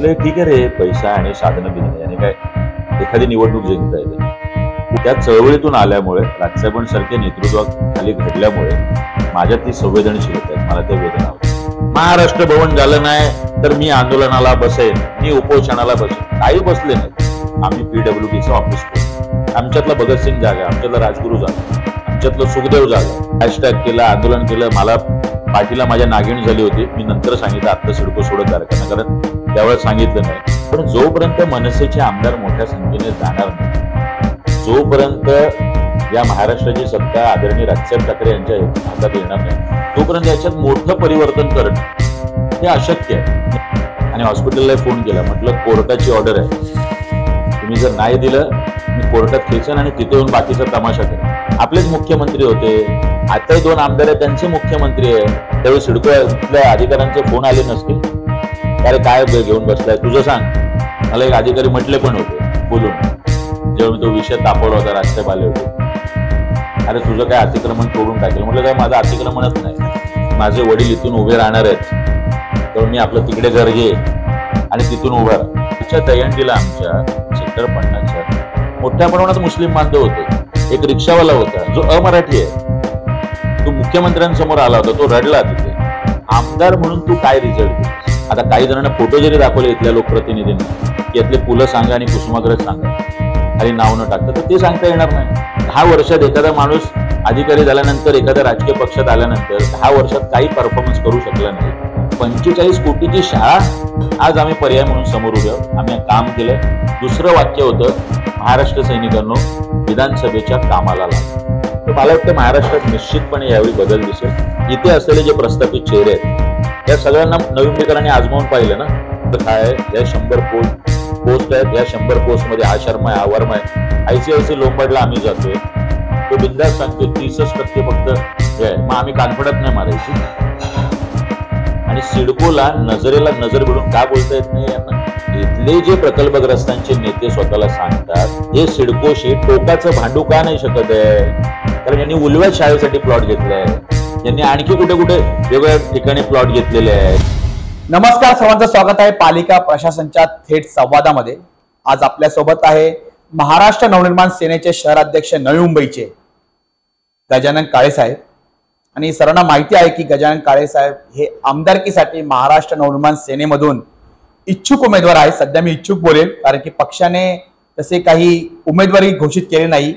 बोले ठीक आहे रे, पैसा आणि साधनं बिधनं याने काय एखादी निवडणूक जिंकता येते. त्या चळवळीतून आल्यामुळे राजसाहेबांसारख्या नेतृत्वाखाली घडल्यामुळे माझ्यात ती संवेदनशीलता आहे. मला ते वेदना होते. महाराष्ट्र भवन झालं नाही तर मी आंदोलनाला बसेन, मी उपोषणाला बसेन. काही बसले नाही. आम्ही PWDचं ऑफिस केलं. आमच्यातला भगतसिंग जागा, आमच्यातला राजगुरू जागा, आमच्यातलं सुखदेव जागा. हॅशटॅग केलं, आंदोलन केलं. मला पाठीला माझ्या नागिण झाली होती. मी नंतर सांगितलं आत्ता सिडको सोडत कारखाना, कारण त्यावेळेस सांगितलं नाही. पण जोपर्यंत मनसेचे आमदार मोठ्या संख्येने जाणार नाही, जोपर्यंत या महाराष्ट्राची सत्ता आदरणीय राजसाहेब ठाकरे यांच्या हातात येणार नाही, तोपर्यंत याच्यात मोठं परिवर्तन करणं हे अशक्य आहे. आणि हॉस्पिटलला फोन केला, म्हटलं कोर्टाची ऑर्डर आहे, तुम्ही जर नाही दिलं मी कोर्टात खेचन आणि तिथे येऊन बाकीचा तमाशा करेन. आपलेच मुख्यमंत्री होते, आताही 2 आमदार आहेत, त्यांचे मुख्यमंत्री आहे. त्यावेळी सिडकोतल्या अधिकाऱ्यांचे फोन आले नसतील, अरे काय घेऊन बसलाय तुझं सांग. मला एक अधिकारी म्हटले पण होते बोलून, जेव्हा मी तो विषय तापवला होता, राजसाहेब आले होते, अरे तुझं काय अतिक्रमण तोडून टाकेल. म्हटलं काय माझं अतिक्रमणच नाही, माझे वडील इथून उभे राहणार आहेत, तर मी आपलं तिकडे घर घे आणि तिथून उभा राहा. त्याच्या दहीहंडीला आमच्या सेक्टर 50 मोठ्या प्रमाणात मुस्लिम बांधव होते. एक रिक्षावाला होता जो अमराठी आहे, तो मुख्यमंत्र्यांसमोर आला होता, तो रडला तिथे, आमदार म्हणून तू काय रिझल्ट दिलास. आता काही जणांना फोटो जरी दाखवले इथल्या लोकप्रतिनिधींना की यातले पुलं सांगा आणि कुसुमाग्रज सांगा, खाली नाव न टाकतं, तर ते सांगता येणार नाही. 10 वर्षात एखादा माणूस अधिकारी झाल्यानंतर, एखाद्या राजकीय पक्षात आल्यानंतर 10 वर्षात काही परफॉर्मन्स करू शकला नाही. 45 कोटीची शाळा आज आम्ही पर्याय म्हणून समोर उभे आहोत. आम्ही काम केलं. दुसरं वाक्य होतं, महाराष्ट्र सैनिकांनो विधानसभेच्या कामाला लागा. तर मला वाटतं महाराष्ट्रात निश्चितपणे यावेळी बदल दिसेल. इथे असलेले जे प्रस्थापित चेहरे आहेत या सगळ्यांना नवीनकरांनी आजमावून पाहिलं ना, तर काय या 100 पोस्ट आहेत, या 100 पोस्ट मध्ये हा शर्मा आहे, हा वर्मा आहे. ICICI लोंबाडला आम्ही जातोय, तो बिंदास सांगतो 30% फक्त हे आहे. मग आम्ही कॉन्फिडन्स नाही मारायची. आणि सिडकोला नजरेला नजर भिडून का बोलता येत नाही यांना. इथले जे प्रकल्पग्रस्तांचे नेते स्वतःला सांगतात हे सिडकोशी टोकाचं भांडू का नाही शकत आहे, कारण यांनी उलव्या शाळेसाठी प्लॉट घेतलाय, यांनी आणखी कुठे कुठे वेगवेगळ्या ठिकाणी प्लॉट घेतलेले आहेत. नमस्कार, सर्वांचं स्वागत आहे पालिका प्रशासनच्या थेट संवादामध्ये. आज आपल्या सोबत आहे महाराष्ट्र नवनिर्माण सेनेचे शहराध्यक्ष नवी मुंबईचे गजानन काळे साहेब. आणि सर्वांना माहिती आहे की गजानन काळे साहेब हे आमदारकीसाठी महाराष्ट्र नवनिर्माण सेनेमधून इच्छुक उमेदवार आहेत. सध्या मी इच्छुक बोलेल, कारण की पक्षाने तसे काही उमेदवारी घोषित केले नाही.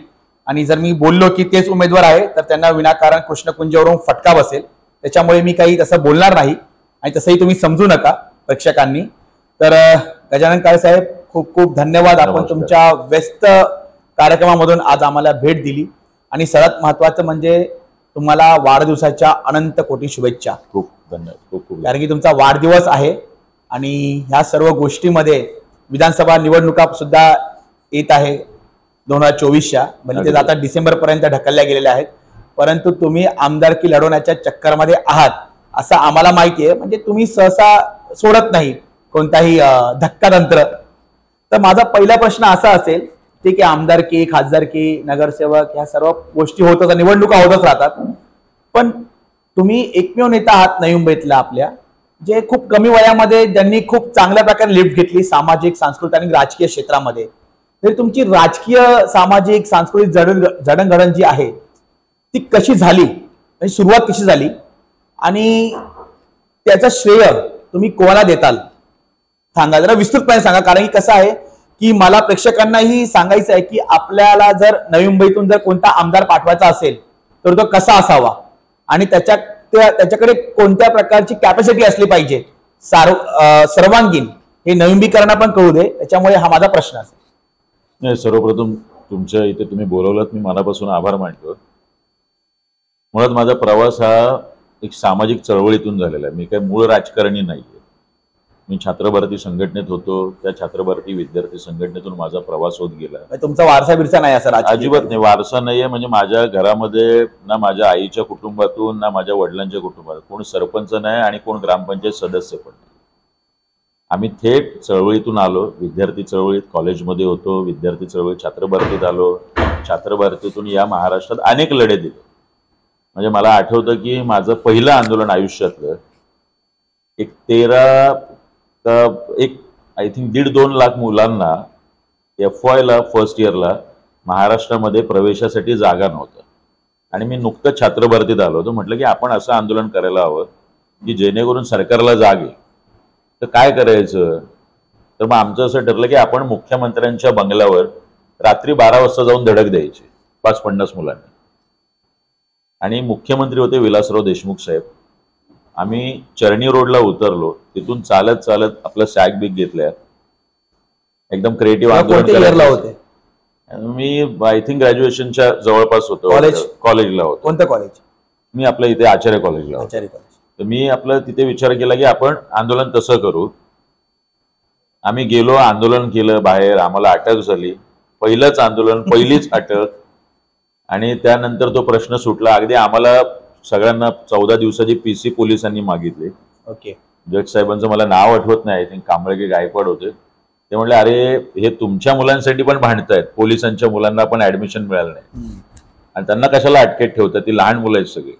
आणि जर मी बोललो की तेच उमेदवार आहे तर त्यांना विनाकारण कृष्णकुंजावरून फटका बसेल, त्याच्यामुळे मी काही तसं बोलणार नाही. आणि तसंही तुम्ही समजू नका प्रेक्षकांनी. तर गजानन काळे साहेब, खूप खूप धन्यवाद. आपण तुमच्या व्यस्त कार्यक्रमामधून आज आम्हाला भेट दिली. आणि सर्वात महत्वाचं म्हणजे तुम्हाला वाढदिवसाच्या अनंत कोटी शुभेच्छा. खूप धन्यवाद. खूप खूप, कारण की तुमचा वाढदिवस आहे आणि ह्या सर्व गोष्टीमध्ये विधानसभा निवडणुका सुद्धा येत आहे 2024च्या, म्हणजे ते आता डिसेंबर पर्यंत ढकलल्या गेलेल्या आहेत. परंतु तुम्ही आमदारकी लढवण्याच्या चक्करमध्ये आहात असं आम्हाला माहिती आहे. म्हणजे तुम्ही सहसा सोडत नाही कोणताही धक्कातंत्र. तर माझा पहिला प्रश्न असा असेल, ठीक आहे, आमदारकी, खासदारकी, नगरसेवक ह्या सर्व गोष्टी होतच, निवडणुका होतच राहतात, पण तुम्ही एकमेव नेता आहात नवी मुंबईतला आपल्या, जे खूप कमी वयामध्ये ज्यांनी खूप चांगल्या प्रकारे लिफ्ट घेतली सामाजिक, सांस्कृतिक आणि राजकीय क्षेत्रामध्ये. तरी तुमची राजकीय, सामाजिक, सांस्कृतिक जडणघडण जी आहे ती कशी झाली, म्हणजे सुरुवात कशी झाली आणि त्याचं श्रेय तुम्ही कोणाला देताल सांगा, जरा विस्तृतपणे सांगा. कारण की कसं आहे की मला प्रेक्षकांनाही सांगायचं आहे की आपल्याला जर नवी मुंबईतून जर कोणता आमदार पाठवायचा असेल तर तो कसा असावा आणि त्याच्याकडे कोणत्या प्रकारची कॅपॅसिटी असली पाहिजे सर्वांगीण, हे नवी मुंबईकरांना पण कळू दे. त्याच्यामुळे हा माझा प्रश्न असेल. नाही, सर्वप्रथम तुमच्या इथे तुम्ही बोलवलात, मी मनापासून आभार मानतो. मुळात माझा प्रवास हा एक सामाजिक चळवळीतून झालेला आहे. मी काही मूळ राजकारणी नाहीये. मी छात्रभारती संघटनेत होतो, त्या छात्रभारती विद्यार्थी संघटनेतून माझा प्रवास होत गेला. तुमचा वारसा बिरसा नाही असं? अजिबात नाही, वारसा नाहीये. म्हणजे माझ्या घरामध्ये ना माझ्या आईच्या कुटुंबातून ना माझ्या वडिलांच्या कुटुंबातून कोण सरपंच नाही आणि कोण ग्रामपंचायत सदस्य पण नाही. आम्ही थेट चळवळीतून आलो. विद्यार्थी चळवळीत कॉलेजमध्ये होतो, विद्यार्थी चळवळीत छात्रभारतीत आलो, छात्रभारतीतून या महाराष्ट्रात अनेक लढे दिले. म्हणजे मला आठवतं की माझं पहिलं आंदोलन आयुष्यातलं एक आय थिंक 1.5-2 लाख मुलांना FYला फर्स्ट इयरला महाराष्ट्रामध्ये प्रवेशासाठी जागा नव्हत्या. आणि मी नुकतंच छात्र भरतीत आलो होतो. म्हटलं की आपण असं आंदोलन करायला हवं की जेणेकरून सरकारला जाग येईल. तर काय करायचं? तर मग आमचं असं ठरलं की आपण मुख्यमंत्र्यांच्या बंगल्यावर रात्री 12 वाजता जाऊन धडक द्यायची 50 मुलांनी. आणि मुख्यमंत्री होते विलासराव देशमुख साहेब. आम्ही चर्नी रोडला उतरलो. तिथून चालत चालत आपलं सॅग बिग घेतल्या. एकदम क्रिएटिव्ह आंदोलन होते. मी आय थिंक ग्रॅज्युएशनच्या जवळपास होतो. कॉलेजला होतो. कोणतं कॉलेज? मी आपलं इथे आचार्य कॉलेजला होतो. तर मी आपलं तिथे विचार केला की आपण आंदोलन तसं करू. आम्ही गेलो, आंदोलन केलं बाहेर. आम्हाला अटक झाली. पहिलंच आंदोलन, पहिलीच अटक. आणि त्यानंतर तो प्रश्न सुटला. अगदी आम्हाला सगळ्यांना 14 दिवसाची PC पोलिसांनी मागितली. ओके. जज साहेबांचं मला नाव आठवत नाही. आय थिंक कांबळे की गायकवाड होते. ते म्हणले अरे हे तुमच्या मुलांसाठी पण भांडतायत, पोलिसांच्या मुलांना पण ऍडमिशन मिळालं नाही आणि त्यांना कशाला अटकेत ठेवतात, ती लहान मुलं आहेत सगळी.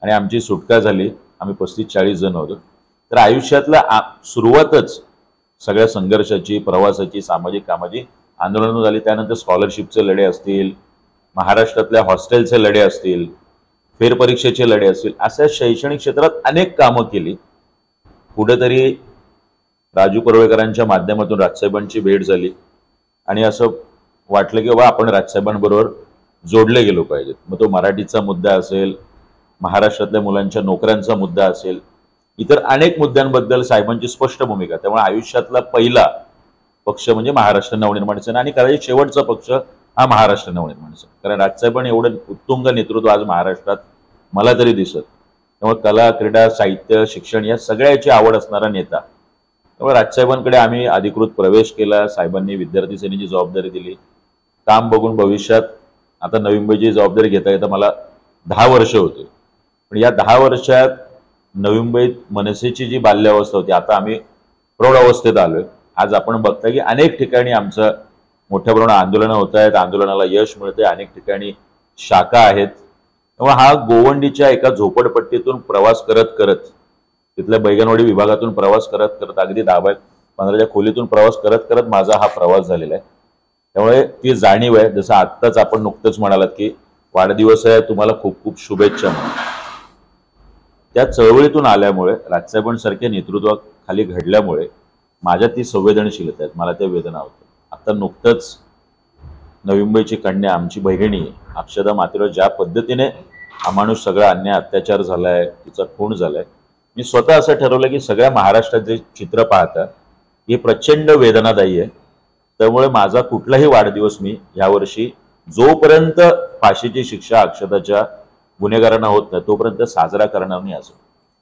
आणि आमची सुटका झाली. आम्ही 35-40 जण होतो. तर आयुष्यातला सुरुवातच सगळ्या संघर्षाची, प्रवासाची, सामाजिक कामाची आंदोलनं झाली. त्यानंतर स्कॉलरशिपचे लढे असतील, महाराष्ट्रातल्या हॉस्टेलचे लढे असतील, फेरपरीक्षेचे लढे असतील, अशा शैक्षणिक क्षेत्रात अनेक कामं केली. कुठेतरी राजू कर्वेकरांच्या माध्यमातून राजसाहेबांची भेट झाली आणि असं वाटलं की बाबा आपण राजसाहेबांबरोबर जोडले गेलो पाहिजेत. मग तो मराठीचा मुद्दा असेल, महाराष्ट्रातल्या मुलांच्या नोकऱ्यांचा मुद्दा असेल, इतर अनेक मुद्द्यांबद्दल साहेबांची स्पष्ट भूमिका. त्यामुळे आयुष्यातला पहिला पक्ष म्हणजे महाराष्ट्र नवनिर्माण सेना आणि कदाचित शेवटचा पक्ष हा महाराष्ट्र नवनिर्माण सेना. कारण राजसाहेबांनी एवढं उत्तुंग नेतृत्व आज महाराष्ट्रात मला तरी दिसत. त्यामुळे कला, क्रीडा, साहित्य, शिक्षण या सगळ्याची आवड असणारा नेता. त्यामुळे राजसाहेबांकडे आम्ही अधिकृत प्रवेश केला. साहेबांनी विद्यार्थी सेनेची जबाबदारी दिली. काम बघून भविष्यात आता नवी मुंबईची जबाबदारी घेता घेता मला 10 वर्ष होते. पण या 10 वर्षात नवी मुंबईत मनसेची जी बाल्यावस्था होती, आता आम्ही प्रौढ अवस्थेत आलोय. आज आपण बघताय की अनेक ठिकाणी आमचं मोठ्या प्रमाणात आंदोलनं होत आहेत, आंदोलनाला यश मिळतंय, अनेक ठिकाणी शाखा आहेत. त्यामुळे हा गोवंडीच्या एका झोपडपट्टीतून प्रवास करत करत, तिथल्या बैगनवाडी विभागातून प्रवास करत करत, अगदी 10-15च्या खोलीतून प्रवास करत करत माझा हा प्रवास झालेला आहे. त्यामुळे ती जाणीव आहे. जसं आत्ताच आपण नुकतंच म्हणालात की वाढदिवस आहे, तुम्हाला खूप खूप शुभेच्छा म्हणून. त्या चळवळीतून आल्यामुळे, राजसाहेबांसारख्या नेतृत्वाखाली घडल्यामुळे माझ्या ती संवेदनशीलता आहेत, मला त्या वेदना होत्या. आता नुकतंच नवी मुंबईची कन्या, आमची बहिणी अक्षदा मातेवर ज्या पद्धतीने हा माणूस सगळा अन्याय अत्याचार झालाय, तिचा खून झालाय, मी स्वतः असं ठरवलं की सगळ्या महाराष्ट्रात जे चित्र पाहता हे प्रचंड वेदनादायी आहे. त्यामुळे माझा कुठलाही वाढदिवस मी यावर्षी जोपर्यंत फाशीची शिक्षा अक्षताच्या गुन्हेगारांना होत नाही तोपर्यंत साजरा करणार नाही. असं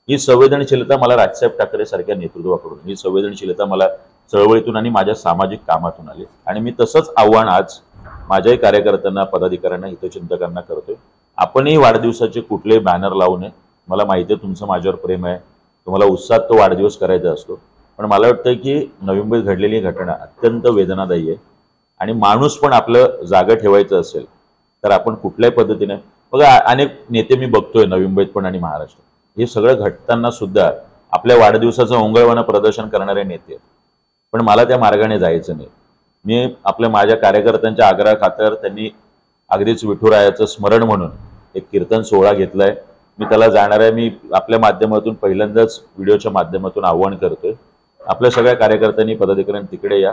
ही संवेदनशीलता मला राजसाहेब ठाकरे सारख्या नेतृत्वाकडून, ही संवेदनशीलता मला चळवळीतून आणि माझ्या सामाजिक कामातून आली. आणि मी तसंच आव्हान आज माझ्याही कार्यकर्त्यांना, पदाधिकाऱ्यांना, हितचिंतकांना करतोय. आपणही वाढदिवसाचे कुठलेही बॅनर लावू नये. मला माहिती आहे तुमचं माझ्यावर प्रेम आहे, तुम्हाला उत्साहात तो वाढदिवस करायचा असतो. पण मला वाटतं की नवी मुंबईत घडलेली घटना अत्यंत वेदनादायी आहे. आणि माणूस पण आपलं जागा ठेवायचं असेल तर आपण कुठल्याही पद्धतीने, बघा अनेक नेते मी बघतोय नवी मुंबईत पण आणि महाराष्ट्रात, हे सगळं घडताना सुद्धा आपल्या वाढदिवसाचं ओंगळवानं प्रदर्शन करणारे नेते आहेत. पण मला त्या मार्गाने जायचं नाही. मी माझ्या कार्यकर्त्यांच्या आग्रहा खातर त्यांनी अगदीच विठुरायाचं स्मरण म्हणून एक कीर्तन सोहळा घेतलाय. मी त्याला जाणार आहे. मी आपल्या माध्यमातून पहिल्यांदाच व्हिडिओच्या माध्यमातून आव्हान करतोय, आपल्या सगळ्या कार्यकर्त्यांनी, पदाधिकाऱ्यांनी तिकडे या.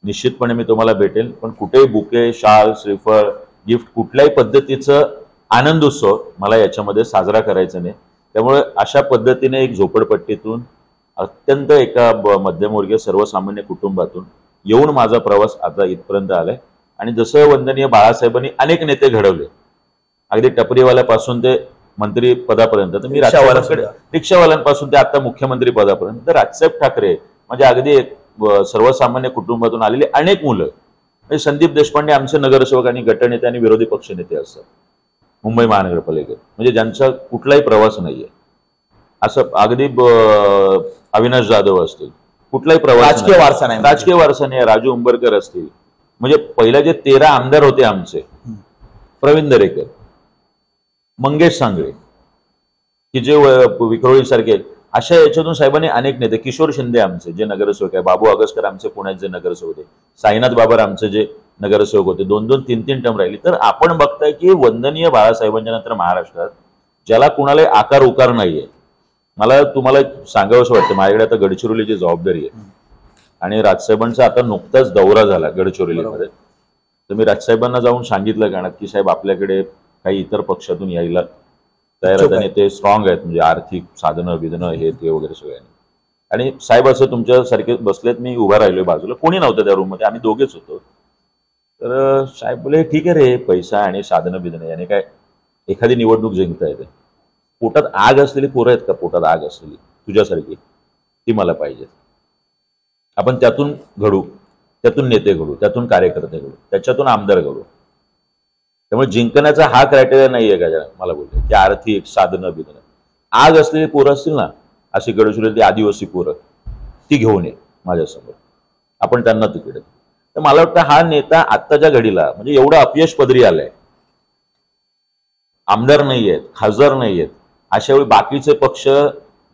निश्चितपणे मी तुम्हाला भेटेल. पण कुठेही बुके, शाल, श्रीफळ, गिफ्ट कुठल्याही पद्धतीचं आनंद उत्सव मला याच्यामध्ये साजरा करायचा नाही. त्यामुळे अशा पद्धतीने एक झोपडपट्टीतून अत्यंत एका मध्यमवर्गीय सर्वसामान्य कुटुंबातून येऊन माझा प्रवास आता इथपर्यंत आलाय. आणि जसं वंदनीय बाळासाहेबांनी अनेक नेते घडवले, अगदी टपरीवाल्यापासून ते मंत्री पदापर्यंत, तर मी रिक्षावाल्यांपासून ते आता मुख्यमंत्री पदापर्यंत, तर राजसाहेब ठाकरे म्हणजे अगदी एक सर्वसामान्य कुटुंबातून आलेली अनेक मुलं. म्हणजे संदीप देशपांडे आमचे नगरसेवक आणि गटनेते आणि विरोधी पक्षनेते असतात मुंबई महानगरपालिकेत, म्हणजे ज्यांचा कुठलाही प्रवास नाहीये. असं अगदी अविनाश जाधव असतील, कुठलाही प्रवास, राजकीय वारसा नाही. राजू उंबरकर असतील, म्हणजे पहिला जे 13 आमदार होते आमचे, प्रवीण दरेकर, मंगेश सांगळे, की जे विक्रोळी सारखे, अशा याच्यातून साहेबांनी अनेक नेते, किशोर शिंदे आमचे जे नगरसेवक आहे, बाबू अगसकर आमचे पुण्यात जे नगरसेवक होते, साईनाथ बाबर आमचे जे नगरसेवक होते, 2-2, 3-3 टर्म राहिली. तर आपण बघताय की वंदनीय बाळासाहेबांच्या नंतर महाराष्ट्रात ज्याला कुणाला आकार उकार नाहीये. मला तुम्हाला सांगावंसं वाटतं, माझ्याकडे आता गडचिरोलीची जबाबदारी आहे आणि राजसाहेबांचा आता नुकताच दौरा झाला गडचिरोलीमध्ये. तर मी राजसाहेबांना जाऊन सांगितलं गाण्यात की साहेब आपल्याकडे काही इतर पक्षातून यायला तयार आहेत आणि ते स्ट्रॉंग आहेत, म्हणजे आर्थिक साधनं विधनं हे ते वगैरे सगळ्यांनी. आणि साहेब असं तुमच्यासारखे बसलेत, मी उभा राहिलोय बाजूला, कोणी नव्हतं त्या रूममध्ये, आम्ही दोघेच होतो. तर साहेब बोले ठीक आहे रे, पैसा आणि साधनं बिधनं याने काय एखादी निवडणूक जिंकता येते. पोटात आग असलेली पोरं आहेत का, पोटात आग असलेली तुझ्यासारखी, ती मला पाहिजे. आपण त्यातून घडू, त्यातून नेते घडू, त्यातून कार्यकर्ते घडू, त्याच्यातून आमदार घडू. त्यामुळे जिंकण्याचा हा क्रायटेरिया नाहीये का मला बोलते की आर्थिक साधनं बिधनं. आग असलेली पोरं असतील ना, अशी गडचिरोली आदिवासी पोरं, ती घेऊन ये माझ्यासमोर, आपण त्यांना तिकडे. तर मला वाटतं हा नेता आत्ताच्या घडीला म्हणजे एवढं अपयश पदरी आलंय, आमदार नाही आहेत, खासदार नाही आहेत, अशा वेळी बाकीचे पक्ष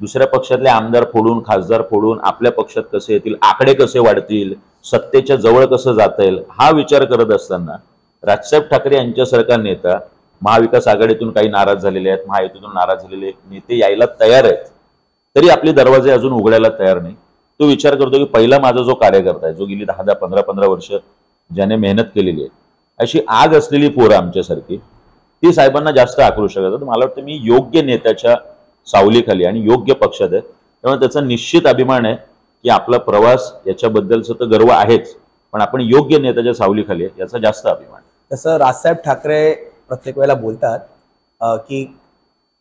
दुसऱ्या पक्षातले आमदार फोडून, खासदार फोडून आपल्या पक्षात कसे येतील, आकडे कसे वाढतील, सत्तेच्या जवळ कसं जाता येईल, हा विचार करत असताना राजसाहेब ठाकरे यांच्यासारखा नेता, महाविकास आघाडीतून काही नाराज झालेले आहेत, महायुतीतून नाराज झालेले नेते यायला तयार आहेत, तरी आपले दरवाजे अजून उघडायला तयार नाही. तो विचार करतो की पहिला माझा जो कार्यकर्ता आहे, जो गेली 10-10, 15-15 वर्ष ज्याने मेहनत केलेली आहे, अशी आग असलेली पोरं आमच्यासारखी, ती साहेबांना जास्त आक्रोश करतात. मला वाटतं मी योग्य नेत्याच्या सावलीखाली आणि योग्य पक्षात आहे, त्यामुळे त्याचा निश्चित अभिमान आहे की आपला प्रवास याच्याबद्दलचं तर गर्व आहेच, पण आपण योग्य नेत्याच्या सावलीखाली आहे याचा जास्त अभिमान. तसं राजसाहेब ठाकरे प्रत्येक वेळेला बोलतात की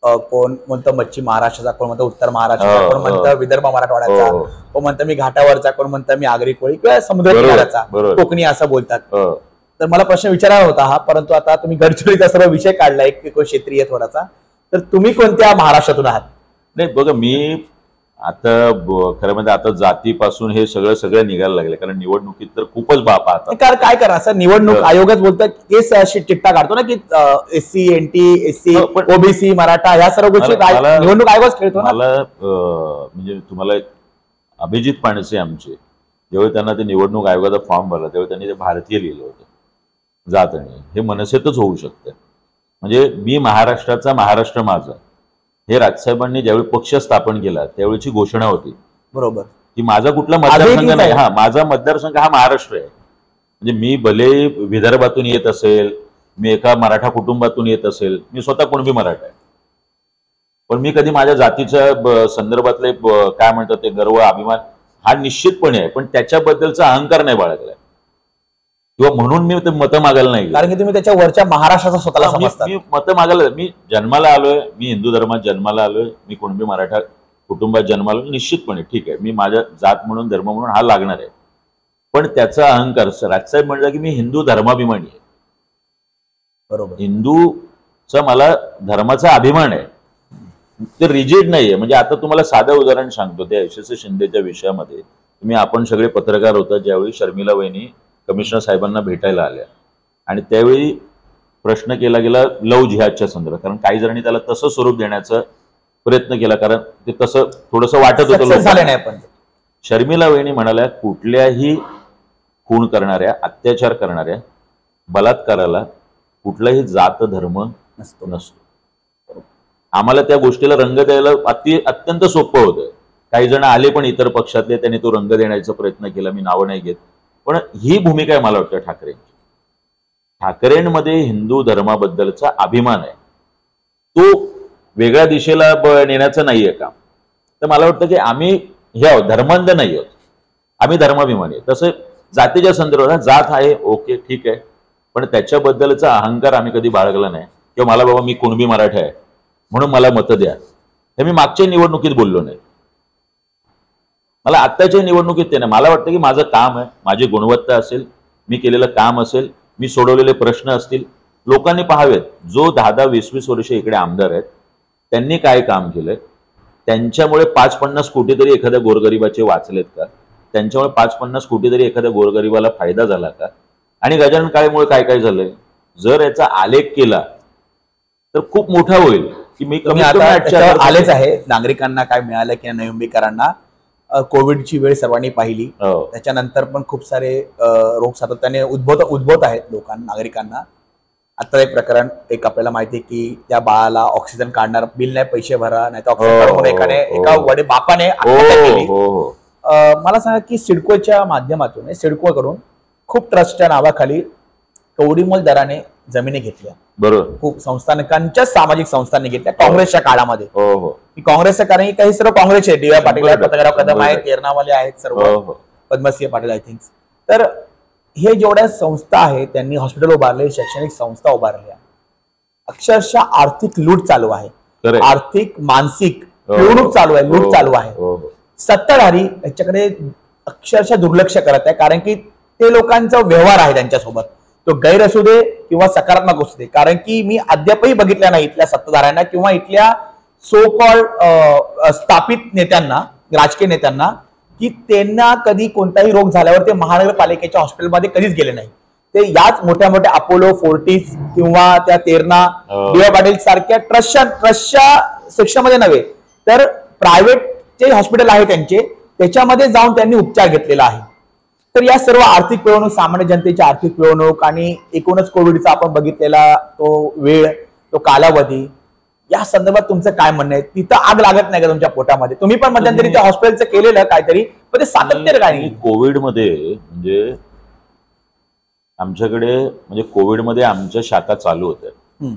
कोण म्हणतं मच्छी महाराष्ट्राचा, कोण म्हणतं उत्तर महाराष्ट्राचा, कोण म्हणतं विदर्भ मराठवाड्याचा, कोण म्हणतं मी घाटावरचा, कोण म्हणतं मी आगरी कोळी किंवा समुद्र किनाऱ्याचा, कोकणी असं बोलतात. तर मला प्रश्न विचारायला होता हा, परंतु आता तुम्ही गडचिरोलीचा सर्व विषय काढला, एक क्षेत्रीय थोडासा, तर तुम्ही कोणत्या महाराष्ट्रातून आहात? नाही बघा, मी आता खरं म्हणजे आता जातीपासून हे सगळं निघायला लागले, कारण निवडणुकीत तर खूपच बाप आता काय करा, असं निवडणूक आयोगच बोलतात केस अशी चिट्टा काढतो ना की SC, NT, SC, OBC, Maratha या सर्व गोष्टी निवडणूक आयोगच खेळतो. मला म्हणजे तुम्हाला अभिजित पाणसे आमचे, जेव्हा त्यांना ते निवडणूक आयोगाचा फॉर्म भरला तेव्हा त्यांनी ते भारतीय लिहिलं होतं, जात नाही, हे मनसेतच होऊ शकतं. म्हणजे मी महाराष्ट्राचा, महाराष्ट्र माझा, हे राजसाहेबांनी ज्यावेळी पक्ष स्थापन केला त्यावेळीची घोषणा होती, बरोबर, की माझा कुठला मतदारसंघ नाही, हा माझा मतदारसंघ हा महाराष्ट्र आहे. म्हणजे मी भले विदर्भातून येत असेल, मी एका मराठा कुटुंबातून येत असेल, मी स्वतः कुणबी मराठा आहे, पण मी कधी माझ्या जातीच्या संदर्भातले काय म्हणतात ते गर्व, अभिमान हा निश्चितपणे आहे, पण त्याच्याबद्दलचा अहंकार नाही बाळगलाय किंवा म्हणून मी ते मतं मागायला नाही, कारण की तुम्ही त्याच्या वरच्या महाराष्ट्राचा स्वतःला समजता. मी मतं मागायला, मी जन्माला आलोय, मी हिंदू धर्मात जन्माला आलोय, मी कुणबी मराठा कुटुंबात जन्माला, निश्चितपणे ठीक आहे, मी माझ्या जात म्हणून, धर्म म्हणून हा लागणार आहे, पण त्याचा अहंकार, राजसाहेब म्हणलं की मी हिंदू धर्माभिमानी आहे, बरोबर, हिंदूचा मला धर्माचा अभिमान आहे, ते रिजिड नाहीये. म्हणजे आता तुम्हाला साधं उदाहरण सांगतो, त्या यशस्वी शिंदेच्या विषयामध्ये आपण सगळे पत्रकार होतात ज्यावेळी शर्मिला वहिनी कमिशनर साहेबांना भेटायला आल्या आणि त्यावेळी प्रश्न केला गेला लव जिहादच्या संदर्भात, कारण काही जणांनी त्याला तसं स्वरूप देण्याचा प्रयत्न केला, कारण ते तसं थोडंसं वाटत होतं. शर्मिला वहिनी म्हणाल्या, कुठल्याही खून करणाऱ्या, अत्याचार करणाऱ्या, बलात्काराला कुठलाही जात धर्म नसतो. आम्हाला त्या गोष्टीला रंग द्यायला अत्यंत सोपं होतं. काही जण आले पण इतर पक्षातले, त्यांनी तो रंग देण्याचा प्रयत्न केला, मी नावं नाही घेत, पण ही भूमिका आहे मला वाटतं ठाकरेंची. ठाकरेंमध्ये हिंदू धर्माबद्दलचा अभिमान आहे, तो वेगळ्या दिशेला नेण्याचं नाहीये काम. तर मला वाटतं की आम्ही हे आहोत, धर्मांध नाही आहोत, आम्ही धर्माभिमानी आहे. तसं जातीच्या संदर्भात जात आहे, ओके ठीक आहे, पण त्याच्याबद्दलचा अहंकार आम्ही कधी बाळगला नाही, किंवा मला बाबा मी कुणबी मराठा आहे म्हणून मला मतं द्या, हे मी मागच्या निवडणुकीत बोललो नाही, मला आत्ताच्या निवडणुकीत ते नाही. मला वाटतं की माझं काम आहे, माझी गुणवत्ता असेल, मी केलेलं काम असेल, मी सोडवलेले प्रश्न असतील, लोकांनी पाहावेत. जो 10-10, 20-20 वर्ष इकडे आमदार आहेत त्यांनी काय काम केलंय, त्यांच्यामुळे 5-50 कोटी तरी एखाद्या गोरगरिबाचे वाचलेत का, त्यांच्यामुळे 5-50 कोटी तरी एखाद्या गोरगरिबाला फायदा झाला का, आणि गजानन काळेमुळे काय काय झालंय. जर याचा आलेख केला तर खूप मोठा होईल की मी तुम्ही कमीत कमी आता 800 त्याच्यावर आलेच आहे. नागरिकांना काय मिळालं की नवी मुंबईकरांना कोविडची वेळ सर्वांनी पाहिली. हो. त्याच्यानंतर पण खूप सारे रोग सातत्याने उद्भवत आहेत लोकांना, नागरिकांना. आता एक प्रकरण एक आपल्याला माहिती आहे की त्या बाळाला ऑक्सिजन काढणार बिल नाही, पैसे भरा नाही तर ऑक्सिजन काढून एका वडे बापाने आत्महत्या केली. मला सांगा की सिडकोच्या माध्यमातून सिडकोकडून खूप ट्रस्टच्या नावाखाली कवडीमोल दराने जमिनी घेतल्या. बरोबर. खूप संस्थानिकांच्या सामाजिक संस्थांनी घेतल्या काँग्रेसच्या काळामध्ये. हो. काँग्रेसचं कारण की काही सर्व काँग्रेसचे डी.वाय. पाटील आहेत, पतंगराव कदम आहेत, तेरनावाले आहेत, सर्व हो. Padmasinh Patil I think. तर हे जेवढ्या संस्था आहेत त्यांनी हॉस्पिटल उभारले, शैक्षणिक संस्था उभारल्या. अक्षरशः आर्थिक लूट चालू आहे, आर्थिक मानसिक पिळवणूक चालू आहे, लूट चालू आहे. सत्ताधारी याच्याकडे अक्षरशः दुर्लक्ष करत आहे कारण की ते लोकांचा व्यवहार आहे त्यांच्यासोबत, तो गैर असू दे किंवा सकारात्मक असू दे. कारण की मी अद्यापही बघितल्या नाही इथल्या सत्ताधाऱ्यांना किंवा इथल्या सो कॉल्ड स्थापित नेत्यांना, राजकीय नेत्यांना, की त्यांना कधी कोणताही रोग झाल्यावर ते महानगरपालिकेच्या हॉस्पिटलमध्ये कधीच गेले नाही. ते याच मोठ्या मोठ्या अपोलो, फोर्टिस किंवा त्या तेरणा, डी.वाय. पाटील सारख्या ट्रस्टच्या सेक्शनमध्ये नव्हे तर प्रायव्हेट जे हॉस्पिटल आहे त्यांचे त्याच्यामध्ये जाऊन त्यांनी उपचार घेतलेला आहे. तर या सर्व आर्थिक पिळवणूक, सामान्य जनतेची आर्थिक पिळवणूक आणि एकूणच कोविडचा आपण बघितलेला तो वेळ, तो कालावधी, या संदर्भात तुमचं काय म्हणणं आहे? तिथं आग लागत नाही का तुमच्या पोटामध्ये? तुम्ही पण मध्यंतरी त्या हॉस्पिटलचं केलेलं काहीतरी, पण ते सातत्य काय नाही? कोविडमध्ये म्हणजे आमच्याकडे म्हणजे कोविडमध्ये आमच्या शाखा चालू होत्या,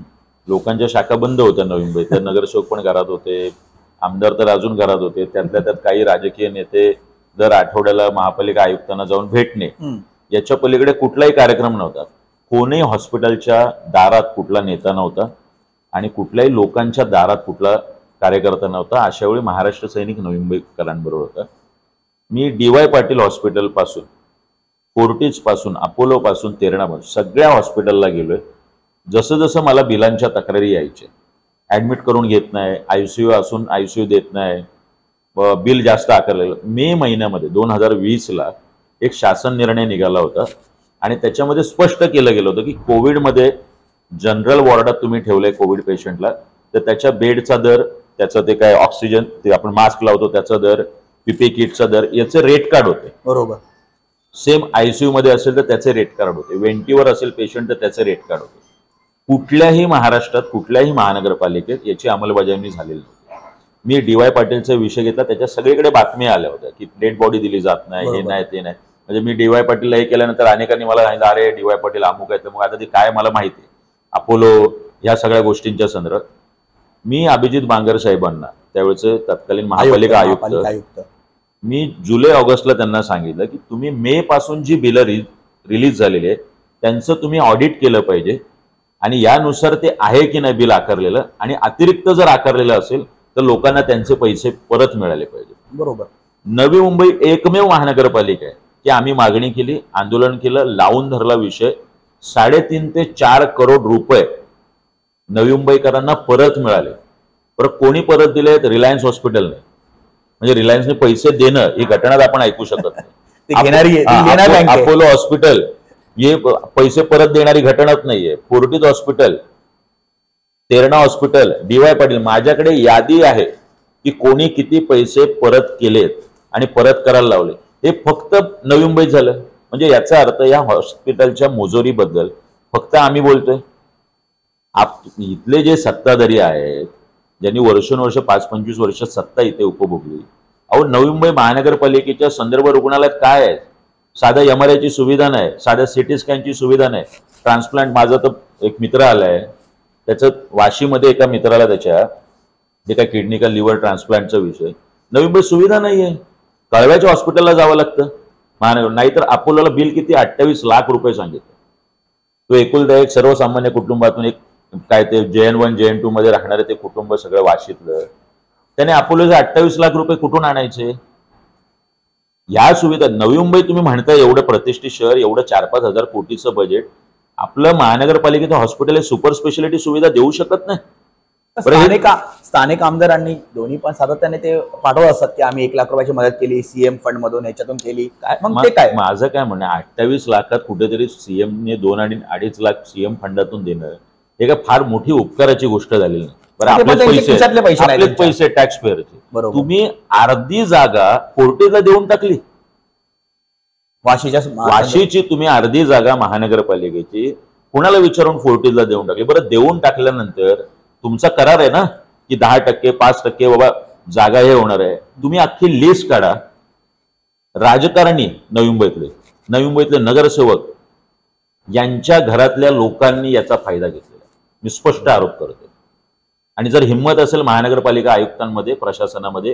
लोकांच्या शाखा बंद होत्या नवी मुंबईत. तर नगरसेवक पण घरात होते, आमदार तर अजून घरात होते, त्यातल्या त्यात काही राजकीय नेते दर आठवड्याला महापालिका आयुक्तांना जाऊन भेटणे, याच्या पलीकडे कुठलाही कार्यक्रम नव्हता. कोणीही हॉस्पिटलच्या दारात कुठला नेता नव्हता आणि कुठल्याही लोकांच्या दारात कुठला कार्यकर्ता नव्हता. अशा वेळी महाराष्ट्र सैनिक नवी मुंबईकरांबरोबर होता. मी डी.वाय. पाटील हॉस्पिटल पासून, फोर्टिस पासून, अपोलो पासून, तेरणापासून सगळ्या हॉस्पिटलला गेलोय. जसं जसं मला बिलांच्या तक्रारी यायच्या, ऍडमिट करून घेत नाही, आयसीयू असून आयसीयू देत नाही, बिल जास्त आकारलेलं. मे महिन्यामध्ये 2020ला एक शासन निर्णय निघाला होता आणि त्याच्यामध्ये स्पष्ट केलं गेलं होतं की कोविडमध्ये जनरल वॉर्डात तुम्ही ठेवलंय कोविड पेशंटला तर त्याच्या बेडचा दर, त्याचं ते काय ऑक्सिजन, ते आपण मास्क लावतो त्याचा दर, पीपी किटचा दर, याचे रेट कार्ड होते. बरोबर. सेम आयसीयू मध्ये असेल तर त्याचे रेट कार्ड होते, वेंटीवर असेल पेशंट तर त्याचे रेट कार्ड होते. कुठल्याही महाराष्ट्रात कुठल्याही महानगरपालिकेत याची अंमलबजावणी झालेली नव्हती. मी डी.वाय. पाटीलचा विषय घेतला, त्याच्या सगळीकडे बातम्या आल्या होत्या की डेड बॉडी दिली जात नाही, हे नाही ते नाही. म्हणजे मी डी.वाय. पाटीलला हे केल्यानंतर अनेकांनी मला सांगितलं, अरे डी.वाय. पाटील अमुक आहे. तर मग आता ते काय मला माहिती आहे, अपोलो ह्या सगळ्या गोष्टींच्या संदर्भात मी अभिजित बांगर साहेबांना, त्यावेळेचे तत्कालीन महापालिका आयुक्त, मी जुलै ऑगस्टला त्यांना सांगितलं की तुम्ही मे पासून जी बिलं रिलीज झालेली आहे त्यांचं तुम्ही ऑडिट केलं पाहिजे आणि यानुसार ते आहे की नाही बिल आकारलेलं, आणि अतिरिक्त जर आकारलेलं असेल तर लोकांना त्यांचे पैसे परत मिळाले पाहिजे. बरोबर. नवी मुंबई एकमेव महानगरपालिका आहे की आम्ही मागणी केली, आंदोलन केलं, लावून धरला विषय. 3.5 ते 4 करोड रुपये नवी मुंबईकरांना परत मिळाले. परत कोणी परत दिले? रिलायन्स हॉस्पिटलने. म्हणजे रिलायन्सने पैसे देणं ही घटना आपण ऐकू शकत नाही. अपोलो हॉस्पिटल हे पैसे परत देणारी घटनाच नाहीये. Fortis hospital, Terna hospital, DY. Patil, माझ्याकडे यादी आहे की कोणी किती पैसे परत केलेत आणि परत करायला लावले. हे फक्त नवी मुंबईत झालं. म्हणजे याचा अर्थ या हॉस्पिटलच्या मुजोरीबद्दल फक्त आम्ही बोलतोय. इथले जे सत्ताधारी आहेत ज्यांनी वर्षानुवर्ष 5-25 वर्ष सत्ता इथे उपभोगली, अहो नवी मुंबई महानगरपालिकेच्या संदर्भ रुग्णालयात काय आहे? साध्या एमआरआयची सुविधा नाही, साध्या सिटी स्कॅनची सुविधा नाही, ट्रान्सप्लांट. माझा तर एक मित्र आलाय, त्याचं वाशीमध्ये एका मित्राला त्याच्या जे काय किडनी का लिव्हर ट्रान्सप्लांटचा विषय, नवी मुंबईत सुविधा नाहीये. कळव्याच्या हॉस्पिटलला जावं लागतं महानगर. नाहीतर अपोलोला बिल किती? 28 लाख रुपये सांगितलं. तो एकुलता एक सर्वसामान्य कुटुंबातून एक काय ते JN1 JN2 मध्ये राहणारे ते कुटुंब सगळं वाशीतलं, त्याने अपोलोचे 28 लाख रुपये कुठून आणायचे? या सुविधा नवी मुंबई तुम्ही म्हणताय एवढं प्रतिष्ठित शहर, एवढं 4-5 हजार कोटीचं बजेट, आपलं महानगरपालिकेचं हॉस्पिटल हे सुपर स्पेशालिटी सुविधा देऊ शकत नाही. स्थानिक आमदारांनी दोन्ही पण सातत्याने ते पाठवत असतात की आम्ही 1 लाख रुपयाची मदत केली सीएम फंड मधून, ह्याच्यातून केली. मग ते काय? माझं काय म्हणणं, 28 लाखात कुठेतरी सीएमने 2-2.5 लाख सीएम फंडातून देणं हे काय फार मोठी उपकाराची गोष्ट झालेली नाही. बरं, ते पण आपले त्यांचे खिशातले पैसे नाही त्यांच्या. पैसे टॅक्स पेअरचे. बरोबर. तुम्ही अर्धी जागा फोर्टीजला देऊन टाकली. वाशीची तुम्ही अर्धी जागा महानगरपालिकेची कुणाला विचारून फोर्टीजला देऊन टाकली. बरं, देऊन टाकल्यानंतर तुमचा करार आहे ना की 10%, 5% बाबा जागा हे होणार आहे. तुम्ही अख्खी लिस्ट काढा. राजकारणी नवी मुंबईतले नगरसेवक यांच्या घरातल्या लोकांनी याचा फायदा घेतलेला, मी स्पष्ट आरोप करतो. आणि जर हिंमत असेल महानगरपालिका आयुक्तांमध्ये, प्रशासनामध्ये,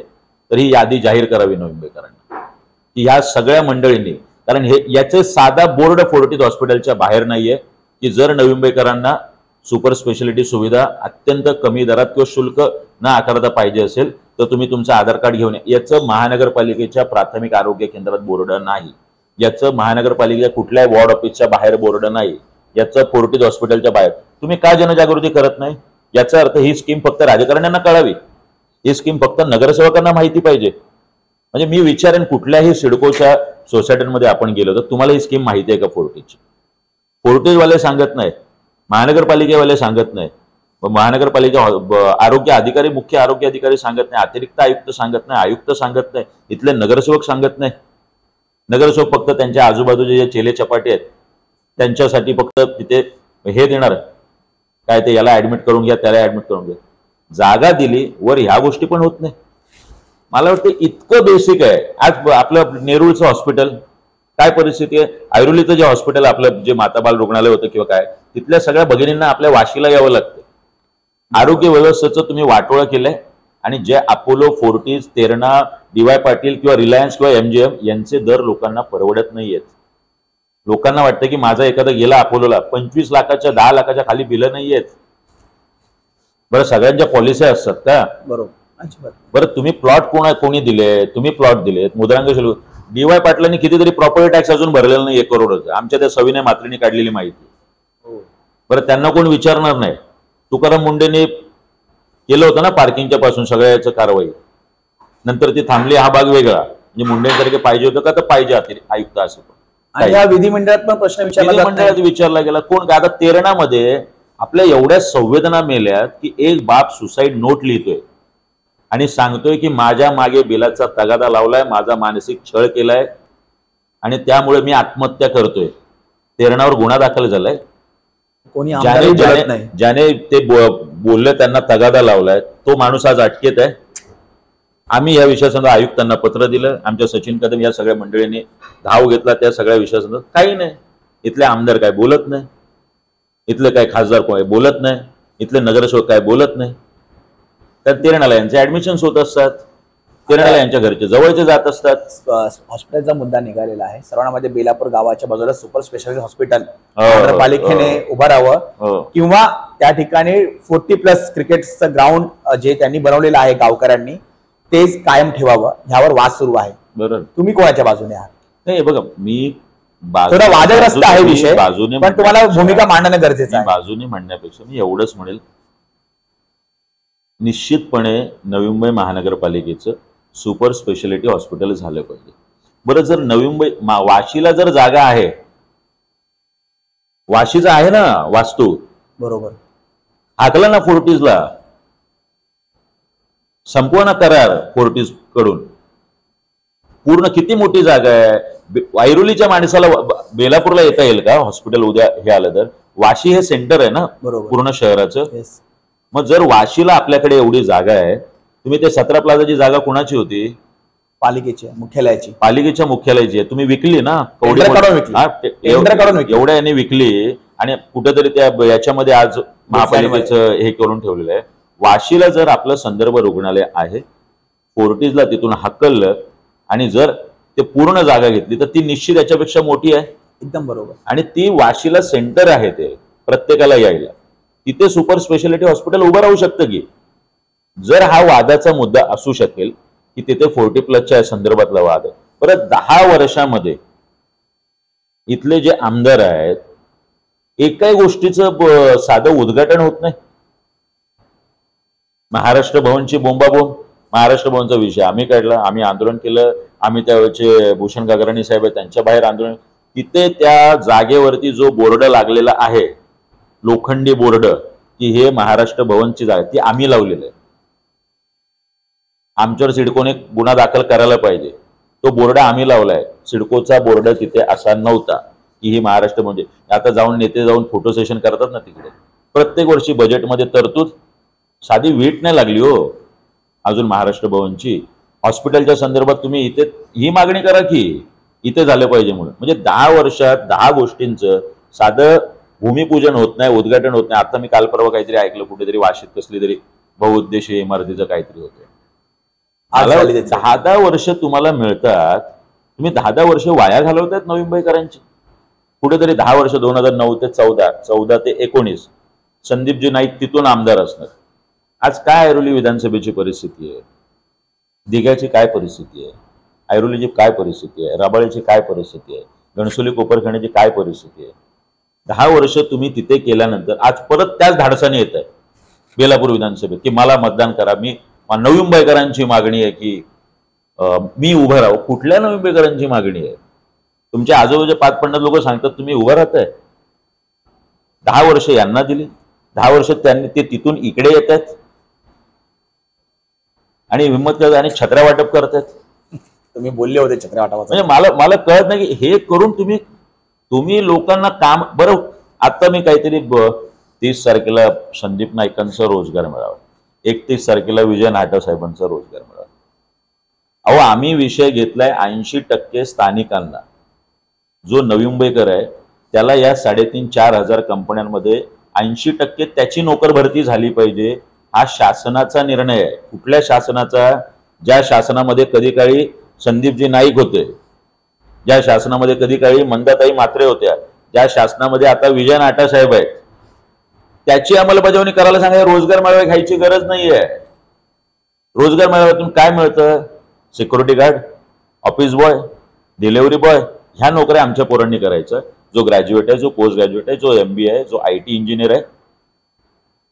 तर ही यादी जाहीर करावी नवी मुंबईकरांनी की ह्या सगळ्या मंडळींनी. कारण हे याचे साधा बोर्ड फोर्टीज हॉस्पिटलच्या बाहेर नाहीये की जर नवी मुंबईकरांना सुपर स्पेशालिटी सुविधा अत्यंत कमी दरात किंवा शुल्क न आकारता पाहिजे असेल तर तुम्ही तुमचं आधार कार्ड घेऊन या. याचं महानगरपालिकेच्या प्राथमिक आरोग्य केंद्रात बोर्ड नाही, याचं महानगरपालिकेच्या कुठल्याही वॉर्ड ऑफिसच्या बाहेर बोर्ड नाही, याचं फोर्टीज हॉस्पिटलच्या बाहेर. तुम्ही का जनजागृती करत नाही? याचा अर्थ ही स्कीम फक्त राजकारण्यांना कळावी, ही स्कीम फक्त नगरसेवकांना माहिती पाहिजे. म्हणजे मी विचारेन कुठल्याही सिडकोच्या सोसायटीमध्ये आपण गेलो तर तुम्हाला ही स्कीम माहिती आहे का फोर्टीजची? फोर्टीजवाले सांगत नाहीत, महानगरपालिकेवाले सांगत नाही, महानगरपालिका आरोग्य अधिकारी, मुख्य आरोग्य अधिकारी सांगत नाही, अतिरिक्त आयुक्त सांगत नाही, आयुक्त सांगत नाही, इथले नगरसेवक सांगत नाही. नगरसेवक फक्त त्यांच्या आजूबाजूचे जे चेले चपाटे आहेत त्यांच्यासाठी फक्त तिथे हे देणार काय ते याला ऍडमिट करून घ्या, त्याला ऍडमिट करून घ्या. जागा दिली वर ह्या गोष्टी पण होत नाही. मला वाटतं इतकं बेसिक आहे. आज आपलं नेरूळचं हॉस्पिटल काय परिस्थिती आहे, ऐरोलीचं जे हॉस्पिटल आपलं जे माता बाल रुग्णालय होतं किंवा काय, तिथल्या सगळ्या भगिनींना आपल्या वाशीला यावं लागतं. आरोग्य व्यवस्थेचं तुम्ही वाटोळं केलंय. आणि जे Apollo, forties, Terna, DY Patil किंवा रिलायन्स किंवा MGM यांचे दर लोकांना परवडत नाहीयेत. लोकांना वाटतं की माझा एखादा गेला अपोलोला 25 लाखाच्या 10 लाखाच्या खाली बिलं नाहीयेत. बरं, सगळ्यांच्या पॉलिसी असतात का? बरोबर. बरं, तुम्ही प्लॉट कोणी दिले? तुम्ही प्लॉट दिलेत, मुद्रांक शुल्क. DY पाटलांनी कितीतरी प्रॉपर्टी टॅक्स अजून भरलेला नाही 1 करोडचा. आमच्या त्या सविनय मात्रेने काढलेली माहिती. बरं, त्यांना कोण विचारणार नाही. तुकाराम मुंडेने केलं होतं ना पार्किंगच्या पासून सगळ्याचं कारवाई, नंतर ती थांबली. हा भाग वेगळा. म्हणजे मुंडेंसारखे पाहिजे होतं का? तर पाहिजे आयुक्त असं. आणि या विधिमंडळात पण प्रश्न विचारला गेला कोण? आता तेरणामध्ये आपल्या एवढ्या संवेदना मेल्यात की एक बाप सुसाईड नोट लिहितोय आणि सांगतोय की माझ्या मागे बिलाचा तगादा लावलाय, माझा मानसिक छळ केलाय आणि त्यामुळे मी आत्महत्या करतोय. तेरणावर गुन्हा दाखल झालाय. कोणी ज्याने ते बोलले त्यांना तगादा लावलाय तो माणूस आज अटकेत आहे. आम्ही या विषयासंदर्भात आयुक्तांना पत्र दिलं. आमच्या सचिन कदम या सगळ्या मंडळींनी धाव घेतला त्या सगळ्या विषयासंदर्भात. काही नाही. इथले आमदार काय बोलत नाही, इथले काय खासदार कोण बोलत नाही, इथले नगरसेवक काय बोलत नाही. तर तेरणाला यांचे ऍडमिशन्स होत असतात, तेरणाला यांच्या घरचे जवळचे जात असतात. हॉस्पिटलचा मुद्दा निघालेला आहे. सर्वांमध्ये बेलापूर गावाच्या बाजूला सुपर स्पेशालिटी हॉस्पिटल नगरपालिकेने उभं राहावं किंवा त्या ठिकाणी 40+ क्रिकेटचं ग्राउंड जे त्यांनी बनवलेलं आहे गावकऱ्यांनी तेच कायम ठेवावं, ह्यावर वाद सुरू आहे. बरोबर. तुम्ही कोणाच्या बाजूने आहात? नाही, बघा, मी थोडा वादग्रस्त आहे विषय, पण तुम्हाला भूमिका मांडणं गरजेचं आहे. बाजूने म्हणण्यापेक्षा मी एवढंच म्हणेल, निश्चितपणे नवी मुंबई महानगरपालिकेचं सुपर स्पेशालिटी हॉस्पिटल झालं पाहिजे. बरं, जर नवी मुंबई वाशीला जर जागा आहे, वाशीचा आहे ना वास्तू, बरोबर, हाकला ना फोर्टीजला, संपवा ना करार फोर्टीज कडून. पूर्ण किती मोठी जागा आहे. ऐरोलीच्या माणसाला बेलापूरला येता येईल का हॉस्पिटल उद्या हे आलं तर? वाशी हे सेंटर आहे ना पूर्ण शहराचं. मग जर वाशीला आपल्याकडे एवढी जागा आहे, तुम्ही ते 17 प्लाझाची जागा कुणाची होती? पालिकेची, मुख्यालयाची. पालिकेच्या मुख्यालयाची तुम्ही विकली ना, एवढ्या यांनी विकली आणि कुठेतरी त्या याच्यामध्ये आज महापालिकेचं हे करून ठेवलेलं आहे. वाशीला जर आपलं संदर्भ रुग्णालय आहे, फोर्टीजला तिथून हकललं आणि जर ते पूर्ण जागा घेतली तर ती निश्चित याच्यापेक्षा मोठी आहे. एकदम बरोबर. आणि ती वाशीला सेंटर आहे, ते प्रत्येकाला यायला. तिथे सुपर स्पेशालिटी हॉस्पिटल उभं राहू शकतं की जर हा वादाचा मुद्दा असू शकेल की तिथे 40+ संदर्भातला वाद आहे. परत 10 वर्षामध्ये इथले जे आमदार आहेत एकाही गोष्टीचं साधं उद्घाटन होत नाही. महाराष्ट्र भवनची बोंबाबोंब, महाराष्ट्र भवनचा विषय आम्ही काढला, आम्ही आंदोलन केलं, आम्ही त्यावेळेचे भूषण गागराणी साहेब त्यांच्या बाहेर आंदोलन. तिथे त्या जागेवरती जो बोर्ड लागलेला आहे लोखंडी बोर्ड की हे महाराष्ट्र भवनची जागा ती आम्ही लावलेलं आहे. आमच्यावर सिडकोने गुन्हा दाखल करायला पाहिजे. तो बोर्ड आम्ही लावलाय. सिडकोचा बोर्ड तिथे असा नव्हता की ही महाराष्ट्र म्हणजे आता जाऊन नेते जाऊन फोटो सेशन करतात ना तिकडे. प्रत्येक वर्षी बजेटमध्ये तरतूद. साधी वीट नाही लागली हो अजून महाराष्ट्र भवनची. हॉस्पिटलच्या संदर्भात तुम्ही इथे ही मागणी करा की इथे झालं पाहिजे म्हणून. म्हणजे 10 वर्षात 10 गोष्टींचं साधं भूमिपूजन होत नाही, उद्घाटन होत नाही. आता मी काल परवा काहीतरी ऐकलं कुठेतरी वाशीत कसली तरी बहुउद्देशीय इमारतीचं काहीतरी होतं. 10 वर्ष तुम्हाला मिळतात, तुम्ही 10 वर्ष वाया घालवतात नवी मुंबईकरांची. कुठेतरी 10 वर्ष 2009 ते 14 ते 19 संदीपजी नाईक तिथून आमदार असणार. आज काय ऐरोली विधानसभेची परिस्थिती आहे, दिघ्याची काय परिस्थिती आहे, ऐरोलीची काय परिस्थिती आहे, रबाळेची काय परिस्थिती आहे, घणसोली कोपरखण्याची काय परिस्थिती आहे. 10 वर्ष तुम्ही तिथे केल्यानंतर आज परत त्याच धाडसाने येत आहे बेलापूर विधानसभेत की मला मतदान करा. मी नवी मुंबईकरांची मागणी आहे की मी उभं राहू. कुठल्या नवी मुंबईकरांची मागणी आहे? तुमच्या आजूबाजूचे 5-50 लोक सांगतात तुम्ही उभं राहताय. 10 वर्ष यांना दिली, 10 वर्ष त्यांनी ते तिथून इकडे येत आहेत आणि हिंमत करतात आणि छत्र्या वाटप करतात. तुम्ही बोलले होते छत्र्या वाटपाचं. म्हणजे मला कळत नाही की हे करून तुम्ही लोकांना काम. बरं आता मी काहीतरी 30 तारखेला संदीप नाईकांचा रोजगार मेळावा, 31 तारखेला विजय नाटा साहेबांचा रोजगार मेळावा. अहो आम्ही विषय घेतलाय 80% स्थानिकांना. जो नवी मुंबईकर आहे त्याला या 3,500-4 हजार कंपन्यांमध्ये 80% त्याची नोकर भरती झाली पाहिजे. हा शासनाचा निर्णय आहे. कुठल्या शासनाचा? ज्या शासनामध्ये कधी काळी संदीपजी नाईक होते, ज्या शासनामध्ये कधी काळी मंदाताई म्हात्रे होत्या, ज्या शासनामध्ये आता विजय नाटा साहेब आहेत, त्याची अंमलबजावणी करायला सांगायला रोजगार मेळावे घ्यायची गरज नाहीये. रोजगार मेळाव्यातून काय मिळतं? Security guard, office boy, delivery boy, ह्या नोकऱ्या आमच्या पोरांनी करायचं. जो ग्रॅज्युएट आहे, जो पोस्ट ग्रॅज्युएट आहे, जो MBA आहे, जो IT इंजिनियर आहे.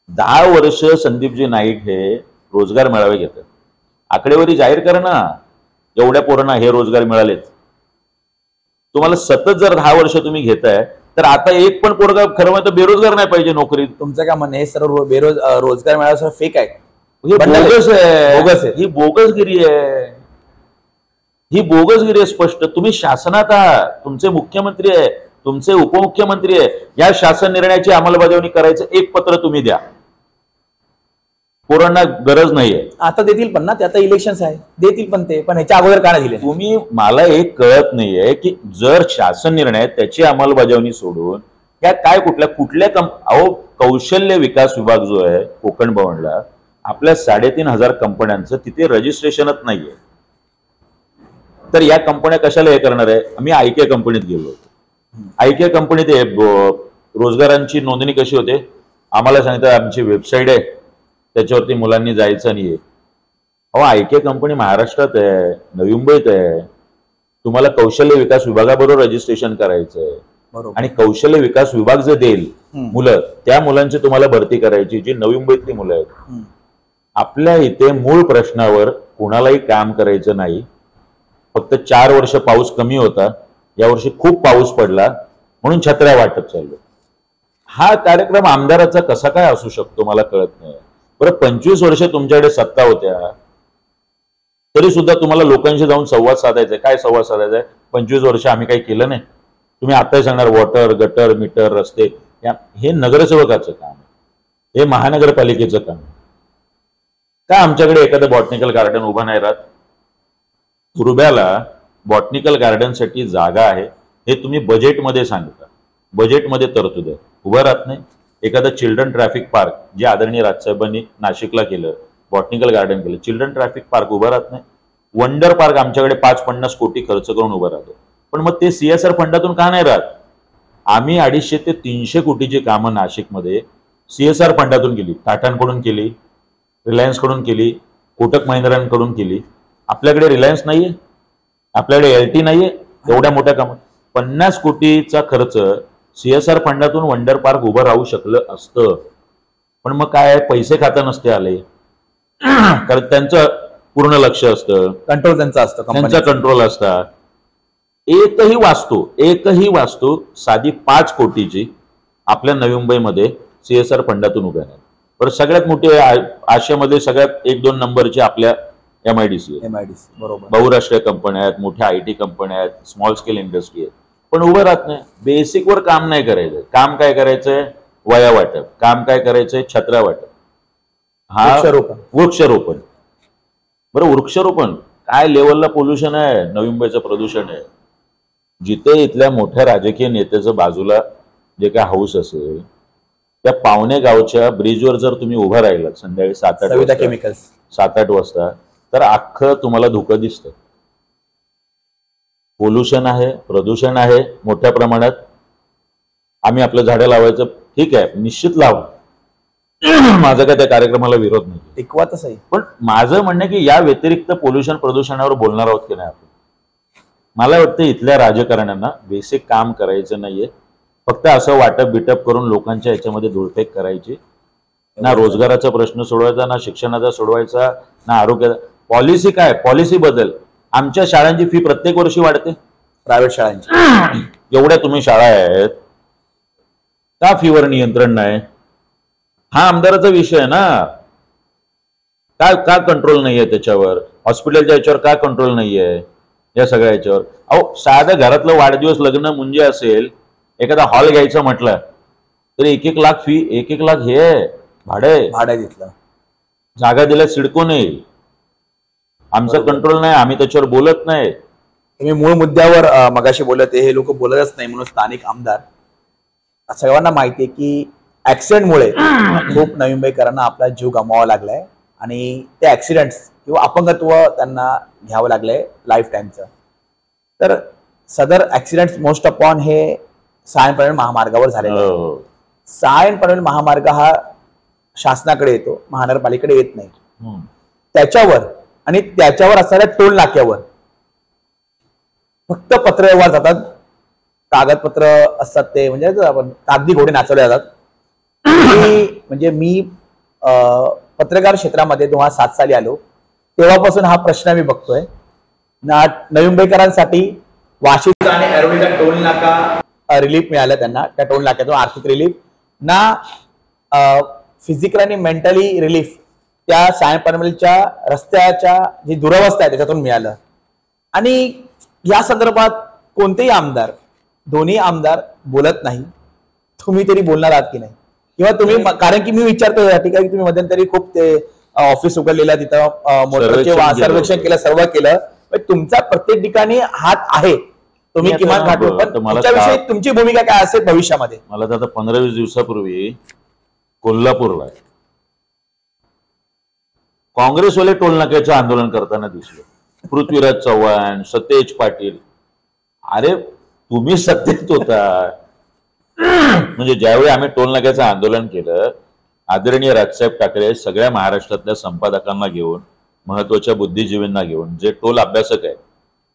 10 वर्ष संदीपजी नाईक हे रोजगार मेळावे घेतात. आकडेवारी जाहीर करा ना, एवढ्या पोरांना हे रोजगार मिळालेत. तुम्हाला सतत जर 10 वर्ष तुम्ही घेताय तर आता एक पण पोरगा खरं म्हणजे बेरोजगार नाही पाहिजे नोकरी. तुमचं काय म्हणणं? हे सर्व रोजगार मेळावा फेक आहे, हे बोगस आहे. ही बोगसगिरी आहे, ही बोगसगिरी आहे स्पष्ट. तुम्ही शासनात आहात, तुमचे मुख्यमंत्री आहे, तुमचे उपमुख्यमंत्री आहे. या शासन निर्णयाची अंमलबजावणी करायचं एक पत्र तुम्ही द्या. पोरांना गरज नाहीये. आता देतील पण ना, ते आता इलेक्शन्स आहे, देतील पण ते. पण ह्याच्या अगोदर का नाही दिले? तुम्ही मला एक कळत नाहीये की जर शासन निर्णय त्याची अंमलबजावणी सोडून या काय कुठल्या अहो कौशल्य विकास विभाग जो आहे कोकण भवनला, आपल्या 3,500 कंपन्यांचं तिथे रजिस्ट्रेशनच नाहीये. तर या कंपन्या कशाला हे करणार आहे? आम्ही IK कंपनीत गेलो होतो. IK कंपनीत रोजगारांची नोंदणी कशी होते? आम्हाला सांगितलं आमची वेबसाईट आहे, त्याच्यावरती मुलांनी जायचं नाहीये. अहो IK कंपनी महाराष्ट्रात आहे, नवी मुंबईत आहे. तुम्हाला कौशल्य विकास विभागाबरोबर रजिस्ट्रेशन करायचंय आणि कौशल्य विकास विभाग जे देईल मुलं, त्या मुलांची तुम्हाला भरती करायची, जी नवी मुंबईतली मुलं आहेत. आपल्या इथे मूळ प्रश्नावर कोणालाही काम करायचं नाही. फक्त 4 वर्ष पाऊस कमी होता, यावर्षी खूप पाऊस पडला म्हणून छत्र्या वाटप चाललो. हा कार्यक्रम आमदाराचा कसा काय असू शकतो मला कळत नाही. बरं 25 वर्ष तुमच्याकडे सत्ता होत्या तरी सुद्धा तुम्हाला लोकांशी जाऊन संवाद साधायचा. काय संवाद साधायचा? 25 वर्ष आम्ही काही केलं नाही. तुम्ही आता सांगणार वॉटर, गटर, मीटर, रस्ते, हे नगरसेवकाचं काम आहे, हे महानगरपालिकेचं काम आहे. का आमच्याकडे एखादं बॉटनिकल गार्डन उभं नाही राहत? तुर्ब्याला बॉटनिकल गार्डनसाठी जागा आहे, हे तुम्ही बजेटमध्ये सांगता, बजेटमध्ये तरतूद आहे, उभं राहत नाही. एखादं चिल्ड्रन ट्रॅफिक पार्क जे आदरणीय राजसाहेबांनी नाशिकला केलं, बॉटनिकल गार्डन केलं, चिल्ड्रन ट्रॅफिक पार्क उभं राहत नाही. वंडर पार्क आमच्याकडे 550 कोटी खर्च करून उभं राहतो, पण मग ते CSR फंडातून का नाही राहत? आम्ही 250 ते 300 कोटीची कामं नाशिकमध्ये CSR फंडातून केली. टाटांकडून केली, रिलायन्सकडून केली, कोटक महिंद्रांकडून केली. आपल्याकडे रिलायन्स नाहीये, आपल्याकडे LT नाहीये. एवढ्या मोठ्या कामात 50 कोटीचा खर्च CSR फंडातून वंडर पार्क उभं राहू शकलं असतं. पण मग काय पैसे खाता नसते आले, कारण त्यांचं पूर्ण लक्ष असतं, कंट्रोल त्यांचा असतं, त्यांचा कंट्रोल असतात. एकही वास्तू साधी 5 कोटीची आपल्या नवी मुंबईमध्ये CSR फंडातून उभ्या आहेत. पण सगळ्यात मोठी आशियामध्ये सगळ्यात 1-2 नंबरची आपल्या MIDC आहे. MIDC बरोबर. बहुराष्ट्रीय कंपन्या आहेत, मोठ्या IT कंपन्या आहेत, स्मॉल स्केल इंडस्ट्री आहे. पण उभं राहत नाही. बेसिकवर काम नाही करायचं. काम काय करायचंय? वया वाटप. काम काय करायचंय? छत्र्या वाटप. वृक्षारोपण. बरं, वृक्षारोपण काय लेवलला पोल्युशन आहे, नवी मुंबईचं प्रदूषण आहे. जिथे इथल्या मोठ्या राजकीय नेत्याचं बाजूला जे काय हाऊस असेल, त्या पावणे गावच्या ब्रिजवर जर तुम्ही उभं राहिलात संध्याकाळी 7-8 वाजता, तर अख्खं तुम्हाला धुकं दिसतं. पोल्युशन आहे, प्रदूषण आहे मोठ्या प्रमाणात. आम्ही आपलं झाडं लावायचं, ठीक आहे, निश्चित लावा. माझा काय त्या कार्यक्रमाला विरोध नाही, टिकवातच आहे. पण माझं म्हणणं की या व्यतिरिक्त पोल्युशन प्रदूषणावर बोलणार आहोत की नाही आपण. मला वाटतं इथल्या राजकारण्यांना बेसिक काम करायचं नाहीये. फक्त असं वाटप बिटप करून लोकांच्या याच्यामध्ये धुळफेक करायची. ना रोजगाराचा प्रश्न सोडवायचा, ना शिक्षणाचा सोडवायचा, ना आरोग्याचा. पॉलिसी काय? पॉलिसी बदल. आमच्या शाळांची फी प्रत्येक वर्षी वाढते, प्रायव्हेट शाळांची. एवढ्या तुम्ही शाळा आहेत, का फीवर नियंत्रण नाही? हा आमदाराचा विषय आहे ना. का कंट्रोल नाहीये त्याच्यावर? हॉस्पिटलच्या याच्यावर का कंट्रोल नाहीये? या सगळ्या याच्यावर. अहो, साधं घरातलं वाढदिवस लग्न मुंजे असेल, एखादा हॉल घ्यायचं म्हटलं तर 1-1 लाख फी, 1-1 लाख हे भाडं घेतलं. जागा दिल्या सिडको नाही. आमचा कंट्रोल नाही, आम्ही त्याच्यावर बोलत नाही. तुम्ही मूळ मुद्द्यावर मगाशी बोलत, हे लोक बोलतच नाही म्हणून स्थानिक आमदार. सर्वांना माहिती आहे की ऍक्सिडेंटमुळे खूप नवी मुंबईकरांना आपला जीव गमवावा लागलाय आणि ते ऍक्सिडेंट्स किंवा अपंगत्व त्यांना घ्यावं लागलंय लाईफ टाईमचं. तर सदर ऍक्सिडेंट्स मोस्ट अपॉन हे सायन पनवेल महामार्गावर झालेले आहे. सायन पनवेल महामार्ग हा शासनाकडे येतो, महानगरपालिकेकडे येत नाही. त्याच्यावर आणि त्याच्यावर असणाऱ्या टोल नाक्यावर फक्त पत्रव्यवहार जातात, कागदपत्र असतात, ते म्हणजे आपण कागदी घोडे नाचवले जातात. म्हणजे मी पत्रकार क्षेत्रामध्ये 2007 साली आलो, तेव्हापासून हा प्रश्न मी बघतोय. नवी मुंबईकरांसाठी वाशीचा आणि ऐरोलीचा टोल नाका रिलीफ मिळाला त्यांना, त्या टोल नाक्यातून आर्थिक रिलीफ ना, फिजिकल आणि मेंटली रिलीफ त्या सायन पनवेलच्या रस्त्याच्या जी दुरवस्था आहे त्याच्यातून मिळालं. आणि या संदर्भात कोणतेही आमदार, दोन्ही आमदार बोलत नाही. तुम्ही तरी बोलणार आहात की नाही? किंवा तुम्ही, कारण की मी विचारतो या ठिकाणी, तुम्ही मध्यंतरी खूप ते ऑफिस उघडलेलं, तिथं मोटरचे सर्वेक्षण केलं, सर्व केलं, तुमचा प्रत्येक ठिकाणी हात आहे, तुम्ही किमान घाटू. पण त्याविषयी तुमची भूमिका काय असेल भविष्यामध्ये? मला तर आता 15-20 दिवसापूर्वी कोल्हापूरला काँग्रेसवाले टोल नाक्याचं आंदोलन करताना दिसले. पृथ्वीराज चव्हाण, सतेज पाटील. अरे तुम्ही सत्तेत होता. म्हणजे ज्यावेळी आम्ही टोल नाक्याचं आंदोलन केलं, आदरणीय राजसाहेब ठाकरे सगळ्या महाराष्ट्रातल्या संपादकांना घेऊन, महत्वाच्या बुद्धिजीवींना घेऊन, जे टोल अभ्यासक आहेत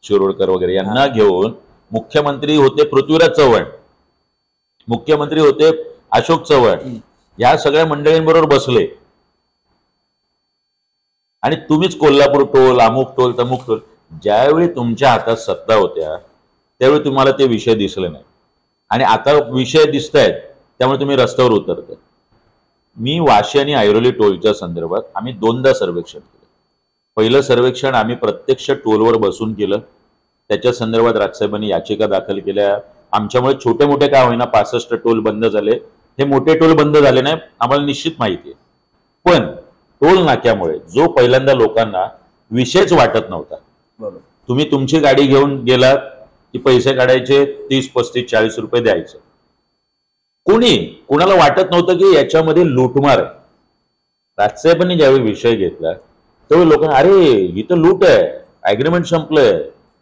शिरोडकर वगैरे, यांना घेऊन, मुख्यमंत्री होते पृथ्वीराज चव्हाण, मुख्यमंत्री होते अशोक चव्हाण, या सगळ्या मंडळींबरोबर बसले आणि तुम्हीच कोल्हापूर टोल, अमुक टोल, तमुक टोल. ज्यावेळी तुमच्या हातात सत्ता होत्या त्यावेळी तुम्हाला ते विषय दिसले नाही आणि आता विषय दिसत आहेत, त्यामुळे तुम्ही रस्त्यावर उतरताय. मी वाशी आणि ऐरोली टोलच्या संदर्भात आम्ही 2दा सर्वेक्षण केलं. पहिलं सर्वेक्षण आम्ही प्रत्यक्ष टोलवर बसून केलं. त्याच्या संदर्भात राजसाहेबांनी याचिका दाखल केल्या. आमच्यामुळे छोटे मोठे काय होईना 65 टोल बंद झाले. हे मोठे टोल बंद झाले नाही, आम्हाला निश्चित माहिती आहे. पण टोल नाक्यामुळे जो पहिल्यांदा लोकांना विषयच वाटत नव्हता, तुम्ही तुमची गाडी घेऊन गेलात की पैसे काढायचे 30, 35, 40 रुपये द्यायचे. कुणाला वाटत नव्हतं की याच्यामध्ये लूटमार आहे. राजसाहेबांनी ज्यावेळी विषय घेतला त्यावेळी लोकांना, अरे इथं लूट आहे, अग्रीमेंट संपलंय,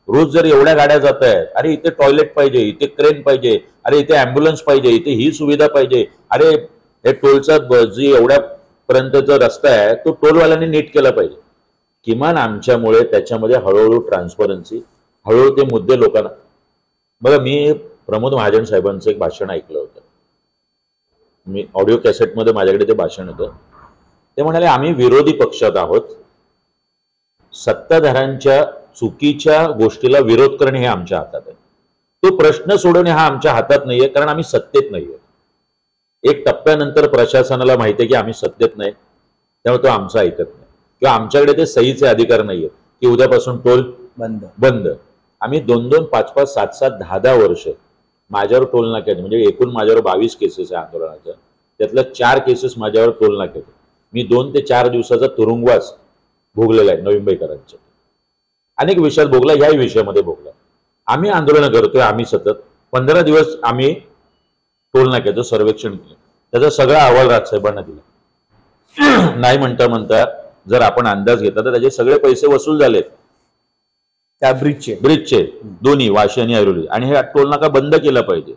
रोज जर एवढ्या गाड्या जात आहेत, अरे इथे टॉयलेट पाहिजे, इथे क्रेन पाहिजे, अरे इथे अँब्युलन्स पाहिजे, इथे ही सुविधा पाहिजे, अरे हे टोलचा जी एवढ्यापर्यंतचा रस्ता आहे तो टोलवाल्यांनी नीट केला पाहिजे. किमान आमच्यामुळे त्याच्यामध्ये हळूहळू ट्रान्सपरन्सी, हळूहळू ते मुद्दे लोकांना. बघा, मी प्रमोद महाजन साहेबांचं एक भाषण ऐकलं होतं, मी ऑडिओ कॅसेटमध्ये माझ्याकडे ते भाषण होतं. ते म्हणाले, आम्ही विरोधी पक्षात आहोत, सत्ताधाऱ्यांच्या चुकीच्या गोष्टीला विरोध करणे हे आमच्या हातात आहे, तो प्रश्न सोडवणे हा आमच्या हातात नाहीये, कारण आम्ही सत्तेत नाहीये. एक टप्प्यानंतर प्रशासनाला माहिती आहे की आम्ही सत्तेत नाही, त्यामुळे तो आमचं ऐकत नाही, किंवा आमच्याकडे ते सहीचे अधिकार नाहीयेत की उद्यापासून टोल बंद बंद. आम्ही 2-2, 5-5, 7-7, 10-10 वर्ष माझ्यावर टोल नाक्यात, म्हणजे एकूण माझ्यावर 22 केसेस आहे आंदोलनाच्या, त्यातल्या 4 केसेस माझ्यावर टोल नाक्यात. मी 2 ते 4 दिवसाचा तुरुंगवास भोगलेला आहे नवी मुंबईकरांच्या. अनेक विषयात भोगला, ह्याही विषयामध्ये भोगला. आम्ही आंदोलन करतोय, आम्ही सतत 15 दिवस आम्ही टोल नाक्याचं सर्वेक्षण केलं, त्याचा सगळा अहवाल राजसाहेबांना दिला. नाही म्हणता म्हणता जर आपण अंदाज घेतला तर त्याचे सगळे पैसे वसूल झालेत त्या ब्रिजचे दोन्ही वाशी आणि ऐरोली, आणि हे टोल नाका बंद केला पाहिजे,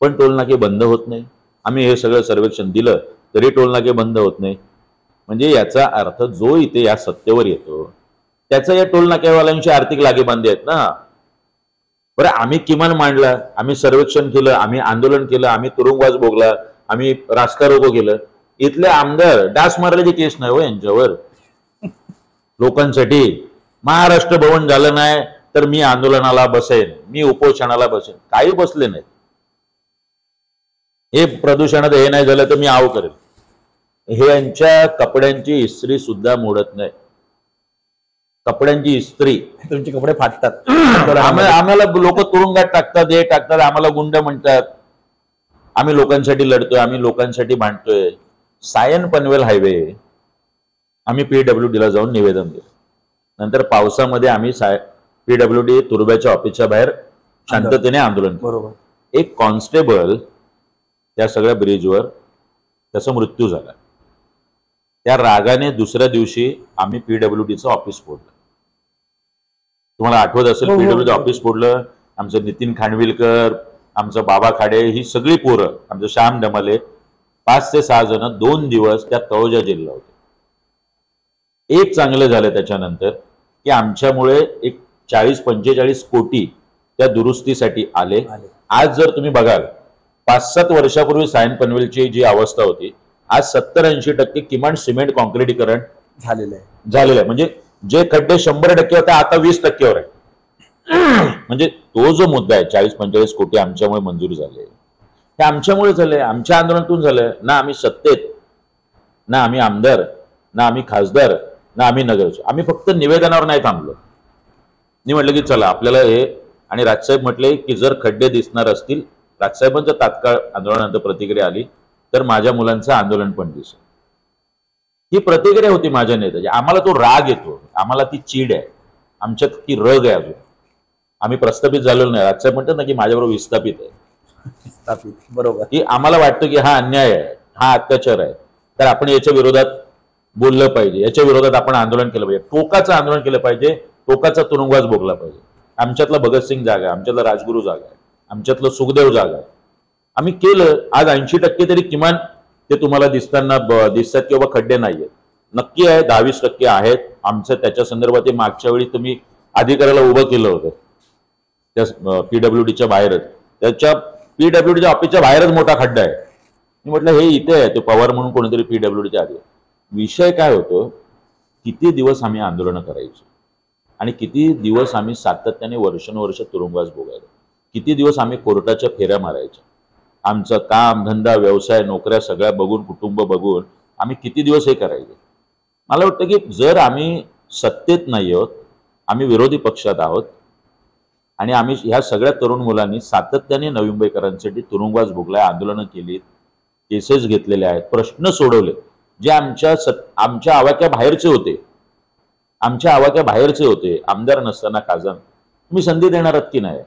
पण टोल नाके बंद होत नाही. आम्ही हे सगळं सर्वेक्षण दिलं तरी टोल नाके बंद होत नाही. म्हणजे याचा अर्थ जो इथे या सत्तेवर येतो त्याचा या टोल नाक्यावाल्यांची आर्थिक लागेबांधे आहेत ना. बरं, आम्ही किमान मांडला, आम्ही सर्वेक्षण केलं, आम्ही आंदोलन केलं, आम्ही तुरुंगवास भोगला, आम्ही रास्ता रोको केलं. इथले आमदार डास मारल्याची केस नाही हो यांच्यावर. लोकांसाठी महाराष्ट्र भवन झालं नाही तर मी आंदोलनाला बसेन, मी उपोषणाला बसेन, काही बसले नाहीत. हे प्रदूषणात हे नाही झालं तर मी आव करेल. हे यांच्या कपड्यांची इस्त्री सुद्धा मोडत नाही. कपड्यांची इस्त्री, तुमचे कपडे फाटतात. आम्हाला लोक तुरुंगात टाकतात, हे टाकतात, आम्हाला गुंड म्हणतात. आम्ही लोकांसाठी लढतोय, आम्ही लोकांसाठी भांडतोय. सायन पनवेल हायवे आम्ही PWDला जाऊन निवेदन दिलं. नंतर पावसामध्ये आम्ही PWD तुर्ब्याच्या ऑफिसच्या बाहेर शांततेने आंदोलन केलं. बरोबर. एक कॉन्स्टेबल त्या सगळ्या ब्रिजवर त्याचा मृत्यू झाला. त्या रागाने दुसऱ्या दिवशी आम्ही PWDचं ऑफिस फोडलं. तुम्हाला आठवत असेल, PWD ऑफिस फोडलं. आमचं नितीन खानविलकर, आमचं बाबा खाडे, ही सगळी पोरं, आमचं श्याम डमाले, 5 ते 6 जण 2 दिवस त्या तळोजा जेलला होते. एक चांगलं झालं त्याच्यानंतर की आमच्यामुळे एक 40-45 कोटी त्या दुरुस्तीसाठी आले. आज जर तुम्ही बघाल, 5-7 वर्षापूर्वी सायन पनवेलची जी अवस्था होती, आज 70-80% किमान सिमेंट कॉन्क्रिटीकरण झालेलं आहे. म्हणजे जे खड्डे 100% होते आता 20%वर आहे. म्हणजे तो जो मुद्दा आहे 40-45 कोटी आमच्यामुळे मंजूर झाले, हे आमच्यामुळे झालंय, आमच्या आंदोलनातून झालंय ना. आम्ही सत्तेत ना, आम्ही आमदार ना, आम्ही खासदार ना, आम्ही नगरचे. आम्ही फक्त निवेदनावर नाही थांबलो. मी म्हटलं की चला आपल्याला हे, आणि राजसाहेब म्हटले की जर खड्डे दिसणार असतील, राजसाहेबांचं तात्काळ आंदोलनानंतर प्रतिक्रिया आली तर माझ्या मुलांचं आंदोलन पण दिसेल. ही प्रतिक्रिया होती माझ्या नेत्याची. आम्हाला तो राग येतो, आम्हाला ती चीड आहे, आमच्यात ती रग आहे. अजून आम्ही प्रस्थापित झालेलो नाही. राजसाहेब म्हणतात ना की माझ्याबरोबर विस्थापित आहे. बरोबर. की आम्हाला वाटतं की हा अन्याय आहे, हा अत्याचार आहे, तर आपण याच्या विरोधात बोललं पाहिजे, याच्या विरोधात आपण आंदोलन केलं पाहिजे, टोकाचं आंदोलन केलं पाहिजे, टोकाचा तुरुंगवास भोगला पाहिजे. आमच्यातला भगतसिंग जागा आहे, आमच्यातला राजगुरू जागा आहे, आमच्यातलं सुखदेव जागा आहे. आम्ही केलं. आज 80% तरी किमान ते तुम्हाला दिसतात की बाबा खड्डे नाहीयेत. नक्की आहे 10-20% आहेत. आमचं त्याच्या संदर्भात मागच्या वेळी तुम्ही अधिकाऱ्याला उभं केलं होतं त्या PWDच्या बाहेरच, त्याच्या PWDच्या ऑफिसच्या बाहेरच मोठा खड्डा आहे. मी म्हटलं हे इथे आहे, ते पवार म्हणून कोणीतरी PWDच्या आधी. विषय काय होतो, किती दिवस आम्ही आंदोलनं करायची आणि किती दिवस आम्ही सातत्याने वर्षानुवर्ष तुरुंगवास भोगायचो, किती दिवस आम्ही कोर्टाच्या फेऱ्या मारायच्या. आमचं काम धंदा व्यवसाय नोकऱ्या सगळ्या बघून, कुटुंब बघून आम्ही किती दिवस हे करायचे. मला वाटतं की जर आम्ही सत्तेत नाही आहोत, आम्ही विरोधी पक्षात आहोत, आणि आम्ही ह्या सगळ्या तरुण मुलांनी सातत्याने नवी मुंबईकरांसाठी तुरुंगवास भोगलाय, आंदोलनं केली, केसेस घेतलेले आहेत, प्रश्न सोडवले, जे आमच्या आवाक्या बाहेरचे होते. आमदार नसताना खासदार तुम्ही संधी देणार आहात की नाही,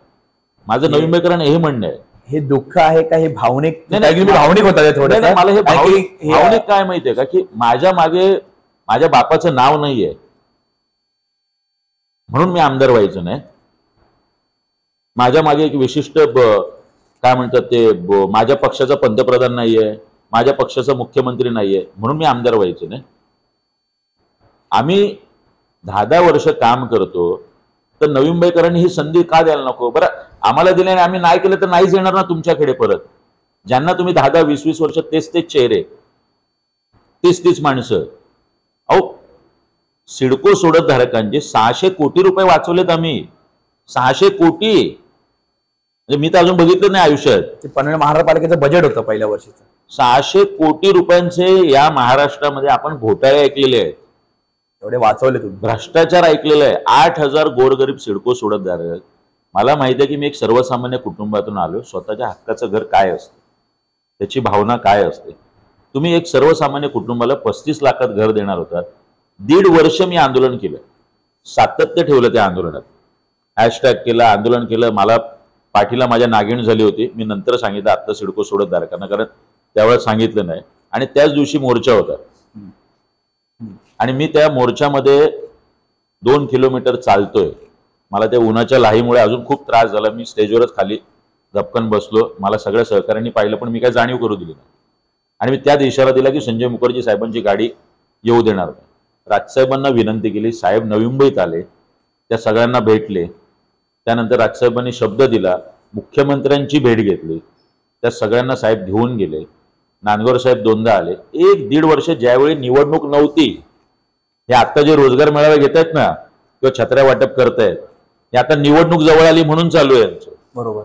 माझं नवी मुंबईकरांना हे म्हणणं आहे. हे दुःख आहे का, हे भावनिक? भावनिक होत आहे. मला हे भावनिक काय माहितीये का, की माझ्या मागे माझ्या बापाचं नाव नाहीये म्हणून मी आमदार व्हायचं नाही. माझ्या मागे एक विशिष्ट काय म्हणतात ते, माझ्या पक्षाचा पंतप्रधान नाहीये, माझ्या पक्षाचा मुख्यमंत्री नाहीये म्हणून मी आमदार व्हायचं नाही. आम्ही 10-10 वर्ष काम करतो, तर नवी मुंबईकरांनी ही संधी का द्यायला नको? बरं, आम्हाला दिल्याने आम्ही नाही केलं तर नाहीच येणार ना तुमच्याकडे परत. ज्यांना तुम्ही 10-10, 20-20 वर्ष तेच चेहरे, तीच माणसं. अहो, सिडको सोडत धारकांचे 600 कोटी रुपये वाचवलेत आम्ही. 600 कोटी म्हणजे मी तर अजून बघितलं नाही आयुष्यात. ते पनवेल महानगरपालिकेचं बजेट होतं पहिल्या वर्षीचं. 600 कोटी रुपयांचे या महाराष्ट्रामध्ये आपण घोटाळे ऐकलेले आहेत, एवढे वाचवले तुम्ही, भ्रष्टाचार ऐकलेला आहे. 8,000 गोरगरीब सिडको सोडतदार आहेत. मला माहिती आहे की मी एक सर्वसामान्य कुटुंबातून आलो. स्वतःच्या हक्काचं घर काय असतं, त्याची भावना काय असते. तुम्ही एक सर्वसामान्य कुटुंबाला 35 लाखात घर देणार होता. 1.5 वर्ष मी आंदोलन केलं, सातत्य ठेवलं त्या आंदोलनात, हॅशटॅग केलं, आंदोलन केलं. मला पाठीला माझ्या नागिण झाली होती. मी नंतर सांगितलं आत्ता सिडको सोडतधारकांना, कारण त्यावेळेस सांगितलं नाही. आणि त्याच दिवशी मोर्चा होता आणि मी त्या मोर्चामध्ये 2 किलोमीटर चालतोय. मला त्या उन्हाच्या लाहीमुळे अजून खूप त्रास झाला. मी स्टेजवरच खाली धपकन बसलो. मला सगळ्या सहकाऱ्यांनी पाहिलं पण मी काय जाणीव करू दिली नाही. आणि मी त्यात इशारा दिला की संजय मुखर्जी साहेबांची गाडी येऊ देणार नाही. राजसाहेबांना विनंती केली. साहेब नवी मुंबईत आले, त्या सगळ्यांना भेटले. त्यानंतर राजसाहेबांनी शब्द दिला, मुख्यमंत्र्यांची भेट घेतली, त्या सगळ्यांना साहेब घेऊन गेले. नांदगाव साहेब 2दा आले. 1-1.5 वर्ष ज्यावेळी निवडणूक नव्हती, हे आता जे रोजगार मेळावे घेत आहेत ना किंवा छत्र्या वाटप करतायत, हे आता निवडणूक जवळ आली म्हणून चालू आहे यांचं. बरोबर.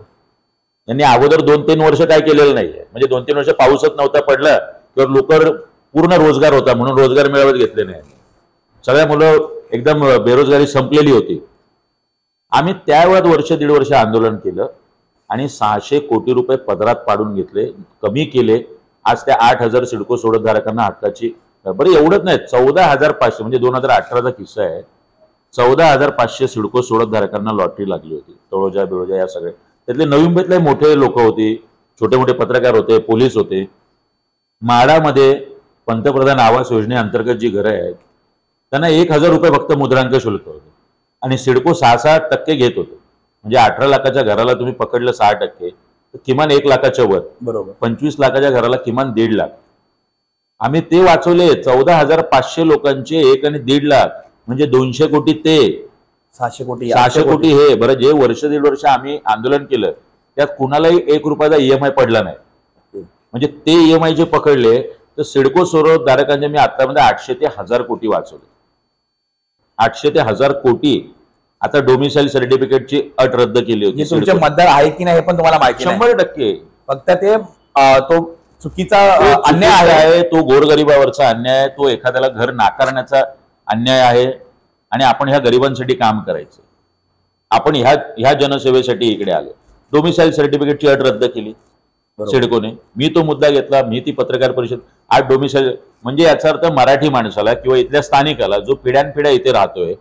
यांनी अगोदर 2-3 वर्ष काय केलेलं नाहीये. म्हणजे 2-3 वर्ष पाऊसच नव्हता पडला किंवा लोक पूर्ण रोजगार होता म्हणून रोजगार मेळावेच घेतले नाही. सगळ्या मुलं एकदम बेरोजगारी संपलेली होती. आम्ही त्यावेळेत 1-1.5 वर्ष आंदोलन केलं आणि 600 कोटी रुपये पदरात पाडून घेतले, कमी केले. आज त्या 8,000 सिडको सोडतधारकांना हक्काची, बरं एवढंच नाही, 14,500 म्हणजे 2018चा किस्सा आहे. 14,500 सिडको सोडतधारकांना लॉटरी लागली होती. तळोजा बिळोजा या सगळे, त्यातले नवी मुंबईतले मोठे लोक होते, छोटे मोठे पत्रकार होते, पोलीस होते. म्हाडामध्ये पंतप्रधान आवास योजनेअंतर्गत जी घरं आहेत त्यांना 1,000 रुपये फक्त मुद्रांक शुल्क होते आणि सिडको 6-6% घेत होते. म्हणजे 18 लाखाच्या घराला तुम्ही पकडलं 6%, तर किमान 1 लाखाच्या वर. बरोबर. 25 लाखाच्या घराला किमान 1.5 लाख. आम्ही ते वाचवले. 14,500 लोकांचे 1 आणि 1.5 लाख म्हणजे 200 कोटी ते 600 कोटी 600 कोटी हे. बरं, जे 1-1.5 वर्ष आम्ही आंदोलन केलं त्यात कुणालाही 1 रुपयाचा EMI पडला नाही. म्हणजे ते EMI जे पकडले तर सिडको सोडतधारकांचे मी आतामध्ये 800 ते 1,000 कोटी वाचवले. 800 ते 1,000 कोटी. आता डोमिसाईल सर्टिफिकेटची अट रद्द केली होती. तुमचे मतदार आहे की नाही हे पण तुम्हाला माहिती नाही. 100%. फक्त ते तो चुकीचा अन्याय अन्याय आहे. आहे, तो गोरगरिबावरचा अन्याय आहे, तो एखाद्याला घर नाकारण्याचा अन्याय आहे. आणि आपण ह्या गरिबांसाठी काम करायचं. आपण ह्या जनसेवेसाठी इकडे आले. डोमिसाईल सर्टिफिकेटची अट रद्द केली सिडकोने. मी तो मुद्दा घेतला, मी ती पत्रकार परिषद. आज डोमिसाईल म्हणजे याचा अर्थ मराठी माणसाला किंवा इथल्या स्थानिकाला जो पिढ्यानपिढ्या इथे राहतोय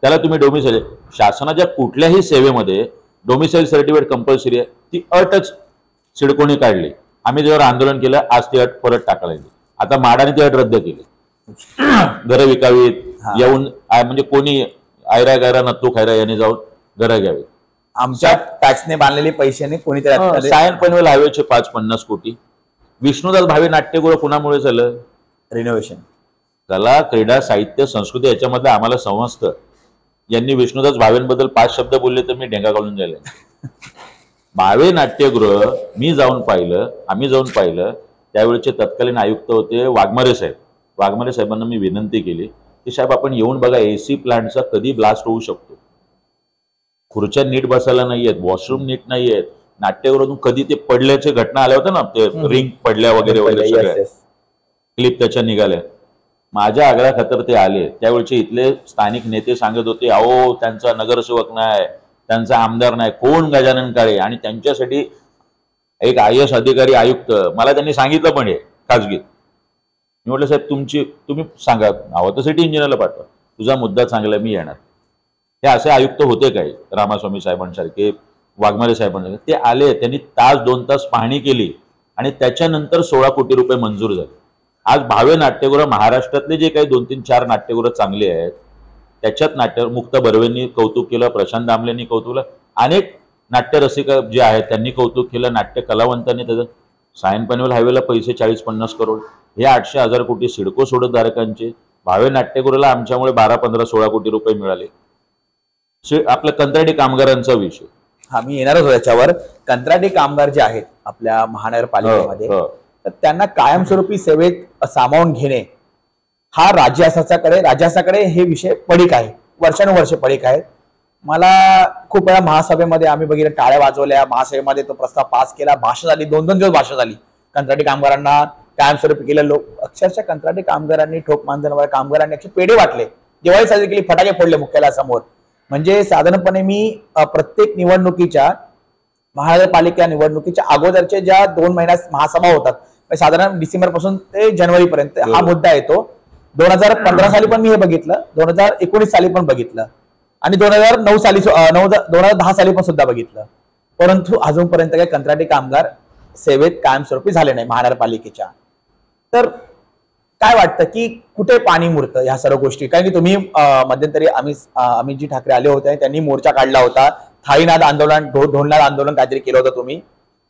त्याला तुम्ही डोमिसाईल, शासनाच्या कुठल्याही सेवेमध्ये डोमिसाईल सर्टिफिकेट कंपल्सरी आहे. ती अटच सिडकोने काढली. आम्ही जेव्हा आंदोलन केलं आज ती अट परत टाकायला लागली. आता म्हाडाने ती अट रद्द केली. घरं विकावीत येऊन, म्हणजे कोणी आयरा गायरा नत्तू खायरा यांनी जाऊन घरं घ्यावीत. आमच्या टॅक्सने बांधलेले पैशाने कोणीतरी सायन पनवेल हायवेचे 550 कोटी. विष्णुदास भावे नाट्यगृह कुणामुळे झालं? रिनोव्हेशन. कला, क्रीडा, साहित्य, संस्कृती याच्यामध्ये आम्हाला समजतं. यांनी विष्णुदास भावेंबद्दल 5 शब्द बोलले तर मी ढेंगा घालून जाईल. भावे नाट्यगृह मी जाऊन पाहिलं, आम्ही जाऊन पाहिलं. त्यावेळेचे तत्कालीन आयुक्त होते वाघमारे साहेब. वाघमारे साहेबांना मी विनंती केली की साहेब आपण येऊन बघा AC प्लांटचा कधी ब्लास्ट होऊ शकतो. खुर्च्या नीट बसायला नाहीयेत, वॉशरूम नीट नाहीयेत. नाट्यगृहातून कधी ते पडल्याच्या घटना आल्या होत्या ना, ते रिंग पडल्या वगैरे वगैरे सगळ्या क्लिप त्याच्या निघाल्या. माझ्या आग्रहा खातर ते आले. त्यावेळचे इथले स्थानिक नेते सांगत होते अहो त्यांचा नगरसेवक नाही, त्यांचा आमदार नाही, कोण गजानन काळे. आणि त्यांच्यासाठी एक IAS अधिकारी आयुक्त, मला त्यांनी सांगितलं पण हे खाजगीत. मी म्हटलं साहेब तुम्ही सांगा, हवं तर सिटी इंजिनियरला पाठवा, तुझा मुद्दा चांगला, मी येणार. हे असे आयुक्त होते काही, रामास्वामी साहेबांसारखे, वाघमारे साहेबांसारखे. ते आले, त्यांनी 1-2 तास पाहणी केली आणि त्याच्यानंतर 16 कोटी रुपये मंजूर झाले. आज भावे नाट्यगृह महाराष्ट्रातले जे काही 2-3-4 नाट्यगृह चांगले आहेत त्याच्यात मुक्त बर्वेंनी कौतुक केलं, प्रशांत दामलेंनी कौतुक केलं, अनेक नाट्यरसिक जे आहेत त्यांनी कौतुक केलं, नाट्य कलावंतांनी त्याचं. सायन पनवेल हायवेला पैसे 40-50 करोड, हे 800-1000 कोटी सिडको सोडतधारकांचे. भावे नाट्यगृहाला आमच्यामुळे 12-15-16 कोटी रुपये मिळाले. आपल्या कंत्राटी कामगारांचा विषय, हा मी येणारच होतो त्याच्यावर. कंत्राटी कामगार जे आहेत आपल्या महानगरपालिकेमध्ये, तर त्यांना कायमस्वरूपी सेवेत सामावून घेणे हा राज्यासाकडे हे विषय पडीक आहे, वर्षानुवर्ष पडीक आहे. मला खूप वेळा महासभेमध्ये आम्ही बघितलं, टाळ्या वाजवल्या, महासभेमध्ये तो प्रस्ताव पास केला, भाषा झाली, 2-2 दिवस भाषा झाली. कंत्राटी कामगारांना कायमस्वरूपी केलं. लोक अक्षरशः कंत्राटी कामगारांनी, ठोक मानधनवाल्या कामगारांनी अक्षर पेढे वाटले, दिवाळी साजरी केली, फटाके फोडले मुख्यालयासमोर. म्हणजे साधारणपणे मी प्रत्येक निवडणुकीच्या, महानगरपालिका निवडणुकीच्या अगोदरच्या ज्या 2 महिन्यात महासभा होतात, साधारण डिसेंबर पासून ते जानेवारीपर्यंत हा मुद्दा येतो. 2015 साली पण मी हे बघितलं, 2019 साली पण बघितलं आणि 2009 साली 2010 साली पण सुद्धा बघितलं. परंतु अजूनपर्यंत काही कंत्राटी कामगार सेवेत कायमस्वरूपी झाले नाही महानगरपालिकेच्या. तर काय वाटतं की कुठे पाणी मुरतं ह्या सर्व गोष्टी? कारण की तुम्ही मध्यंतरी अमितजी ठाकरे आले होते, त्यांनी मोर्चा काढला होता, थाळीनाद आंदोलन, ढोलनाद आंदोलन काहीतरी केलं होतं तुम्ही.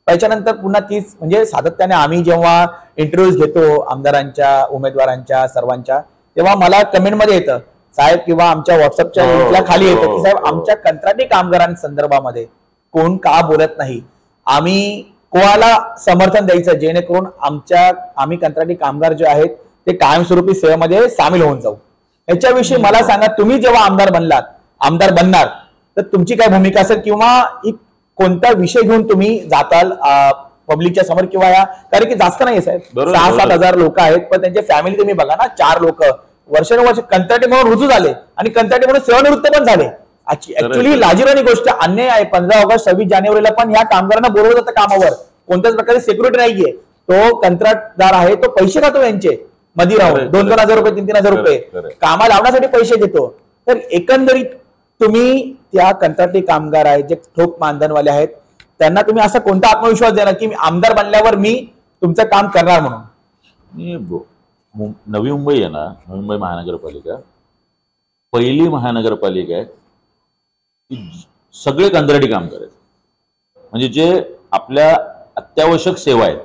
त्याच्यानंतर पुन्हा तीच, म्हणजे सातत्याने आम्ही जेव्हा इंटरव्ह्यूज घेतो आमदारांच्या, उमेदवारांच्या, सर्वांच्या, तेव्हा मला कमेंटमध्ये येतं साहेब, किंवा आमच्या व्हॉट्सअपच्या लिंकला खाली येतं की साहेब आमच्या कंत्राटी कामगारांसंदर्भामध्ये कोण का बोलत नाही, आम्ही कोणाला समर्थन द्यायचं जेणेकरून आम्ही कंत्राटी कामगार जे आहेत ते कायमस्वरूपी सेवेमध्ये सामील होऊन जाऊ. याच्याविषयी मला सांगा, तुम्ही जेव्हा आमदार बनणार तर तुमची काय भूमिका असेल, किंवा कोणता विषय घेऊन तुम्ही जाताल पब्लिकच्या समोर, किंवा या, कारण की जास्त नाही साहेब, 6-7 हजार लोक आहेत, पण त्यांची फॅमिली तुम्ही बघा ना, 4 लोक वर्षानुवर्ष कंत्राटी म्हणून रुजू झाले आणि कंत्राटी म्हणून सेवानिवृत्त पण झाले. ऍक्च्युली लाजिरवाणी गोष्ट, अन्याय आहे. 15 ऑगस्ट 26 जानेवारीला पण या कामगारांना बोलवलं जातं कामावर, कोणत्याच प्रकारे सिक्युरिटी नाहीये. तो कंत्राटदार आहे, तो पैसे खातो यांचे मध्ये राहून, 2-2 हजार रुपये, 3-3 हजार रुपये कामाला लावण्यासाठी पैसे देतो. तर एकंदरीत तुम्ही त्या कंत्राटी कामगार आहेत, जे ठोक मानधनवाले आहेत, त्यांना तुम्ही असा कोणता आत्मविश्वास देणार की आमदार बनल्यावर मी तुमचं काम करणार म्हणून? नवी मुंबई आहे ना, नवी मुंबई महानगरपालिका पहिली महानगरपालिका आहे की सगळे कंत्राटी कामगार आहेत, म्हणजे जे आपल्या अत्यावश्यक सेवा आहेत.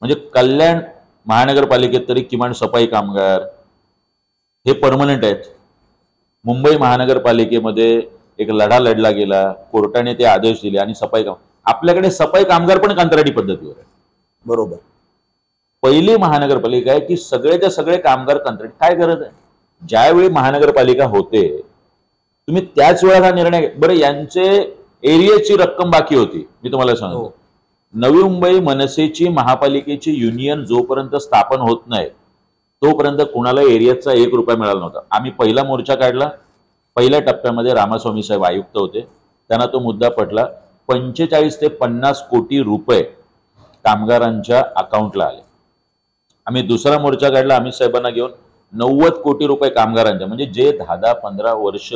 म्हणजे कल्याण महानगरपालिकेत तरी किमान सफाई कामगार हे परमनंट आहेत. मुंबई महानगरपालिकेमध्ये एक लढा लढला गेला, कोर्टाने ते आदेश दिले आणि आपल्याकडे सफाई कामगार पण कंत्राटी पद्धतीवर आहे. बरोबर. पहिली महानगरपालिका आहे की सगळेच्या सगळे कामगार कंत्राटी. काय गरज आहे? ज्यावेळी महानगरपालिका होते तुम्ही त्याच वेळेला निर्णय, बरं यांचे एरियाची रक्कम बाकी होती, मी तुम्हाला सांगतो. नवी मुंबई मनसेची महापालिकेची युनियन जोपर्यंत स्थापन होत नाही तोपर्यंत कुणाला एरियाचा 1 रुपया मिळाला नव्हता. आम्ही पहिला मोर्चा काढला, पहिल्या टप्प्यामध्ये रामास्वामी साहेब आयुक्त होते, त्यांना तो मुद्दा पटला. 45 ते 50 कोटी रुपये कामगारांच्या अकाउंटला आले. आम्ही दुसरा मोर्चा काढला अमित साहेबांना घेऊन, 90 कोटी रुपये कामगारांच्या, म्हणजे जे 10-15 वर्ष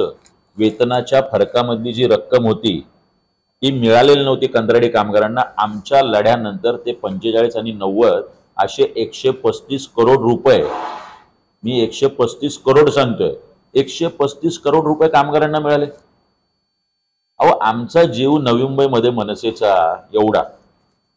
वेतनाच्या फरकामधली जी रक्कम होती ती मिळालेली नव्हती कंत्राटी कामगारांना. आमच्या लढ्यानंतर ते 45 आणि 90 असे 135 करोड रुपये, मी 135 करोड सांगतोय, 135 करोड रुपये कामगारांना मिळाले. अहो, आमचा जीव नवी मुंबईमध्ये मनसेचा एवढा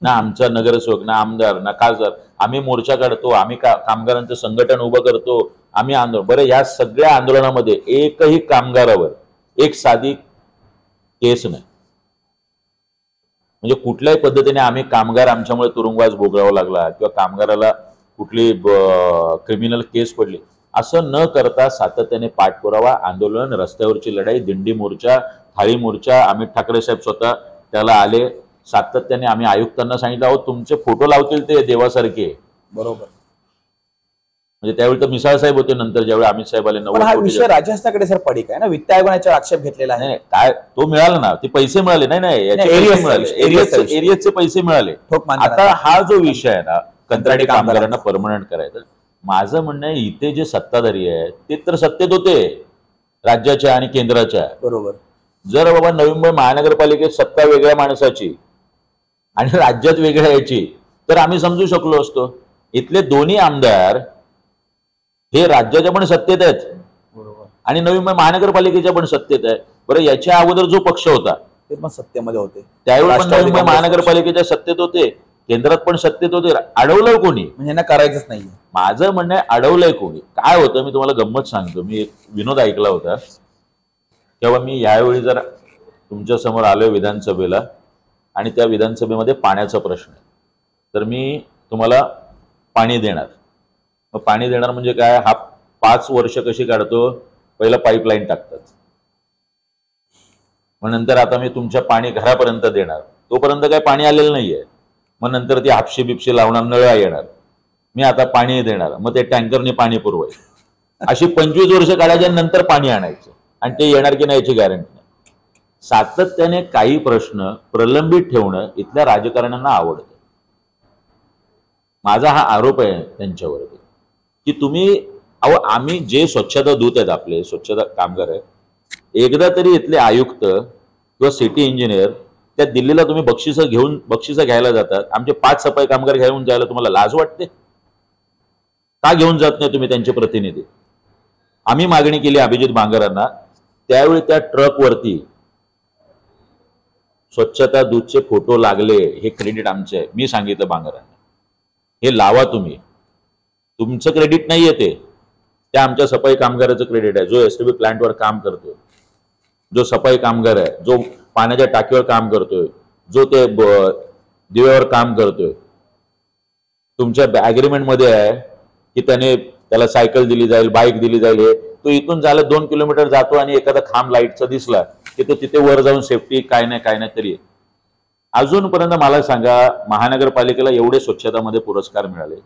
ना, आमचा नगरसेवक ना, आमदार ना, खासदार, आम्ही मोर्चा काढतो, आम्ही कामगारांचं संघटन उभं करतो, आम्ही आंदोलन. बरं, या सगळ्या आंदोलनामध्ये एकही कामगारावर एक साधी केस नाही. म्हणजे कुठल्याही पद्धतीने आम्ही कामगार आमच्यामुळे तुरुंगवास भोगावा लागला किंवा कामगाराला कुठली क्रिमिनल केस पडली असं न करता सातत्याने पाठपुरावा, आंदोलन, रस्त्यावरची लढाई, दिंडी मोर्चा, थाळी मोर्चा, अमित ठाकरे साहेब स्वतः त्याला आले. सातत्याने आम्ही आयुक्तांना सांगितलं, अहो तुमचे फोटो लावतील ते देवासारखे. बरोबर. म्हणजे त्यावेळी तर मिसाळ साहेब होते, नंतर ज्यावेळी अमित साहेब आले. हा विषय राज्यशासनाकडे सर पडीक आहे ना, वित्त आयोगाने आक्षेप घेतलेला आहे. काय तो मिळाला ना, ते पैसे मिळाले नाही, एरियाचे पैसे मिळाले. आता हा जो विषय आहे ना, कंत्राटी कामगारांना परमनंट करायचं, माझं म्हणणं आहे इथे जे सत्ताधारी आहेत ते तर सत्तेत होते राज्याच्या आणि केंद्राच्या. बरोबर. जर बाबा नवी मुंबई महानगरपालिकेत सत्ता वेगळ्या माणसाची आणि राज्यात वेगळ्या याची तर आम्ही समजू शकलो असतो. इथले दोन्ही आमदार हे राज्याच्या पण सत्तेत आहेत आणि नवी मुंबई महानगरपालिकेच्या पण सत्तेत आहे. बरं, याच्या अगोदर जो पक्ष होता ते पण सत्तेमध्ये होते, त्यावेळी पण नवी मुंबई महानगरपालिकेच्या सत्तेत होते, केंद्रात पण सत्तेत होते. अडवलं कोणी? म्हणजे करायचंच नाही. माझं म्हणणं आहे अडवलंय कोणी. काय होतं मी तुम्हाला गंमत सांगतो. मी एक विनोद ऐकला होता तेव्हा मी यावेळी जर तुमच्या समोर आलोय विधानसभेला आणि त्या विधानसभेमध्ये पाण्याचा प्रश्न आहे, तर मी तुम्हाला पाणी देणार. मग पाणी देणार म्हणजे काय, हा 5 वर्ष कशी काढतो, पहिला पाईपलाईन टाकतात, मग नंतर आता मी तुमच्या पाणी घरापर्यंत देणार, तोपर्यंत काय पाणी आलेलं नाहीये. मग नंतर ती हापशी बिपशी लावणार, नळा येणार, मी आता पाणी देणार, मग ते टँकरने पाणी पुरवायचं, अशी 25 वर्ष काढायच्या नंतर पाणी आणायचं आणि ते येणार की नाही याची गॅरंटी नाही. सातत्याने काही प्रश्न प्रलंबित ठेवणं इथल्या राजकारण्यांना आवडतं. माझा हा आरोप आहे त्यांच्यावरती की तुम्ही आम्ही जे स्वच्छता दूत आहेत, आपले स्वच्छता कामगार आहेत, एकदा तरी इथले आयुक्त किंवा सिटी इंजिनियर त्या दिल्लीला तुम्ही बक्षिसं घ्यायला जातात, आमचे 5 सफाई कामगार घेऊन जायला तुम्हाला लाज वाटते का? घेऊन जात नाही तुम्ही त्यांचे प्रतिनिधी? आम्ही मागणी केली अभिजित बांगरांना, त्यावेळी त्या ट्रकवरती स्वच्छता दूतचे फोटो लागले, हे क्रेडिट आमचे आहे. मी सांगितलं बांगरांना हे लावा तुम्ही, तुमचं क्रेडिट नाहीये ते, त्या आमच्या सफाई कामगाराचं क्रेडिट आहे, जो एसटीबी प्लांटवर काम करतोय, जो सफाई कामगार आहे, जो पाण्याच्या टाकीवर काम करतोय, जो ते दिव्यावर काम करतोय. तुमच्या अग्रीमेंट मध्ये आहे की त्याला सायकल दिली जाईल, बाईक दिली जाईल. हे तो इथून झाला 2 किलोमीटर जातो आणि एखादा खांब लाईटचा दिसला की तो तिथे वर जाऊन सेफ्टी काय नाही तरी. अजूनपर्यंत मला सांगा, महानगरपालिकेला एवढे स्वच्छतामध्ये पुरस्कार मिळाले,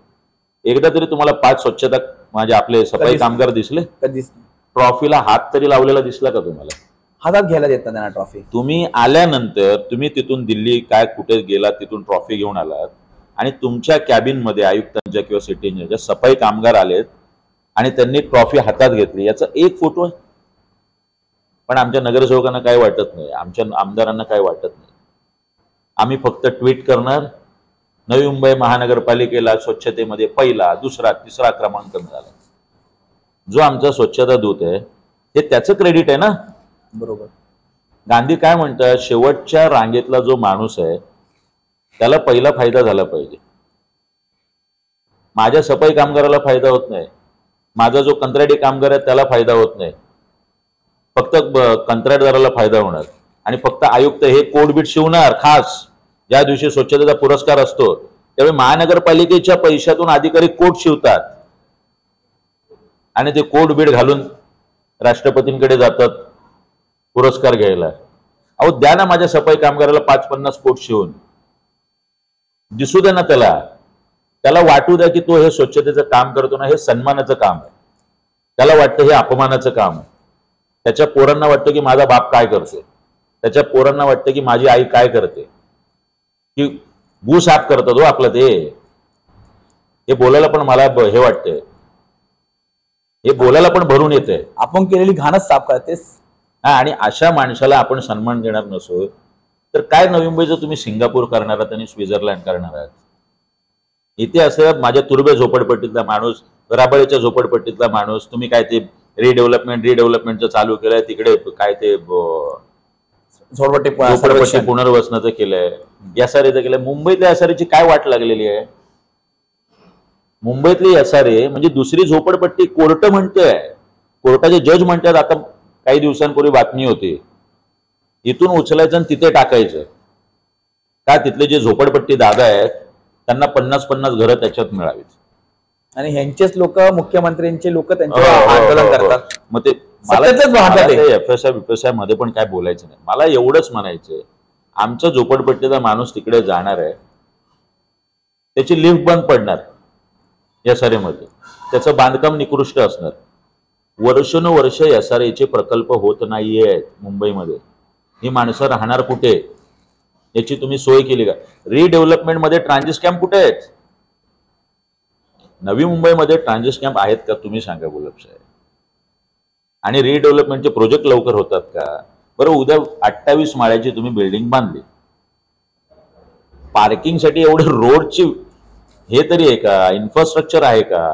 एकदा तरी तुम्हाला 5 स्वच्छता माझे आपले सफाई कामगार दिसले? कधीच. ट्रॉफीला हात तरी लावलेला दिसला का तुम्हाला? हातात घ्यायला देतात त्यांना ट्रॉफी. तुम्ही आल्यानंतर तुम्ही तिथून दिल्ली काय कुठे गेलात, तिथून ट्रॉफी घेऊन आलात आणि तुमच्या कॅबिन मध्ये आयुक्तांच्या किंवा सिटी इंजिनियरच्या सफाई कामगार आलेत आणि त्यांनी ट्रॉफी हातात घेतली, याचा एक फोटो आहे. पण आमच्या नगरसेवकांना काय वाटत नाही, आमच्या आमदारांना काय वाटत नाही. आम्ही फक्त ट्विट करणार, नवी मुंबई महानगरपालिकेला स्वच्छतेमध्ये 1ला, 2रा, 3रा क्रमांक मिळाला. जो आमचा स्वच्छता दूत आहे हे त्याचं क्रेडिट आहे ना. बरोबर. गांधी काय म्हणतात, शेवटच्या रांगेतला जो माणूस आहे त्याला पहिला फायदा झाला पाहिजे. माझ्या सफाई कामगाराला फायदा होत नाही, माझा जो कंत्राटी कामगार आहे त्याला फायदा होत नाही, फक्त कंत्राटदाराला फायदा होणार. आणि फक्त आयुक्त हे कोडबीट शिवणार. खास ज्या दिवशी स्वच्छतेचा पुरस्कार असतो त्यावेळी महानगरपालिकेच्या पैशातून अधिकारी कोट शिवतात आणि ते कोट बीट घालून राष्ट्रपतींकडे जातात पुरस्कार घ्यायला. अहो द्या ना माझ्या सफाई कामगाराला 5-50 कोट शिवून, दिसू द्या ना त्याला वाटू द्या की तो हे स्वच्छतेचं काम करतो ना, हे सन्मानाचं काम आहे. त्याला वाटतं हे अपमानाचं काम आहे. त्याच्या पोरांना वाटतं की माझा बाप काय करतोय, त्याच्या पोरांना वाटतं की माझी आई काय करते, की भू साफ करतात हो आपलं. हे बोलायला पण मला हे वाटतंय, हे बोलायला पण भरून येते. आपण केलेली घाणच साफ करतेस. आणि अशा माणसाला आपण सन्मान देणार नसो तर काय नवी मुंबईचं तुम्ही सिंगापूर करणार आहात आणि स्वित्झर्लंड करणार आहात? इथे असं माझ्या तुर्बे झोपडपट्टीतला माणूस, राबळेच्या झोपडपट्टीतला माणूस, तुम्ही काय ते रिडेव्हलपमेंटचं चालू केलंय, तिकडे काय ते झोपडपट्टी पुनर्वसनाचं केलंय, यासारीचं केलंय. मुंबईतल्या यासारीची काय वाट लागलेली आहे? मुंबईतली यासारे म्हणजे दुसरी झोपडपट्टी कोर्ट म्हणते, कोर्टाचे जज म्हणतात. आता काही दिवसांपूर्वी बातमी होती, इथून उचलायचं आणि तिथे टाकायचं का? तिथले जे झोपडपट्टी दादा आहेत त्यांना 50-50 घरं त्याच्यात मिळावीत. आणि ह्यांचेच लोक, मुख्यमंत्र्यांचे लोक त्यांच्यावर आंदोलन करतात. मग ते एफएसआय मध्ये पण काय बोलायचं नाही. मला एवढंच म्हणायचंय, आमच्या झोपडपट्टीचा माणूस तिकडे जाणार आहे, त्याची लिफ्ट बंद पडणार एसआरएमध्ये, त्याचं बांधकाम निकृष्ट असणार. वर्षानुवर्ष एसआरएचे प्रकल्प होत नाहीयेत मुंबईमध्ये. ही माणसं राहणार कुठे याची तुम्ही सोय केली का? रिडेव्हलपमेंट मध्ये ट्रान्झिट कॅम्प कुठे आहेत? नवी मुंबईमध्ये ट्रान्झिट कॅम्प आहेत का तुम्ही सांगा गुलाब साहेब? आणि रिडेव्हलपमेंटचे प्रोजेक्ट लवकर होतात का? बरं, उद्या 28 माळ्याची तुम्ही बिल्डिंग बांधली, पार्किंगसाठी एवढे रोडची हे तरी आहे का? इन्फ्रास्ट्रक्चर आहे का?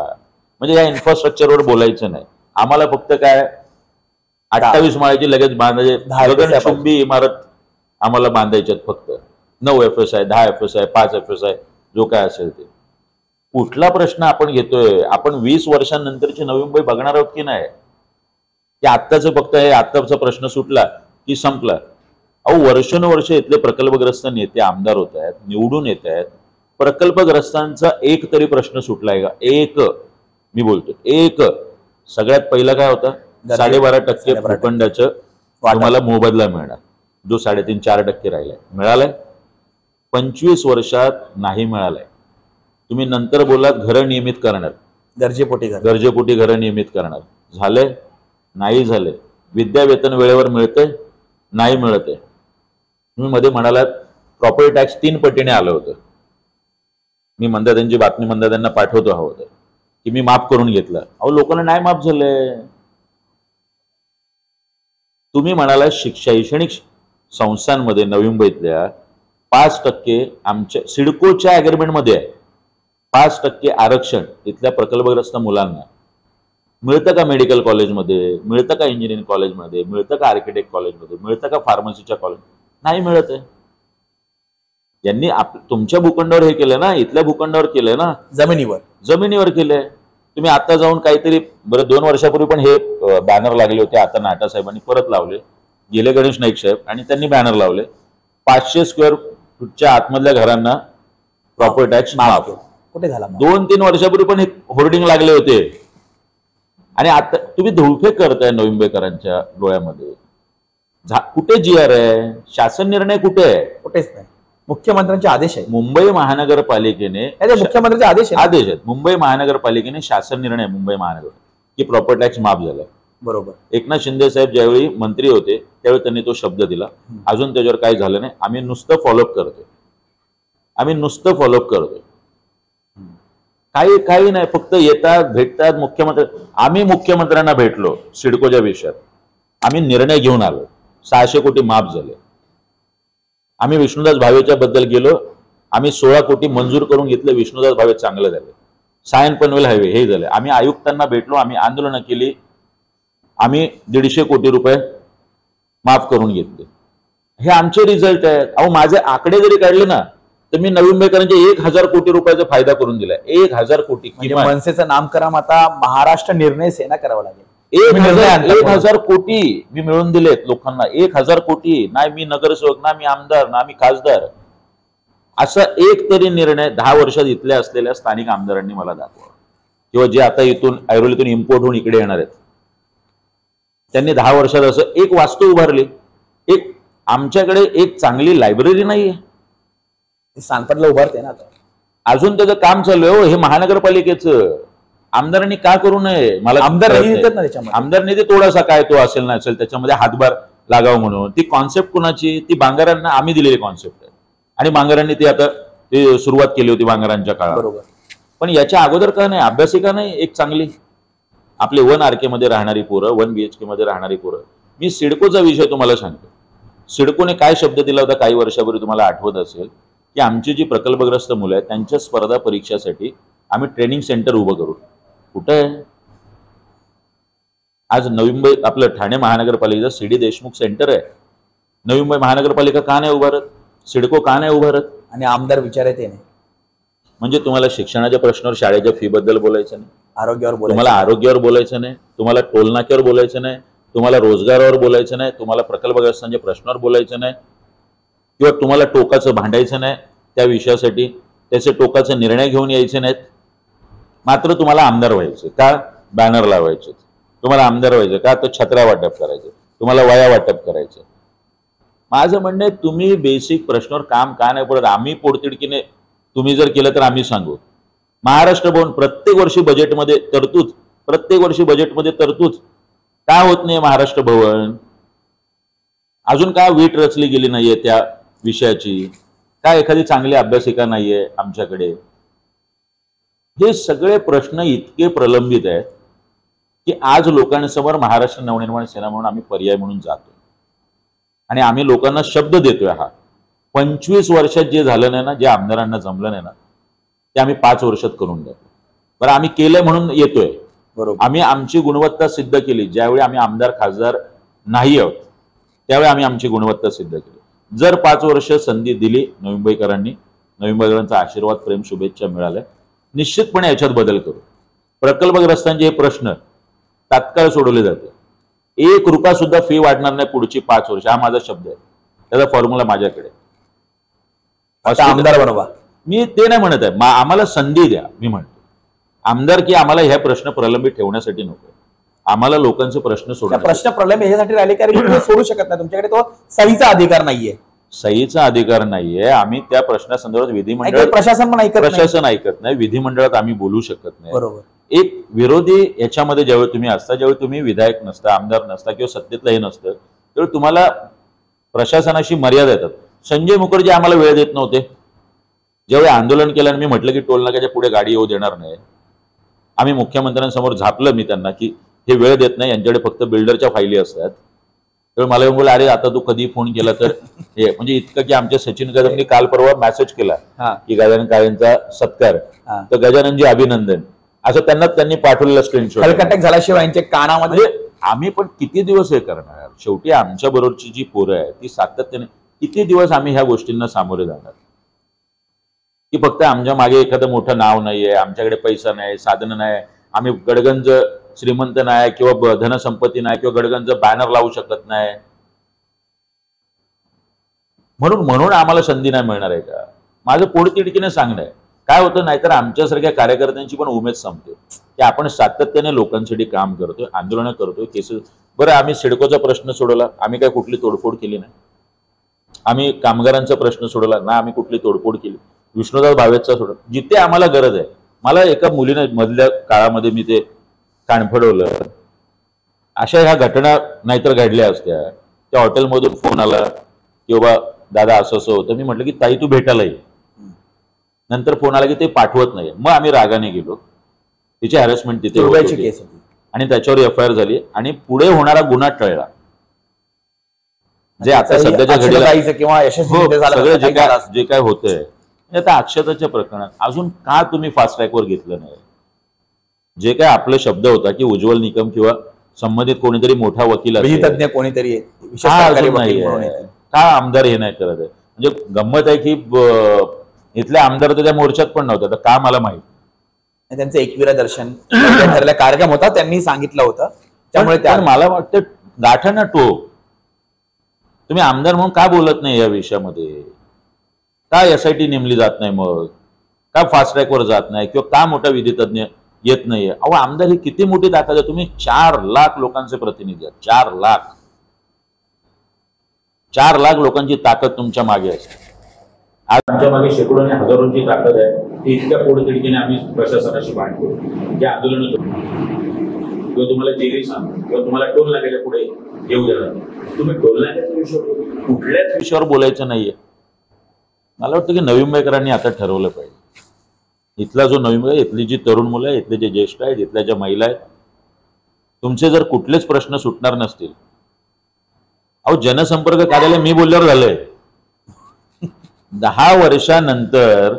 म्हणजे या इन्फ्रास्ट्रक्चरवर बोलायचं नाही. आम्हाला फक्त काय 28 माळ्याची लगेच गगनचुंबी इमारत आम्हाला बांधायच्यात, फक्त 9 FSI, 10 FSI, 5 FSI, जो काय असेल ते. कुठला प्रश्न आपण घेतोय? आपण 20 वर्षांनंतरची नवी मुंबई बघणार आहोत की नाही? की आत्ताचं फक्त हे आत्ताचा प्रश्न सुटला की संपला? अहो वर्षानुवर्ष इथले प्रकल्पग्रस्त नेते आमदार होत आहेत, निवडून येत आहेत. प्रकल्पग्रस्तांचा एक तरी प्रश्न सुटलाय का? एक, मी बोलतो एक. सगळ्यात पहिला काय होता? 12.5% भूखंडाचं तुम्हाला मोबदला मिळणार, जो 3.5-4% राहिलाय. मिळालाय? 25 वर्षात नाही मिळालाय. तुम्ही नंतर बोलात घरं नियमित करणार, गरजेपोटी घरं नियमित करणार. झाले नाही झाले. विद्यावेतन वेळेवर मिळते नाही मिळते. तुम्ही मध्ये म्हणालात प्रॉपर्टी टॅक्स 3 पटीने आलं होतं. मी मंदाद्यांची बातमी मंदाद्यांना पाठवतो हवं होतं की मी माफ करून घेतलं. अहो लोकांना नाही माफ झालंय. तुम्ही म्हणाला शैक्षणिक संस्थांमध्ये नवी मुंबईतल्या 5% आमच्या सिडकोच्या अग्रीमेंटमध्ये आहे. 5% आरक्षण इथल्या प्रकल्पग्रस्त मुलांना मिळतं का? मेडिकल कॉलेजमध्ये मिळतं का? इंजिनिअरिंग कॉलेजमध्ये मिळतं का? आर्किटेक्ट कॉलेजमध्ये मिळतं का? फार्मसीच्या कॉलेज नाही मिळत आहे. यांनी तुमच्या भूखंडावर हे केलं ना, इथल्या भूखंडावर केलंय ना, जमिनीवर केलंय. तुम्ही आता जाऊन काहीतरी बरं 2 वर्षापूर्वी पण हे बॅनर लागले होते. आता नाटा साहेबांनी परत लावले, गेले गणेश नाईक साहेब, आणि त्यांनी बॅनर लावले 500 स्क्वेअर फूटच्या आतमधल्या घरांना प्रॉपर्टी टॅक्स माफ. कुठे झाला? 2-3 वर्षापूर्वी पण हे होर्डिंग लागले होते. आणि आता तुम्ही धुळफेक करताय नवी मुंबईकरांच्या डोळ्यामध्ये. कुठे जीआर आहे? शासन निर्णय कुठे आहे? कुठेच नाही. मुख्यमंत्र्यांचे आदेश आहे. मुंबई महानगरपालिकेने मुख्यमंत्र्यांचे आदेश आहेत. मुंबई महानगरपालिकेने शासन निर्णय मुंबई महानगर की प्रॉपर्टी टॅक्स माफ झालाय. बरोबर. एकनाथ शिंदे साहेब ज्यावेळी मंत्री होते त्यावेळी त्यांनी तो शब्द दिला. अजून त्याच्यावर काही झालं नाही. आम्ही नुसतं फॉलोअप करतोय. काही नाही. फक्त येतात भेटतात मुख्यमंत्री. आम्ही मुख्यमंत्र्यांना भेटलो सिडकोच्या विषयात. आम्ही निर्णय घेऊन आलो. 600 कोटी माफ झाले. आम्ही विष्णुदास भावेच्या बद्दल गेलो. आम्ही 16 कोटी मंजूर करून घेतले. विष्णुदास भावे चांगले झाले. सायन पनवेल हायवे हे झाले. आम्ही आयुक्तांना भेटलो. आम्ही आंदोलनं केली. आम्ही 150 कोटी रुपये माफ करून घेतले. हे आमचे रिझल्ट आहेत. अहो माझे आकडे जरी काढले ना तर मी नवी मुंबईकरांचे 1000 कोटी रुपयाचा फायदा करून दिलाय. 1000 कोटी. मनसेचं नामकरण आता महाराष्ट्र निर्णय सेना करावं लागेल. 1000 कोटी मी मिळवून दिलेत लोकांना. 1000 कोटी. नाही मी नगरसेवक, ना मी आमदार, ना मी खासदार. असा एक तरी निर्णय 10 वर्षात इथल्या असलेल्या स्थानिक आमदारांनी मला दाखवा, किंवा जे आता इथून ऐरोलीतून इम्पोर्ट होऊन इकडे येणार आहेत त्यांनी 10 वर्षात असं एक वास्तू उभारली. एक आमच्याकडे एक चांगली लायब्ररी नाहीये. सांगपाटला उभारते ना आता. अजून त्याचं काम चालू आहे. हे महानगरपालिकेचं आमदारांनी का करू नये? मला आमदार निधी थोडासा काय तो असेल ना असेल त्याच्यामध्ये हातभार लागावं म्हणून. ती कॉन्सेप्ट कुणाची? ती बांगरांना आम्ही दिलेली कॉन्सेप्ट आहे. आणि बांगरांनी ती आता ती सुरुवात केली होती बांगरांच्या काळात. बरोबर. पण याच्या अगोदर का नाही? अभ्यासिका नाही एक चांगली? आपले 1 RK मध्ये राहणारी पोरं, 1 BHK मध्ये राहणारी पोरं. मी सिडकोचा विषय तुम्हाला सांगतो. सिडकोने काय शब्द दिला होता काही वर्षापूर्वी तुम्हाला आठवत असेल की आमची जी प्रकल्पग्रस्त मुलं आहेत त्यांच्या स्पर्धा परीक्षासाठी आम्ही ट्रेनिंग सेंटर उभं करू. कुठं आहे? आज नवी मुंबई आपलं ठाणे महानगरपालिकेचं CD देशमुख सेंटर आहे. नवी मुंबई महानगरपालिका का नाही उभारत? सिडको का नाही उभारत? आणि आमदार विचारत नाही. म्हणजे तुम्हाला शिक्षणाच्या प्रश्नावर, शाळेच्या फी बद्दल बोलायचं नाही, तुम्हाला आरोग्यावर बोलायचं नाही, तुम्हाला टोलनाक्यावर बोलायचं नाही, तुम्हाला रोजगारावर बोलायचं नाही, तुम्हाला प्रकल्पग्रस्तांच्या प्रश्नावर बोलायचं नाही, किंवा तुम्हाला टोकाचं भांडायचं नाही त्या विषयासाठी, त्याचे टोकाचे निर्णय घेऊन यायचे नाहीत. मात्र तुम्हाला आमदार व्हायचे का? बॅनर लावायचे. तुम्हाला आमदार व्हायचं का? तर छत्र्या वाटप करायचं, तुम्हाला वया वाटप करायचं. माझं म्हणणं आहे तुम्ही बेसिक प्रश्नावर काम का नाही पडत? आम्ही पोटतिडकीने तुम्ही जर केलं तर आम्ही सांगू. महाराष्ट्र भवन प्रत्येक वर्षी बजेटमध्ये तरतूद का होत नाही? महाराष्ट्र भवन अजून का वीट रचली गेली नाहीये त्या विषयाची? का एखादी चांगली अभ्यासिका नाहीये आमच्याकडे? हे सगळे प्रश्न इतके प्रलंबित आहेत की आज लोकांसमोर महाराष्ट्र नवनिर्माण सेना म्हणून आम्ही पर्याय म्हणून जातो आणि आम्ही लोकांना शब्द देतोय. हा 25 वर्षात जे झालं नाही ना, जे आमदारांना जमलं नाही ना, ते आम्ही 5 वर्षात करून देतो. बरं आम्ही केलंय म्हणून येतोय. बरोबर. आम्ही आमची गुणवत्ता सिद्ध केली. ज्यावेळी आम्ही आमदार खासदार नाही आहोत त्यावेळी आम्ही आमची गुणवत्ता सिद्ध केली. जर 5 वर्ष संधी दिली नवी मुंबईकरांनी, नवी मुंबईकरांचा आशीर्वाद, प्रेम, शुभेच्छा मिळाल्या, निश्चितपणे याच्यात बदल करू. प्रकल्पग्रस्तांचे हे प्रश्न तात्काळ सोडवले जाते. 1 रुपया सुद्धा फी वाढणार नाही पुढची 5 वर्ष. हा माझा शब्द आहे. त्याचा फॉर्म्युला माझ्याकडे. आमदार बनवा. मी ते नाही म्हणत आहे. आम्हाला संधी द्या. मी म्हणतो आमदार की आम्हाला ह्या प्रश्न प्रलंबित ठेवण्यासाठी नको. आम्हाला लोकांचे प्रश्न सोडा. प्रश्न प्रलंबित यासाठी राहिले कारण तुम्ही सोडू शकत नाही. तुमच्याकडे तो सहीचा अधिकार नाहीये. सहीचा अधिकार नाहीये. आम्ही त्या प्रश्नासंदर्भात विधिमंडळ प्रशासन पण ऐकत नाही. प्रशासन ऐकत नाही, विधिमंडळात आम्ही बोलू शकत नाही. बरोबर. एक विरोधी याच्यामध्ये ज्यावेळी तुम्ही असता, ज्यावेळी तुम्ही विधायक नसता, आमदार नसता किंवा सत्तेतलं हे नसतं, त्यावेळी तुम्हाला प्रशासनाशी मर्यादा येतात. संजय मुखर्जी आम्हाला वेळ देत नव्हते. ज्यावेळी आंदोलन केलं आणि मी म्हटलं की टोल नाक्याच्या पुढे गाडी येऊ देणार नाही, आम्ही मुख्यमंत्र्यांसमोर झापलं मी त्यांना की हे वेळ देत नाही, यांच्याकडे फक्त बिल्डरच्या फायली असतात. त्यावेळी मला येऊन बोला, अरे आता तू कधी फोन केला तर हे म्हणजे इतकं की आमच्या सचिन कदमनी काल परवा मेसेज केला की गजानन काळेंचा सत्कार, तर गजाननजी अभिनंदन असं त्यांनी पाठवलेलं स्क्रीनशॉट. हलकटक झाल्याशिवाय यांच्या कानामध्ये आम्ही पण किती दिवस हे करणार. शेवटी आमच्या बरोबरची जी पोरं आहे ती सातत्याने किती दिवस आम्ही ह्या गोष्टींना सामोरे जाणार, की फक्त आमच्या मागे एखादं मोठं नाव नाहीये, आमच्याकडे पैसा नाही, साधनं नाही, आम्ही गडगंज श्रीमंत नाही किंवा धनसंपत्ती नाही किंवा गडगंज बॅनर लावू शकत नाही म्हणून आम्हाला संधी नाही मिळणार आहे का? माझं पोटतिडकीने सांगणं आहे. काय होतं, नाहीतर आमच्यासारख्या कार्यकर्त्यांची पण उमेद संपते की आपण सातत्याने लोकांसाठी काम करतोय, आंदोलनं करतोय, केसेस. बरं, आम्ही सिडकोचा प्रश्न सोडवला, आम्ही काय कुठली तोडफोड केली नाही. आम्ही कामगारांचा प्रश्न सोडवला ना, आम्ही कुठली तोडफोड केली. विष्णुदास भावेचा सोडवला. जिथे आम्हाला गरज आहे. मला एका मुलीने मधल्या काळामध्ये मी ते कानफडवलं. अशा ह्या घटना नाहीतर घडल्या असत्या. त्या हॉटेलमधून फोन आला की बाबा दादा असं असं होतं. मी म्हटलं की ताई तू भेटायला ये. नंतर फोन आला की ते पाठवत नाही. मग आम्ही रागाने गेलो. तिची हॅरेसमेंट तिथे होती आणि त्याच्यावर एफआयआर झाली आणि पुढे होणारा गुन्हा टळला. जे आता सध्याच्या घडीला किंवा सगळं जे काय होतंय आता अक्षताच्या प्रकरणात अजून का तुम्ही फास्ट ट्रॅकवर घेतलं नाही? जे काय आपला शब्द होता की उज्ज्वल निकम किंवा संबंधित कोणीतरी मोठा वकील तज्ञ कोणीतरी का आमदार हे नाही करत आहे? म्हणजे गंमत आहे की इथले आमदार तर त्या मोर्चात पण नव्हते. तर का मला माहित. त्यांचं एकविरा दर्शन ठरला कार्यक्रम होता, त्यांनी सांगितलं होतं. त्यामुळे मला वाटतं गाठाना टोक तुम्ही आमदार म्हणून का बोलत नाही या विषयामध्ये? का SIT नेमली जात नाही? मग का फास्ट ट्रॅकवर जात नाही किंवा का मोठा विधी तज्ञ येत नाहीये? अहो, आमदार ही किती मोठी ताकद आहे. तुम्ही 4 लाख लोकांचे प्रतिनिधी आहात. 4 लाख लोकांची ताकद तुमच्या मागे असते. आज आमच्या मागे शेकडो आणि हजारोंची ताकद आहे. ती इतक्या पोटतिडकीने आम्ही प्रशासनाशी भांडतो की आंदोलन किंवा तुम्हाला जेली सांगतो किंवा तुम्हाला टोल नाक्याच्या पुढे येऊ देणार. तुम्ही टोल नाक्याच्या विषयावर कुठल्याच विषयावर बोलायचं नाहीये. मला वाटतं की नवी मुंबईकरांनी आता ठरवलं पाहिजे. इथला जो नवी मुंबई, इथली जी तरुण मुलं आहे, इथले जे ज्येष्ठ आहेत, इथल्या ज्या महिला आहेत, तुमचे जर कुठलेच प्रश्न सुटणार नसतील. अहो, जनसंपर्क कार्यालय मी बोलल्यावर झालंय. 10 वर्षानंतर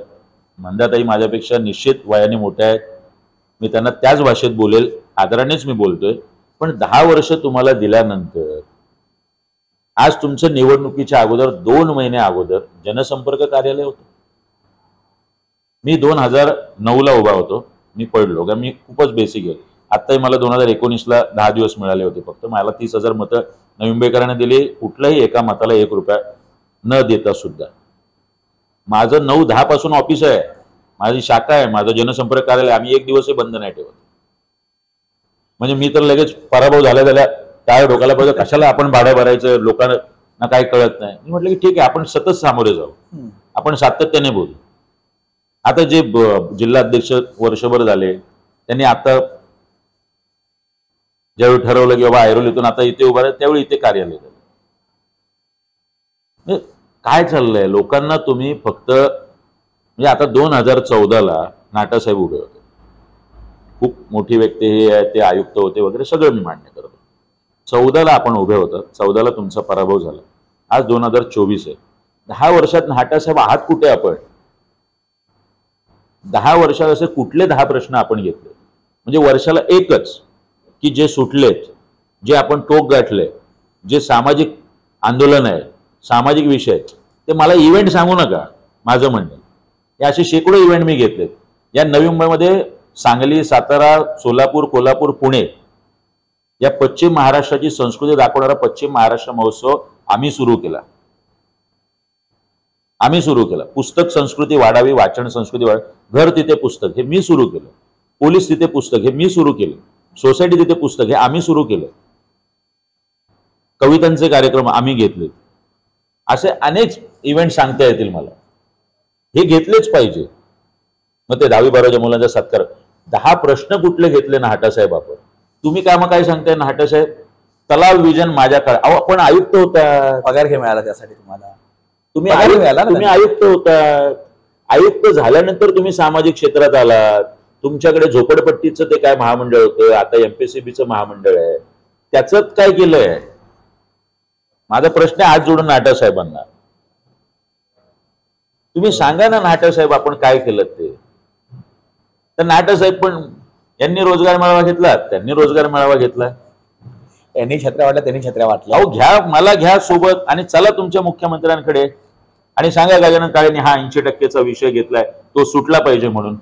मंदाताई माझ्यापेक्षा निश्चित वयाने मोठ्या आहेत. मी त्यांना त्याच भाषेत बोलेल, आदरानेच मी बोलतोय. पण 10 वर्ष तुम्हाला दिल्यानंतर आज तुमचं निवडणुकीच्या अगोदर 2 महिने अगोदर जनसंपर्क कार्यालय होतं. मी 2009ला उभा होतो. मी पडलो का मी खूपच बेसिक आहे. आत्ताही मला 2019ला 10 दिवस मिळाले होते. फक्त मला 30,000 मतं नवी मुंबईकरांना दिली. कुठल्याही एका मताला 1 रुपया न देता सुद्धा. माझं 9-10 पासून ऑफिस आहे, माझी शाखा आहे, माझं जनसंपर्क कार्यालय. आम्ही 1 दिवसही बंद नाही ठेवत. म्हणजे मी तर लगेच पराभव झाल्या काय डोक्याला पाहिजे, कशाला आपण भाडं भरायचं, लोकांना काय कळत नाही. मी म्हटलं की ठीक आहे, आपण सतत सामोरे जाऊ, आपण सातत्याने बोलू. आता जे जिल्हा अध्यक्ष वर्षभर झाले, त्यांनी आता ज्यावेळी ठरवलं की बाबा ऐरोलीतून आता इथे उभा राहा, त्यावेळी इथे कार्यालय झालं. काय चाललंय? लोकांना तुम्ही फक्त म्हणजे आता 2014ला नाटासाहेब उभे होते. खूप मोठी व्यक्ती हे आहे, ते आयुक्त होते वगैरे, सगळं मी मान्य करतो. 14ला आपण उभे होतो, 14ला तुमचा पराभव झाला. आज 2024 आहे. 10 वर्षात नाटासाहेब आहात कुठे आपण? 10 वर्षात असे कुठले 10 प्रश्न आपण घेतले? म्हणजे वर्षाला एकच की जे सुटलेत, जे आपण टोक गाठले, जे सामाजिक आंदोलन आहे, सामाजिक विषय, ते मला इव्हेंट सांगू नका. माझं म्हणणं हे असे शेकडो इव्हेंट मी घेतलेत. या नवी मुंबईमध्ये सांगली, सातारा, सोलापूर, कोल्हापूर, पुणे या पश्चिम महाराष्ट्राची संस्कृती दाखवणारा पश्चिम महाराष्ट्र महोत्सव आम्ही सुरू केला. पुस्तक संस्कृती वाढावी, वाचन संस्कृती वाढावी, घर तिथे पुस्तक हे मी सुरू केलं. पोलीस तिथे पुस्तक हे मी सुरू केलं. सोसायटी तिथे पुस्तक हे आम्ही सुरू केलं. कवितांचे कार्यक्रम आम्ही घेतले. असे अनेक इव्हेंट सांगता येतील मला, हे घेतलेच पाहिजे. मग ते 10वी-12वीच्या मुलांचा सत्कार, 10 प्रश्न कुठले घेतले नाहटासाहेब आपण? तुम्ही काय सांगताय नाहटासाहेब? तलाव विजन माझ्या काळ, अहो आपण आयुक्त होता, पगार घे मिळाला त्यासाठी तुम्हाला, तुम्ही पगार मिळाला ना तुम्ही आयुक्त होता. आयुक्त झाल्यानंतर तुम्ही सामाजिक क्षेत्रात आलात. तुमच्याकडे झोपडपट्टीचं ते काय महामंडळ होतं, आता एमपीसीबीचं महामंडळ आहे, त्याच काय केलंय? माझा प्रश्न आहे हात जोडून नाहटासाहेबांना, तुम्ही सांगा ना नाहटासाहेब आपण काय केलं ते. तर नाहटासाहेब पण यांनी रोजगार मेळावा घेतला, त्यांनी रोजगार मेळावा घेतला, यांनी छत्र्या वाटल्या त्यांनी छत्र्या वाटल्या. अहो घ्या, मला घ्या सोबत आणि चला तुमच्या मुख्यमंत्र्यांकडे आणि सांगा गजानन काळेंनी हा 80%चा विषय घेतलाय, तो सुटला पाहिजे म्हणून.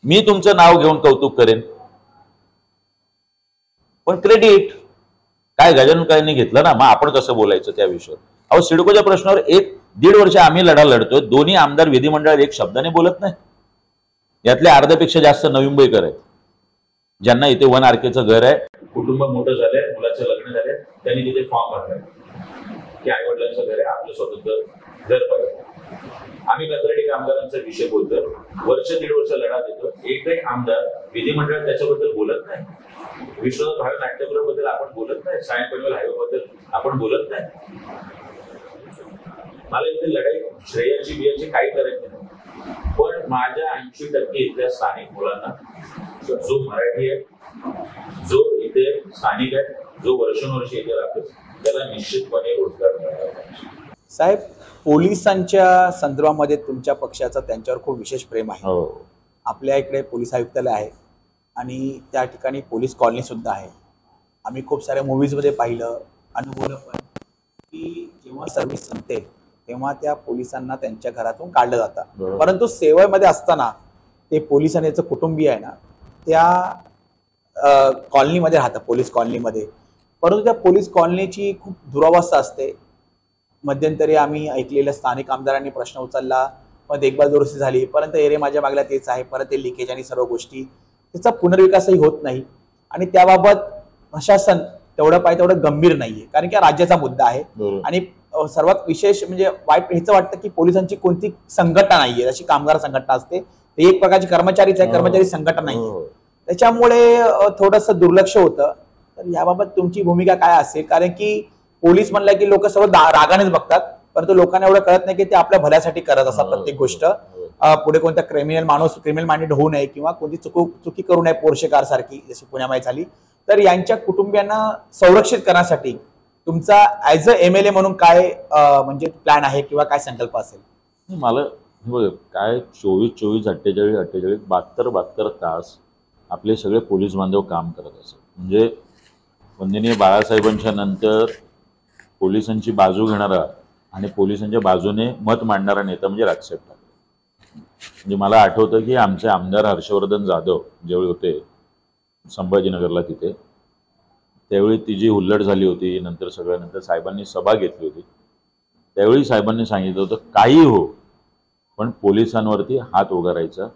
मी तुमचं नाव घेऊन कौतुक करेन, पण क्रेडिट काय गजानन काळेंनी घेतलं ना, मग आपण कसं बोलायचं त्या विषयावर? अहो सिडकोच्या प्रश्नावर 1-1.5 वर्ष आम्ही लढा लढतोय, दोन्ही आमदार विधिमंडळात एक शब्दाने बोलत नाही. यातले अर्ध्यापेक्षा जास्त नवी मुंबईकर आहेत, ज्यांना इथे 1 RKचं घर आहे, कुटुंब मोठं झालंय, मुलाचं लग्न झालंय, त्यांनी तिथे फॉर्म भरलाय की आई वडिलांचं घर आहे, आपलं स्वतंत्र घर पाहिजे. आम्ही कंत्राटी कामगारांचा विषय बोलतो, 1-1.5 वर्ष लढा देतो, एकही आमदार विधिमंडळात त्याच्याबद्दल बोलत नाही. विश्वनाथ भावे नाट्यगृहाबद्दल आपण बोलत नाही, सायन पनवेल हायवे बद्दल आपण बोलत नाही. मला इथे लढाई श्रेयाची बियाची काही करायची नाही, पण माझ्या 80% इथल्या स्थानिक मुलांना, जो मराठी आहे, जो इथे स्थानिक आहे, जो वर्षानुवर्षे इथे राहतो, त्याला निश्चितपणे रोजगार मिळाला पाहिजे. साहेब, पोलिसांच्या संदर्भामध्ये तुमच्या पक्षाचं त्यांच्यावर खूप विशेष प्रेम आहे. आपल्या इकडे पोलीस आयुक्तालय आहे आणि त्या ठिकाणी पोलीस कॉलनी सुद्धा आहे. आम्ही खूप साऱ्या मूवीजमध्ये पाहिलं, अनुभवलं पण, की जेव्हा सर्व्हिस संपते तेव्हा त्या पोलिसांना त्यांच्या घरातून काढलं जातं, परंतु सेवेमध्ये असताना ते पोलीस आणि त्याचं कुटुंबीय आहे ना, त्या कॉलनीमध्ये राहतं, पोलीस कॉलनीमध्ये. परंतु त्या पोलीस कॉलनीची खूप दुरावस्था असते. मध्यंतरी आम्ही ऐकलेल्या स्थानिक आमदारांनी प्रश्न उचलला, मग देखभाल दुरुस्ती झाली, परंतु एरे माझ्या मागल्या तेच आहे, परत ते लिकेज आणि सर्व गोष्टी, त्याचा पुनर्विकासही होत नाही. आणि त्याबाबत प्रशासन तेवढं पाहिजे तेवढं गंभीर नाहीये, कारण की हा राज्याचा मुद्दा आहे. आणि सर्वात विशेष म्हणजे वाईट ह्याचं वाटतं की पोलिसांची कोणती संघटना नाहीये, जशी कामगार संघटना असते, ते एक प्रकारची कर्मचारीच आहे, कर्मचारी संघटना नाहीये, त्याच्यामुळे थोडंसं दुर्लक्ष होतं. तर याबाबत तुमची भूमिका काय असेल? कारण की पोलीस म्हणलं की लोक सर्व रागानेच बघतात, परंतु लोकांना एवढं कळत नाही की ते आपल्या भल्यासाठी करत असतात प्रत्येक गोष्ट. पुढे कोणता क्रिमिनल माइंडेड होऊ नये किंवा कोणती चुकी करू नये, पोर्शे कार सारखी जशी पुण्यामध्ये झाली. तर यांच्या कुटुंबियांना संरक्षित करण्यासाठी तुमचा ऍज अ MLA म्हणून काय म्हणजे प्लॅन आहे किंवा काय संकल्प असेल? मला काय 24-24, 48-48, 72 तास आपले सगळे पोलीस बांधव काम करत असतात. म्हणजे वंदनीय बाळासाहेबांच्या नंतर पोलिसांची बाजू घेणारा आणि पोलिसांच्या बाजूने मत मांडणारा नेता म्हणजे राजसाहेब ठाकरे. म्हणजे मला आठवतं की आमचे आमदार हर्षवर्धन जाधव ज्यावेळी होते संभाजीनगरला, तिथे त्यावेळी ती जी हुल्लड झाली होती, नंतर सगळ्यानंतर साहेबांनी सभा घेतली होती, त्यावेळी साहेबांनी सांगितलं होतं काही हो पण पोलिसांवरती हात उगारायचा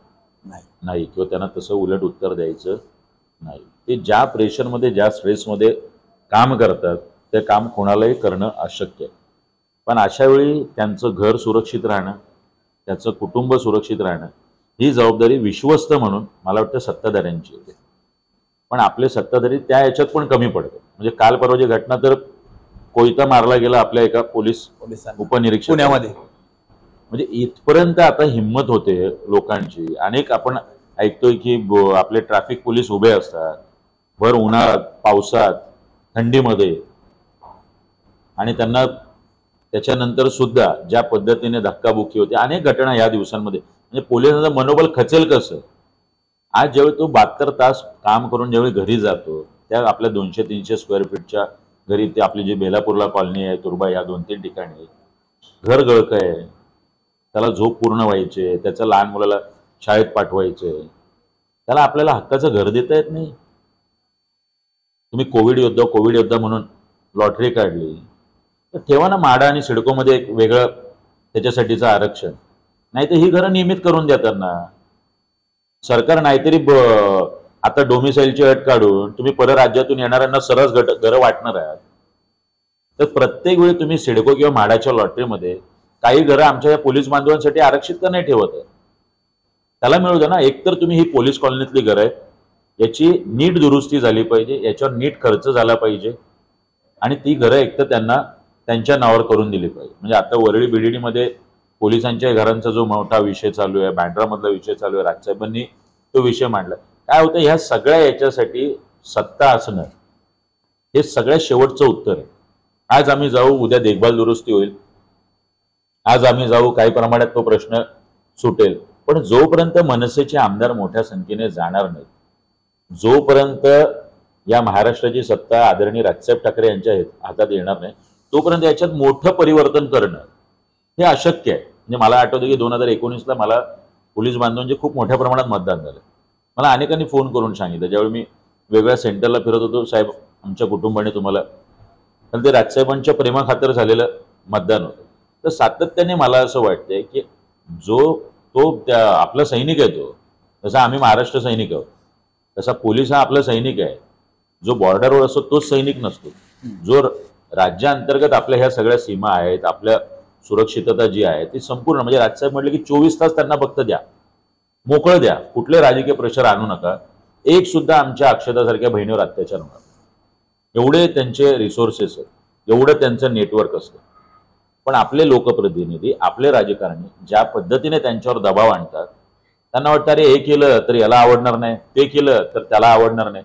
नाही किंवा त्यांना तसं उलट उत्तर द्यायचं नाही. ते ज्या प्रेशरमध्ये, ज्या स्ट्रेसमध्ये काम करतात, ते काम कोणालाही करणं अशक्य आहे. पण अशा वेळी त्यांचं घर सुरक्षित राहणं, त्याचं कुटुंब सुरक्षित राहणं, ही जबाबदारी विश्वस्त म्हणून मला वाटतं सत्ताधाऱ्यांची येते. पण आपले सत्ताधारी त्या याच्यात पण कमी पडतात. म्हणजे काल परवाची घटना तर कोयता मारला गेला आपल्या एका पोलिसांना उपनिरीक्षक पुण्यामध्ये. म्हणजे इथपर्यंत आता हिंमत होते लोकांची. अनेक आपण ऐकतोय की आपले ट्रॅफिक पोलीस उभे असतात भर उन्हाळ्यात, पावसात, थंडीमध्ये, आणि त्यांना त्याच्यानंतर सुद्धा ज्या पद्धतीने धक्काबुक्की होते, अनेक घटना या दिवसांमध्ये. म्हणजे पोलिसांचं मनोबल खचेल कसं? आज ज्यावेळी तो 72 तास काम करून ज्यावेळी घरी जातो, त्या आपल्या 200-300 स्क्वेअर फीटच्या घरी, ते आपली जी बेलापूरला कॉलनी आहे, तुर्बा, या 2-3 ठिकाणी घर गळक आहे, त्याला झोप पूर्ण व्हायचे, त्याच्या लहान मुलाला शाळेत पाठवायचे, त्याला आपल्याला हक्काचं घर देता येत नाही. तुम्ही कोविड योद्धा म्हणून लॉटरी काढली, तर ठेवा ना माडा आणि सिडकोमध्ये एक वेगळं त्याच्यासाठीचं आरक्षण. नाही तर ही घरं नियमित करून द्या त्यांना. सरकार नाहीतरी आता डोमिसाईलची अट काढून तुम्ही परराज्यातून येणाऱ्यांना सरस घरं वाटणार आहात. तर प्रत्येक वेळी तुम्ही सिडको किंवा म्हाडाच्या लॉटरीमध्ये काही घरं आमच्या या पोलीस बांधवांसाठी आरक्षित का नाही ठेवत आहे? त्याला मिळू द्या ना. एकतर तुम्ही ही पोलीस कॉलनीतली घरं आहेत, याची नीट दुरुस्ती झाली पाहिजे, याच्यावर नीट खर्च झाला पाहिजे आणि ती घरं एकतर त्यांना त्यांच्या नावावर करून दिली पाहिजे. म्हणजे आता वरळी बीडीडीमध्ये पोलिसांच्या घरांचा जो मोठा विषय चालू आहे, बँड्रामधला विषय चालू आहे, राजसाहेबांनी तो विषय मांडला. काय होतं, ह्या सगळ्या याच्यासाठी सत्ता असणं हे सगळ्यात शेवटचं उत्तर आहे. आज आम्ही जाऊ, उद्या देखभाल दुरुस्ती होईल, आज आम्ही जाऊ, काही प्रमाणात तो प्रश्न सुटेल, पण जोपर्यंत मनसेचे आमदार मोठ्या संख्येने जाणार नाहीत, जोपर्यंत या महाराष्ट्राची सत्ता आदरणीय राजसाहेब ठाकरे यांच्या हातात येणार नाही, तोपर्यंत याच्यात मोठं परिवर्तन करणं हे अशक्य आहे. म्हणजे मला आठवतं की 2019ला मला पोलीस बांधवांचे खूप मोठ्या प्रमाणात मतदान झालं. मला अनेकांनी फोन करून सांगितलं, ज्यावेळी मी वेगळ्या सेंटरला फिरत होतो, साहेब आमच्या कुटुंबाने तुम्हाला, तर ते राजसाहेबांच्या प्रेमाखातर झालेलं मतदान होतं. तर सातत्याने मला असं वाटतंय की तो त्या आपला सैनिक आहे, तो जसा आम्ही महाराष्ट्र सैनिक आहोत तसा पोलीस हा आपला सैनिक आहे. जो बॉर्डरवर असतो तोच सैनिक नसतो. जो राज्याअंतर्गत आपल्या ह्या सगळ्या सीमा आहेत, आपल्या सुरक्षितता जी आहे ती संपूर्ण, म्हणजे राजसाहेब म्हटले की 24 तास त्यांना फक्त द्या, मोकळं द्या, कुठले राजकीय प्रेशर आणू नका, एक सुद्धा आमच्या अक्षतासारख्या बहिणीवर अत्याचार होणार. एवढे त्यांचे रिसोर्सेस आहेत, एवढं त्यांचं नेटवर्क असतं. पण आपले लोकप्रतिनिधी, आपले राजकारणी ज्या पद्धतीने त्यांच्यावर दबाव आणतात, त्यांना वाटतं अरे हे केलं तर याला आवडणार नाही, ते केलं तर त्याला आवडणार नाही.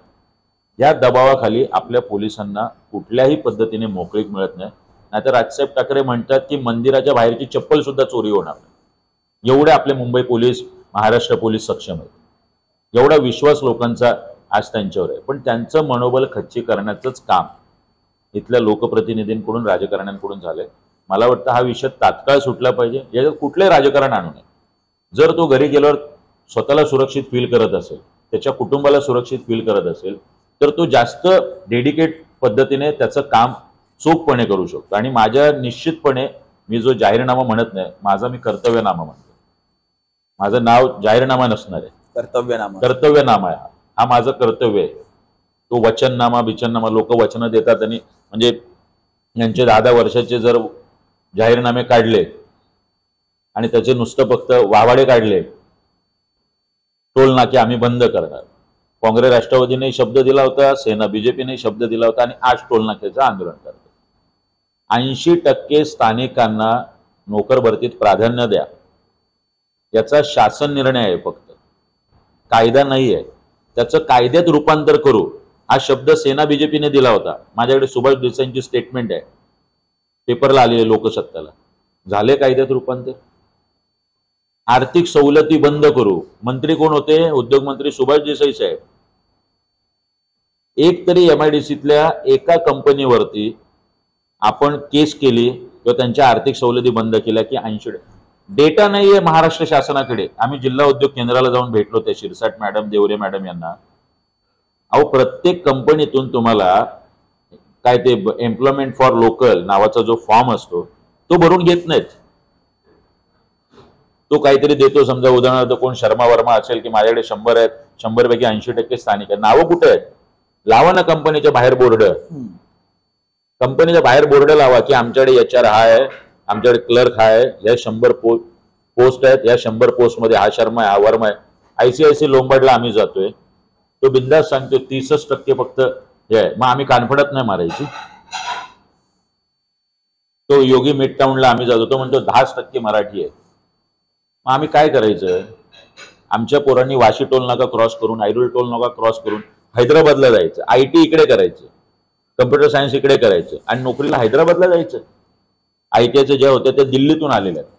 या दबावाखाली आपल्या पोलिसांना कुठल्याही पद्धतीने मोकळीक मिळत नाही. नाहीतर राजसाहेब ठाकरे म्हणतात की मंदिराच्या बाहेरची चप्पल सुद्धा चोरी होणार नाही. एवढे आपले मुंबई पोलीस, महाराष्ट्र पोलीस सक्षम आहेत, एवढा विश्वास लोकांचा आज त्यांच्यावर आहे. पण त्यांचं मनोबल खच्ची करण्याचंच काम इथल्या लोकप्रतिनिधींकडून, राजकारण्यांकडून झालंय. मला वाटतं हा विषय तात्काळ सुटला पाहिजे. याच्यात कुठले राजकारण आणू नये. जर तो घरी गेल्यावर स्वतःला सुरक्षित फील करत असेल, त्याच्या कुटुंबाला सुरक्षित फील करत असेल, तर तो जास्त डेडिकेट पद्धतीने त्याचं काम चोखपणे करू शकतो. आणि माझ्या निश्चितपणे, मी जो जाहीरनामा म्हणत नाही, माझा मी कर्तव्यनामा म्हणतो. माझं नाव जाहीरनामा नसणार आहे, कर्तव्यनामा आहे. हा माझं कर्तव्य आहे. तो वचननामा बिचननामा, लोक वचनं देतात आणि म्हणजे यांचे 10 वर्षाचे जर जाहीरनामे काढले आणि त्याचे नुसतं फक्त वावाडे काढले, टोल नाके आम्ही बंद करणार, काँग्रेस राष्ट्रवादीने शब्द दिला होता, सेना बीजेपीने शब्द दिला होता, आणि आज टोल नाक्याचं आंदोलन करतो. 80% स्थानिकांना नोकर भरतीत प्राधान्य द्या, याचा शासन निर्णय आहे, फक्त कायदा नाही आहे. त्याचं कायद्यात रूपांतर करू, हा शब्द सेना बीजेपीने दिला होता. माझ्याकडे सुभाष देसाईंची स्टेटमेंट आहे, पेपरला आलेले लोकसत्ताला. झाले कायद्यात रूपांतर. आर्थिक सवलती बंद करू. मंत्री कोण होते? उद्योग मंत्री सुभाष देसाई साहेब. एक तरी MIDCतल्या एका कंपनीवरती आपण केस केली किंवा त्यांच्या आर्थिक सवलती बंद केल्या की 80? डेटा नाहीये महाराष्ट्र शासनाकडे. आम्ही जिल्हा उद्योग केंद्राला जाऊन भेटलो, त्या शिरसाट मॅडम, देवरे मॅडम यांना. अहो, प्रत्येक कंपनीतून तुम्हाला काय ते एम्प्लॉयमेंट फॉर लोकल नावाचा जो फॉर्म असतो तो भरून घेत नाहीत. तो काहीतरी देतो, समजा उदाहरणार्थ कोण शर्मा वर्मा असेल की माझ्याकडे 100 आहेत, 100 पैकी 80% स्थानिक आहेत. नावं कुठे आहेत? लावा ना कंपनीच्या बाहेर बोर्ड. कंपनीच्या बाहेर बोर्ड लावा की आमच्याकडे HR हा आहे, आमच्याकडे क्लर्क हा आहे, या 100 पोस्ट आहेत, या 100 पोस्ट मध्ये हा शर्मा आहे, हा वर्मा आहे. ICICI लोंबार्डला आम्ही जातोय, तो बिंदास सांगतो 30% फक्त हे आहे. मग आम्ही कानफडत नाही मारायची. तो योगी मिड टाउनला आम्ही जातो, तो म्हणतो 10% मराठी आहे. मग आम्ही काय करायचं? आमच्या पोरांनी वाशी टोल नाका क्रॉस करून, ऐरोली टोल नाका क्रॉस करून हैदराबादला जायचं, IT इकडे करायचं, कम्प्युटर सायन्स इकडे करायचं, आणि नोकरीला हैदराबादला जायचं. ITIचे जे होते ते दिल्लीतून आलेले आहेत.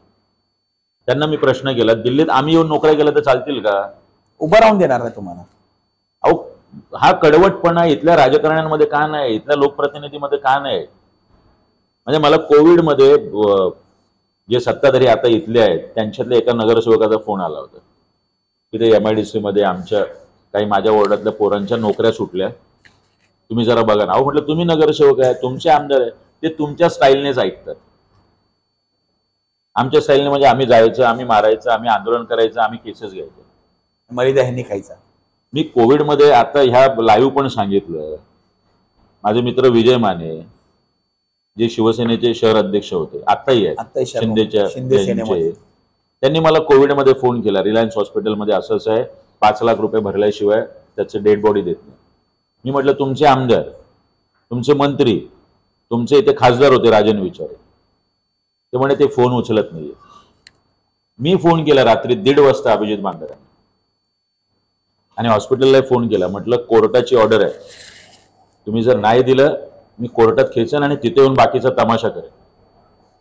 त्यांना मी प्रश्न केला, दिल्लीत आम्ही येऊन नोकऱ्या केल्या तर चालतील का? उभं राहून देणार नाही तुम्हाला. अहो, हा कडवटपणा इथल्या राजकारण्यांमध्ये का नाही, इथल्या लोकप्रतिनिधीमध्ये का नाही? म्हणजे मला कोविडमध्ये जे सत्ताधारी आता इथले आहेत त्यांच्यातल्या एका नगरसेवकाचा फोन आला होता की ते MIDC मध्ये आमच्या काही माझ्या वॉर्डातल्या पोरांच्या नोकऱ्या सुटल्या, तुम्ही जरा बघा ना. अहो म्हटलं, तुम्ही नगरसेवक आहे, तुमचे आमदार आहे, ते तुमच्या स्टाईलनेच ऐकतात. आमच्या स्टाईलने म्हणजे आम्ही जायचं, आम्ही मारायचं, आम्ही आंदोलन करायचं, आम्ही केसेस घ्यायचं, मर्यादा ह्यांनी खायचा. मी कोविडमध्ये आता ह्या लाईव्ह पण सांगितलं. माझे मित्र विजय माने, जे शिवसेनेचे शहर अध्यक्ष होते, आत्ताही आहेत शिंदेच्या शिंदे सेनेमध्ये. त्यांनी मला कोविडमध्ये फोन केला, रिलायन्स हॉस्पिटलमध्ये असं आहे, 5 लाख रुपये भरल्याशिवाय त्याचे डेड बॉडी देत नाही. मी म्हटलं तुमचे आमदार, तुमचे मंत्री, तुमचे इथे खासदार होते राजन विचारे, ते म्हणे ते फोन उचलत नाहीये. मी फोन केला रात्री 1:30 वाजता अभिजित बांगरांनी आणि हॉस्पिटलला फोन केला. म्हटलं कोर्टाची ऑर्डर आहे, तुम्ही जर नाही दिलं मी कोर्टात खेचन आणि तिथे येऊन बाकीचा तमाशा करेन.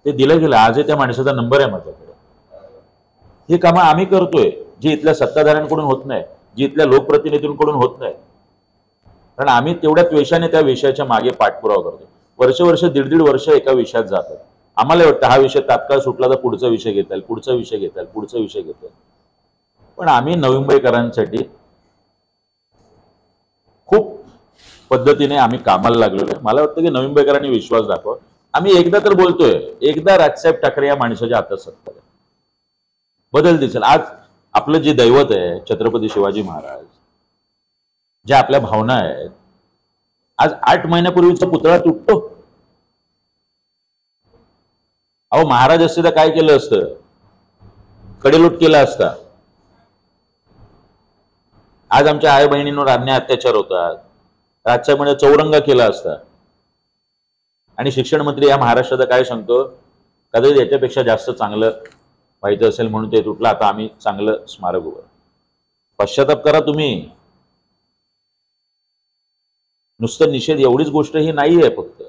ते दिलं गेलं. आजही त्या माणसाचा नंबर आहे माझ्याकडे. हे कामं आम्ही करतोय जी इथल्या सत्ताधाऱ्यांकडून होत नाही, जी इथल्या लोकप्रतिनिधींकडून होत नाही. कारण आम्ही तेवढ्या द्वेषाने त्या विषयाच्या मागे पाठपुरावा करतो. वर्ष 1.5 वर्ष एका विषयात जातात. आम्हाला वाटतं हा विषय तात्काळ सुटला तर पुढचा विषय घेता येईल, पुढचा विषय घेता येईल, पुढचा विषय घेता येईल. पण आम्ही नवी मुंबईकरांसाठी खूप पद्धतीने आम्ही कामाला लागलेलो आहे. मला वाटतं की नवी मुंबईकरांनी विश्वास दाखवा. आम्ही एकदा तर बोलतोय, एकदा राजसाहेब ठाकरे या माणसाच्या हातात सत्ता आहे, बदल दिसेल. आज आपलं जे दैवत आहे छत्रपती शिवाजी महाराज, ज्या आपल्या भावना आहेत, आज 8 महिन्यापूर्वीचा पुतळा तुटतो. अहो महाराज असते तर काय केलं असतं? कडेलूट केला असता. आज आमच्या आई बहिणींवर अन्याय अत्याचार होतात, राजसाहेबांनी चौरंगा केला असता. आणि शिक्षण मंत्री या महाराष्ट्राचा काय सांगतो, कदाचित याच्यापेक्षा जास्त चांगलं व्हायचं असेल म्हणून ते तुटलं, आता आम्ही चांगलं स्मारक उभं. पश्चाताप करा तुम्ही. नुसतं निषेध एवढीच गोष्ट ही नाही आहे फक्त.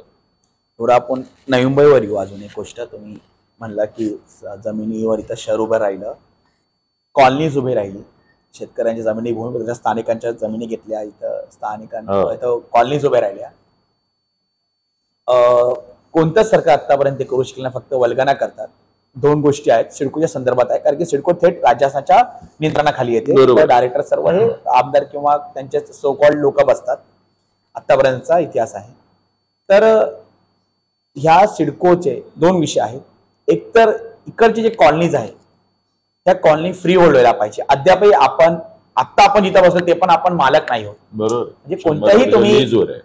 थोडं आपण नवी मुंबईवर येऊ. अजून एक गोष्ट तुम्ही म्हणला की जमिनीवर इथं शहर उभं राहिलं, कॉलनीज उभे राहिली, शेतकऱ्यांच्या जमिनी भूमी स्थानिकांच्या जमिनी घेतल्या, इथं स्थानिकांच्या इथं कॉलनीज उभ्या राहिल्या. कोणतं सरकार आतापर्यंत करू शकलं नाही, फक्त वल्गना करतात. 2 गोष्टी आहेत सिडकोच्या संदर्भात आहे, कारण की सिडको थेट राज्याच्या नियंत्रणाखाली येते. डायरेक्टर सर्व हे आमदार किंवा त्यांचे सो कॉल्ड लोक बसतात. आतापर्यंतचा इतिहास आहे. तर ह्या सिडकोचे 2 विषय आहेत. एक तर इकडचे जे कॉलनीज आहेत त्या कॉलनी फ्री होल्ड व्हायला पाहिजे. अद्यापही आपण जिथं बसलो ते पण आपण मालक नाही होत. बरोबर. म्हणजे कोणत्याही तुम्ही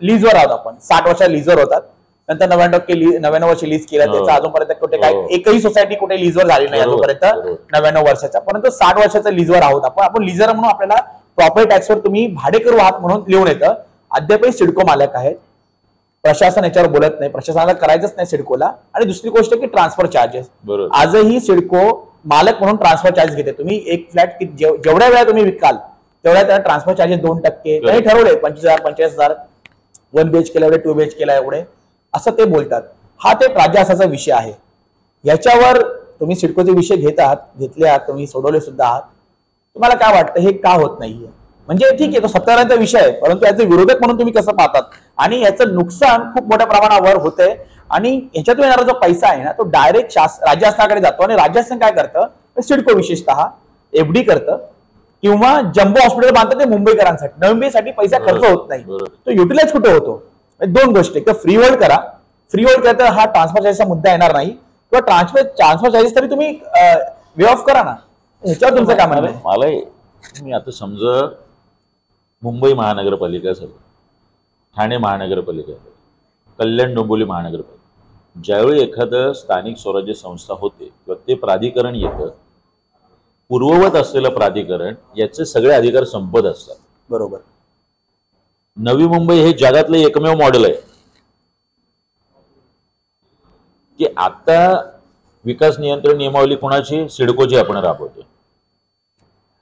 लीजवर आहोत. आपण 60 वर्षात लीजवर होतात, नंतर 99 वर्ष लीज केलं. त्याचा अजूनपर्यंत कुठे काय एकही सोसायटी कुठे लीजवर झाली नाही अजूनपर्यंत 99 वर्षाचा. परंतु 60 वर्षाचा लीजवर आहोत आपण लीजर म्हणून आपल्याला प्रॉपर्टी टॅक्सवर तुम्ही भाडेकरू आहात म्हणून लिहून येतं. अद्यापही सिडको मालक आहेत. प्रशासन याच्यावर बोलत नाही, प्रशासनाला करायचंच नाही सिडकोला. आणि दुसरी गोष्ट की ट्रान्सफर चार्जेस. आजही सिडको मालक म्हणून ट्रान्सफर चार्जेस घेते. तुम्ही एक फ्लॅट जेवढ्या वेळा तुम्ही विकाल तेवढ्या त्याला ट्रान्सफर चार्जेस 2% काही ठरवले, 25,000 45,000 1 BHK केला एवढे, 2 BHK केला एवढे, असं ते बोलतात. हा ते राज्यासाचा विषय आहे. याच्यावर तुम्ही सिडकोचे विषय घेतले आहात, तुम्ही सोडवले सुद्धा आहात. तुम्हाला काय वाटतं हे का होत नाहीये? म्हणजे ठीक आहे तो सत्ताधाऱ्यांचा विषय आहे, परंतु याचे विरोधक म्हणून तुम्ही कसं पाहतात? आणि याचं नुकसान खूप मोठ्या प्रमाणावर होतंय. आणि याच्यातून येणारा जो पैसा आहे ना तो डायरेक्ट राज्य शासनाकडे जातो. आणि राज्य शासन काय करतं, सिडको विशेषतः FD करतं किंवा जम्बो हॉस्पिटल बांधतं ते मुंबईकरांसाठी. नवी मुंबईसाठी पैसा खर्च होत नाही, तो युटिलाइज कुठे होतो? 2 गोष्टी, एक तर फ्री होल्ड करा. फ्री होल्ड करता हा ट्रान्सफर चार्जेसचा मुद्दा येणार नाही, किंवा ट्रान्सफर चार्जेस तरी तुम्ही वे ऑफ करा ना. ह्याच्यावर तुमचं काय म्हणणं आहे? मला मी आता समजा मुंबई महानगरपालिका असेल, ठाणे महानगरपालिका असेल, कल्याण डोंबिवली महानगरपालिका, ज्यावेळी एखादं स्थानिक स्वराज्य संस्था होते किंवा ते प्राधिकरण येतं, पूर्ववत असलेलं प्राधिकरण याचे सगळे अधिकार संपत असतात. बरोबर. नवी मुंबई हे जगातलं एकमेव मॉडेल आहे की आता विकास नियंत्रण नियमावली कोणाची? सिडकोची आपण राबवतो.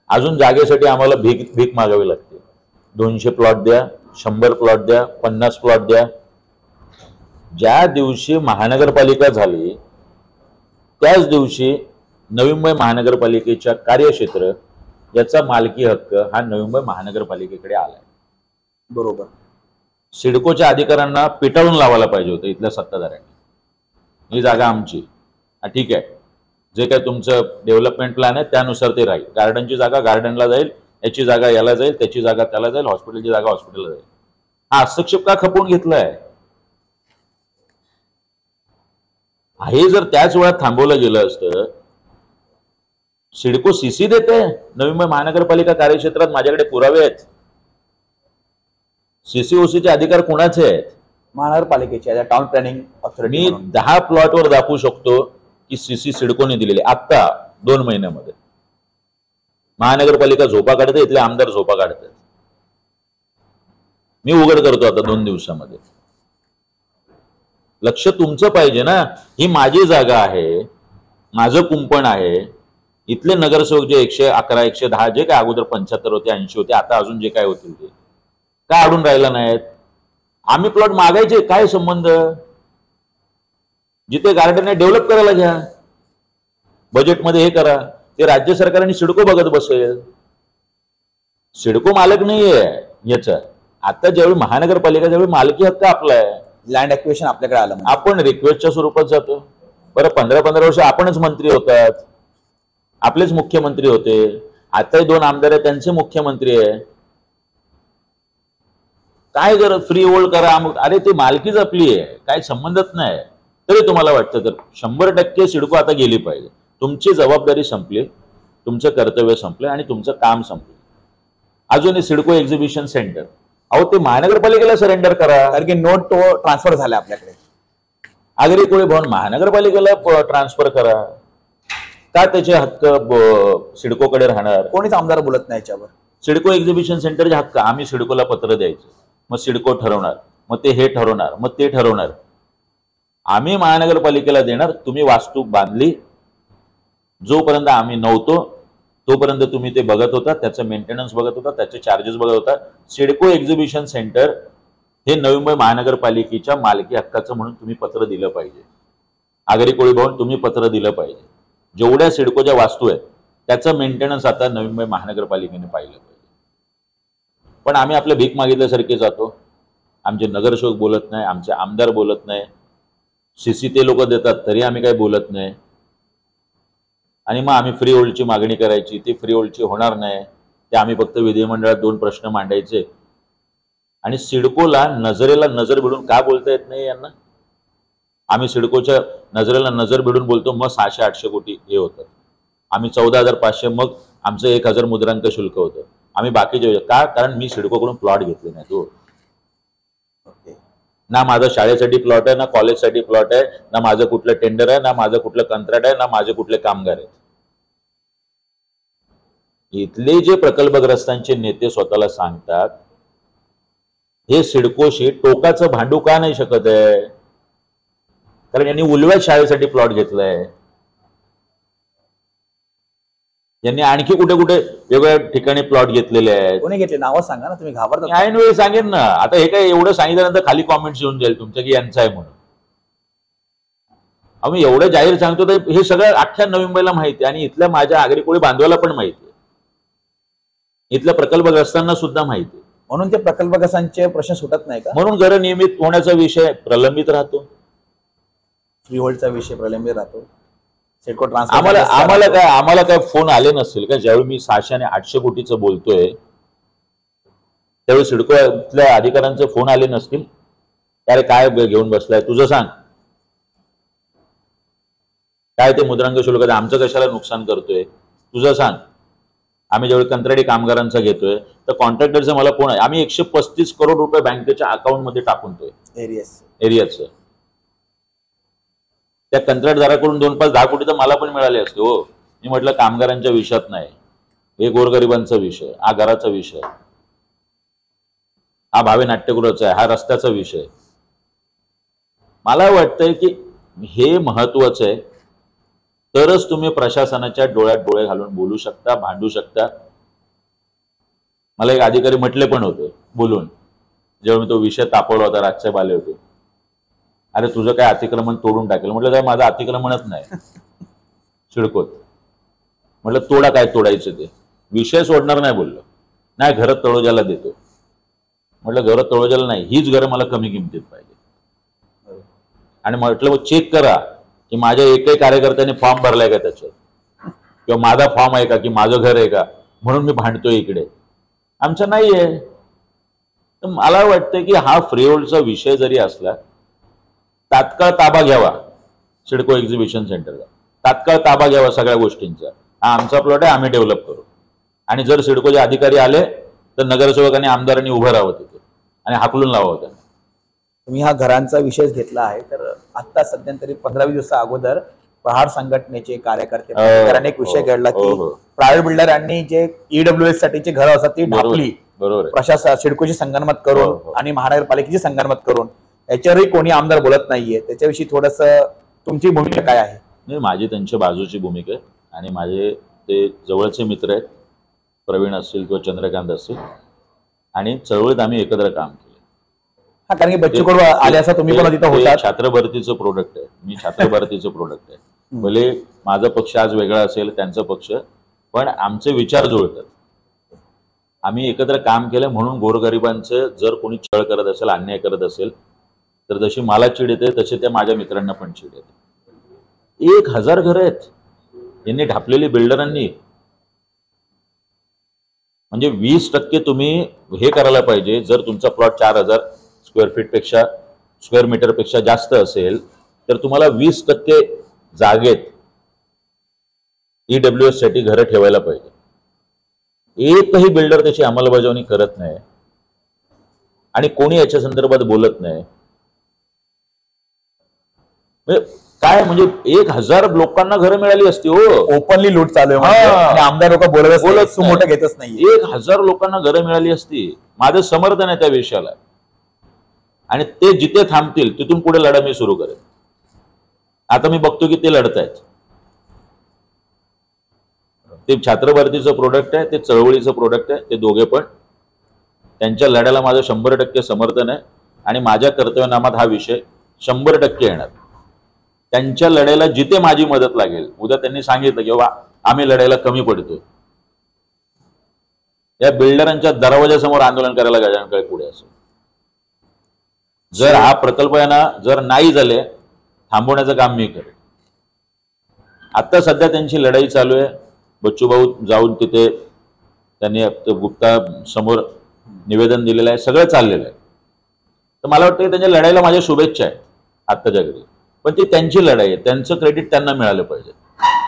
अजून जागेसाठी आम्हाला भीक मागावी लागते. 200 प्लॉट द्या, 100 प्लॉट द्या, 50 प्लॉट द्या. ज्या दिवशी महानगरपालिका झाली त्याच दिवशी नवी मुंबई महानगरपालिकेच्या कार्यक्षेत्र याचा मालकी हक्क हा नवी मुंबई महानगरपालिकेकडे आलाय. बरोबर. सिडकोच्या अधिकाऱ्यांना पिटाळून लावायला पाहिजे होतं इथल्या सत्ताधाऱ्यांनी. ही जागा आमची, ठीक आहे, जे काय तुमचं डेव्हलपमेंट प्लॅन आहे त्यानुसार ते राहील. गार्डनची जागा गार्डनला जाईल, याची जागा याला जाईल, त्याची जागा त्याला जाईल, हॉस्पिटलची जागा हॉस्पिटलला जाईल. हा हस्तक्षेप का खपवून घेतलाय? हे जर त्याच वेळात थांबवलं गेलं असतं. सिडको CC देते नवी मुंबई महानगरपालिका कार्यक्षेत्रात, माझ्याकडे पुरावे आहेत. CCOCचे अधिकार कुणाचे आहेत? महानगरपालिकेची टाउन प्लॅनिंग मी ऑथॉरिटी 10 प्लॉटवर दाखवू शकतो की सीसी सिडकोने दिलेले आता 2 महिन्यामध्ये. महानगरपालिका झोपा काढते, इथले आमदार झोपा काढतात. मी उघड करतो आता 2 दिवसामध्ये. लक्ष तुमचं पाहिजे ना. ही माझी जागा आहे, माझं कुंपण आहे. इथले नगरसेवक जे 111 110 जे काय अगोदर 75 होते 80 होते आता अजून जे काय होतील ते का अडून राहिला नाहीत. आम्ही प्लॉट मागायचे, काय संबंध. जिथे गार्डन आहे डेव्हलप करायला घ्या, बजेटमध्ये हे करा. ते राज्य सरकारने सिडको बघत बसेल. सिडको मालक नाहीये याचा. आता ज्यावेळी महानगरपालिका ज्यावेळी मालकी हक्क आपला आहे, लँड ॲक्विजिशन आपल्याकडे आलं म्हणजे. आपण रिक्वेस्टच्या स्वरूपात जातो. बरं 15-15 वर्ष आपणच मंत्री होतात, आपलेच मुख्यमंत्री होते. आता 2 आमदार आहेत त्यांचे मुख्यमंत्री आहे. काय गरज फ्री होल्ड करा. अरे ते मालकीच आपली आहे, काय संबंधच नाही. तरी तुम्हाला वाटतं तर 100% सिडको आता गेली पाहिजे. तुमची जबाबदारी संपली, तुमचं कर्तव्य संपलं आणि तुमचं काम संपलं. अजून सिडको एक्झिबिशन सेंटर, अहो ते महानगरपालिकेला सरेंडर करा. कारण की नोट तो ट्रान्सफर झाला आपल्याकडे. आगरी कोळी भवन महानगरपालिकेला ट्रान्सफर करा. का त्याचे हक्क सिडकोकडे राहणार. कोणीच आमदार बोलत नाही याच्यावर. सिडको एक्झिबिशन सेंटरचे हक्क आम्ही सिडकोला पत्र द्यायचं, मग सिडको ठरवणार, मग ते हे ठरवणार, मग ते ठरवणार. आम्ही महानगरपालिकेला देणार. तुम्ही वास्तू बांधली, जोपर्यंत आम्ही नव्हतो तोपर्यंत तुम्ही ते बघत होता, त्याचं मेंटेनन्स बघत होता, त्याचे चार्जेस बघत होता. सिडको एक्झिबिशन सेंटर हे नवी मुंबई महानगरपालिकेच्या मालकी हक्काचं म्हणून तुम्ही पत्र दिलं पाहिजे. आगरी कोळी भवन तुम्ही पत्र दिलं पाहिजे. जेवढ्या सिडकोच्या वास्तू आहेत त्याचं मेंटेनन्स आता नवी मुंबई महानगरपालिकेने पाहिलं पाहिजे. पण आम्ही आपल्या भीक मागितल्यासारखे जातो. आमचे नगरसेवक बोलत नाही, आमचे आमदार बोलत नाही, सीसी ते लोक देतात तरी आम्ही काही बोलत नाही. आणि मग आम्ही फ्री होल्डची मागणी करायची, ती फ्री होल्डची होणार नाही. ते आम्ही फक्त विधिमंडळात 2 प्रश्न मांडायचे. आणि सिडकोला नजरेला नजर भिडून का बोलता येत नाही यांना. आम्ही सिडकोच्या नजरेला नजर भिडून बोलतो, मग 600-800 कोटी हे होतं. आम्ही 14,500, मग आमचं 1,000 मुद्रांक शुल्क होतं. आम्ही बाकीचे का, कारण मी सिडकोकडून प्लॉट घेतले नाही. तो ना माझं शाळेसाठी प्लॉट आहे, ना कॉलेजसाठी प्लॉट आहे, ना माझं कुठलं टेंडर आहे, ना माझं कुठलं कंत्राट आहे, ना माझे कुठले कामगार आहेत. इथले जे प्रकल्पग्रस्तांचे नेते स्वतःला सांगतात हे सिडकोशी टोकाचं भांडू का नाही शकत आहे. कारण यांनी उलव्यात शाळेसाठी प्लॉट घेतलाय. यांनी आणखी कुठे कुठे वेगवेगळ्या ठिकाणी प्लॉट घेतलेले आहेत. कोणी घेतले नावं सांगा ना, तुम्ही घाबरता. ऐन वेळी सांगेन ना. आता हे काय एवढं सांगितल्यानंतर खाली कॉमेंट्स येऊन जाईल तुमच्या की यांचं आहे म्हणून. आम्ही एवढं जाहीर सांगतो तर हे सगळं अख्ख्या नवी मुंबईला माहिती आहे आणि इथल्या माझ्या आगरी कोळी बांधवाला पण माहिती आहे, इथल्या प्रकल्पग्रस्तांना सुद्धा माहिती आहे. म्हणून ते प्रकल्पग्रस्तांचे प्रश्न सुटत नाही का. म्हणून घर नियमित होण्याचा विषय प्रलंबित राहतो. फ्री होल्डचा विषय प्रलंबित राहतो. सिडको आम्हाला काय फोन आले नसतील का. ज्यावेळी मी 600 आणि 800 कोटीचं बोलतोय त्यावेळी सिडकोतल्या अधिकाऱ्यांचे फोन आले नसतील. अरे काय घेऊन बसलाय, तुझं सांग काय ते मुद्रांक शुल्क आमचं कशाला नुकसान करतोय, तुझं सांग. आम्ही ज्यावेळी कंत्राटी कामगारांचा घेतोय तर कॉन्ट्रॅक्टरचा मला फोन आहे. आम्ही 135 करोड रुपये बँकेच्या अकाउंटमध्ये टाकूनतोय एरियाचं. त्या कंत्राटदाराकडून 2-5-10 कोटी तर मला पण मिळाले असते हो. मी म्हटलं कामगारांच्या विषयात नाही, हे गोरगरिबांचा विषय, हा घराचा विषय, हा भावे नाट्यगृहाचा आहे, हा रस्त्याचा विषय. मला वाटतंय की हे महत्वाचं आहे. तरच तुम्ही प्रशासनाच्या डोळ्यात डोळे घालून बोलू शकता, भांडू शकता. मला एक अधिकारी म्हटले पण होते बोलून, जेव्हा मी तो विषय तापवला होता, राजसाहेब आले होते. अरे तुझं काय अतिक्रमण तोडून टाकेल. म्हटलं काय माझं अतिक्रमणच नाही सिडकोत. म्हटलं तोडा, काय तोडायचं ते विषय सोडणार नाही. बोललो नाही, घरात तळोजाला देतो. म्हटलं घरात तळोजाला नाही, हीच घरं मला कमी किमतीत पाहिजे. आणि म्हटलं मग चेक करा की माझ्या एकही कार्यकर्त्याने फॉर्म भरलाय का त्याच्यात, किंवा माझा फॉर्म आहे का, की माझं घर आहे का, म्हणून मी भांडतोय इकडे. आमचं नाही आहे. तर मला वाटतं की हा फ्री होल्डचा विषय जरी असला, तात्काळ ताबा घ्यावा सिडको एक्झिबिशन सेंटरचा. तात्काळ ताबा घ्यावा सगळ्या गोष्टींचा. हा आमचा प्लॉट आहे, आम्ही डेव्हलप करू. आणि जर सिडकोचे अधिकारी आले तर नगरसेवकांनी आमदारांनी उभं राहावं तिथे आणि हाकलून लावावं त्यांना. तुम्ही हा घरांचा विषय घेतला आहे, तर आता सध्यांतरी 15-20 दिवसा अगोदर प्रहार संघटनेचे कार्यकर्ते पत्रकारांनी एक विषय घडला की प्रायव्हेट बिल्डरांनी जे ईडब्ल्यूएस साठीची घरं असतात ती ढापली, बरोबर, प्रशासन सिडकोची संगनमत करून आणि महानगरपालिकेची संगनमत करून, याच्यावरही कोणी आमदार बोलत नाहीये. त्याच्याविषयी थोडस तुमची भूमिका काय आहे? नाही, माझी त्यांच्या बाजूची भूमिका आहे आणि माझे ते जवळचे मित्र आहेत, प्रवीण असतील किंवा चंद्रकांत असतील, आणि चळवळीत आम्ही एकत्र काम केलं. हा, कारण की बच्चू कडू आले असं तुम्ही पण तिथं होता. छात्र भरतीचं प्रोडक्ट आहे, मी छात्र भरतीचं प्रोडक्ट आहे. भले माझा पक्ष आज वेगळा असेल, त्यांचा पक्ष, पण आमचे विचार जुळतात. आम्ही एकत्र काम केलं म्हणून गोरगरिबांचं जर कोणी छळ करत असेल, अन्याय करत असेल, तर जशी मला चिड येते तसे त्या माझ्या मित्रांना पण चिड येते. 1000 घरं आहेत यांनी ढापलेली बिल्डरांनी. म्हणजे 20% तुम्ही हे करायला पाहिजे. जर तुमचा प्लॉट 4000 स्क्वेअर मीटर पेक्षा जास्त असेल तर तुम्हाला 20% जागेत ईडब्ल्यूएस साठी घरं ठेवायला पाहिजे. एकही बिल्डर त्याची अंमलबजावणी करत नाही आणि कोणी याच्या संदर्भात बोलत नाही. काय म्हणजे 1000 लोकांना घरं मिळाली असती. हो, ओपनली लूट चालू आहे आणि आमदार लोक बोलत मोठं घेतच नाही. 1000 लोकांना घरं मिळाली असती. माझं समर्थन आहे त्या विषयाला आणि ते जिथे थांबतील तिथून पुढे लढा मी सुरू करेन. आता मी बघतो की ते लढतायत. ते छात्र भरतीचं प्रोडक्ट आहे, ते चळवळीचं प्रोडक्ट आहे. ते दोघे पण, त्यांच्या लढ्याला माझं 100% समर्थन आहे आणि माझ्या कर्तव्यनामात हा विषय 100% येणार. त्यांच्या लढ्याला जिथे माझी मदत लागेल. उद्या त्यांनी सांगितलं की बाबा आम्ही लढायला कमी पडतोय, या बिल्डरांच्या दरवाजासमोर आंदोलन करायला गजानन काळे पुढे असेल. जर हा प्रकल्प आहे ना, जर नाही झाले थांबवण्याचं काम मी करेन. आता सध्या त्यांची लढाई चालू आहे. बच्चूभाऊ जाऊन तिथे त्यांनी गुप्ता समोर निवेदन दिलेलं आहे, सगळं चाललेलं आहे. तर मला वाटतं की त्यांच्या लढाईला माझ्या शुभेच्छा आहेत आत्ताच्या घडी. पण ती त्यांची लढाई आहे, त्यांचं क्रेडिट त्यांना मिळालं पाहिजे.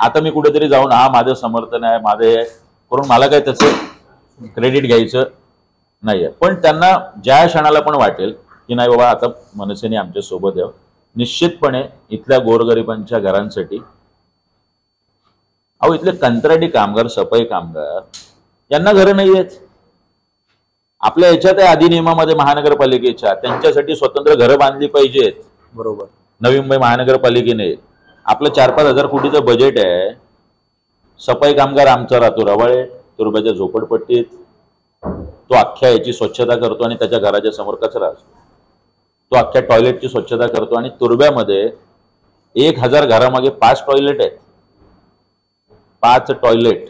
आता मी कुठेतरी जाऊन हा माझं समर्थन आहे, माझं हे करून मला काय त्याचं क्रेडिट घ्यायचं नाही आहे. पण त्यांना ज्या क्षणाला पण वाटेल की नाही बाबा आता मनसेने आमच्या सोबत यावं, निश्चितपणे इथल्या गोरगरिबांच्या घरांसाठी. अहो, इथले कंत्राटी कामगार, सफाई कामगार यांना घरं नाही आहेत. आपल्या याच्यात आहे अधिनियमामध्ये महानगरपालिकेच्या, त्यांच्यासाठी स्वतंत्र घरं बांधली पाहिजेत. बरोबर. नवी मुंबई महानगरपालिकेने आपलं 4-5 हजार कोटीचं बजेट आहे. सफाई कामगार आमचा राहतो रवाळे तुर्ब्याच्या झोपडपट्टीत, तो अख्ख्या याची स्वच्छता करतो आणि त्याच्या घराच्या समोर कचरा असतो. तो अख्ख्या टॉयलेटची स्वच्छता करतो आणि तुर्ब्यामध्ये 1000 घरामागे 5 टॉयलेट आहेत. 5 टॉयलेट.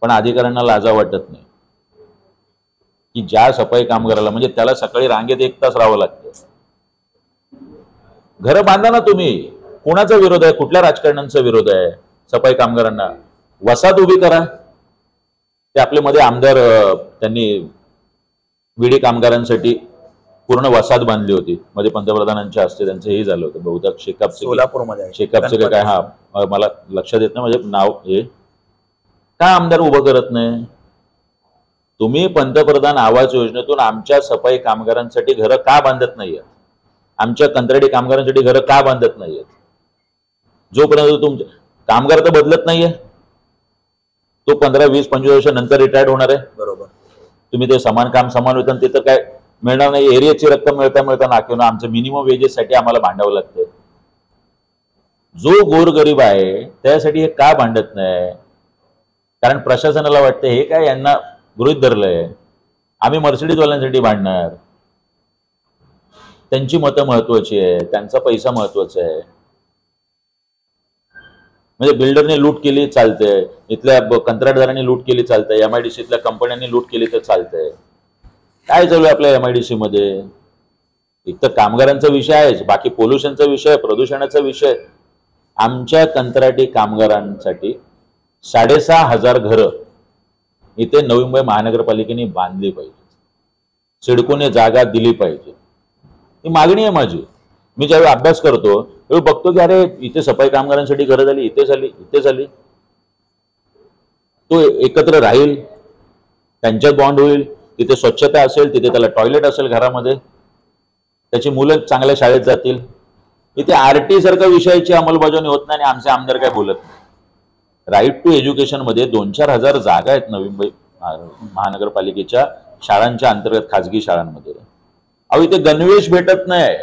पण अधिकाऱ्यांना लाजा वाटत नाही की ज्या सफाई कामगाराला, म्हणजे त्याला सकाळी रांगेत 1 तास राहावं लागतं. घरं बांधा ना तुम्ही. कोणाचा विरोध आहे? कुठल्या राजकारण्यांचा विरोध आहे सफाई कामगारांना? वसाहत उभी करा. ते आपल्या मध्ये आमदार त्यांनी विडी कामगारांसाठी पूर्ण वसाहत बांधली होती. मध्ये पंतप्रधानांच्या हस्ते त्यांचं हे झालं होतं बहुतेक शेकापचं काय, हा मला लक्षात येत नाही म्हणजे नाव. हे का आमदार उभं करत नाही? तुम्ही पंतप्रधान आवास योजनेतून आमच्या सफाई कामगारांसाठी घरं का बांधत नाहीये? आमच्या कंत्राटी कामगारांसाठी घरं का बांधत नाहीयेत? जोपर्यंत तुमचे कामगार तर बदलत नाहीये, तो 15, 20, 25 वर्षानंतर रिटायर्ड होणार आहे. बरोबर. तुम्ही ते समान काम समान वेतन तिथं काय मिळणार नाही. एरियाची रक्कम मिळता नाकीवून आमचं मिनिमम वेजेससाठी आम्हाला भांडावं लागतं. जो गोरगरीब आहे त्यासाठी हे का भांडत नाही? कारण प्रशासनाला वाटतं हे काय यांना गृहीत धरलंय, आम्ही मर्सिडीजवाल्यांसाठी भांडणार. त्यांची मतं महत्वाची आहे, त्यांचा पैसा महत्वाचा आहे. म्हणजे बिल्डरने लूट केली चालते, इथल्या कंत्राटदारांनी लूट केली चालते, MIDCतल्या कंपन्यांनी लूट केली तर चालतंय. काय चालू आहे आपल्या MIDC मध्ये? एक तर कामगारांचा विषय आहेच, बाकी पोल्युशनचा विषय, प्रदूषणाचा विषय. आमच्या कंत्राटी कामगारांसाठी 6500 घरं इथे नवी मुंबई महानगरपालिकेने बांधली पाहिजे. सिडकोने जागा दिली पाहिजे. ही मागणी आहे माझी. मी ज्यावेळी अभ्यास करतो तेव्हा बघतो की अरे इथे सफाई कामगारांसाठी घरं झाली, इथे झाली. तो एकत्र राहील, त्यांच्यात बॉन्ड होईल, तिथे स्वच्छता असेल, तिथे त्याला टॉयलेट असेल घरामध्ये. त्याची मुलं चांगल्या शाळेत जातील. इथे आरटी सारख्या विषयाची अंमलबजावणी होत नाही आणि आमचे आमदार काय बोलत नाही. राईट टू एज्युकेशन मध्ये 2-4 हजार जागा आहेत नवी मुंबई महानगरपालिकेच्या शाळांच्या अंतर्गत खाजगी शाळांमध्ये. अहो इथे गणवेश भेटत नाही.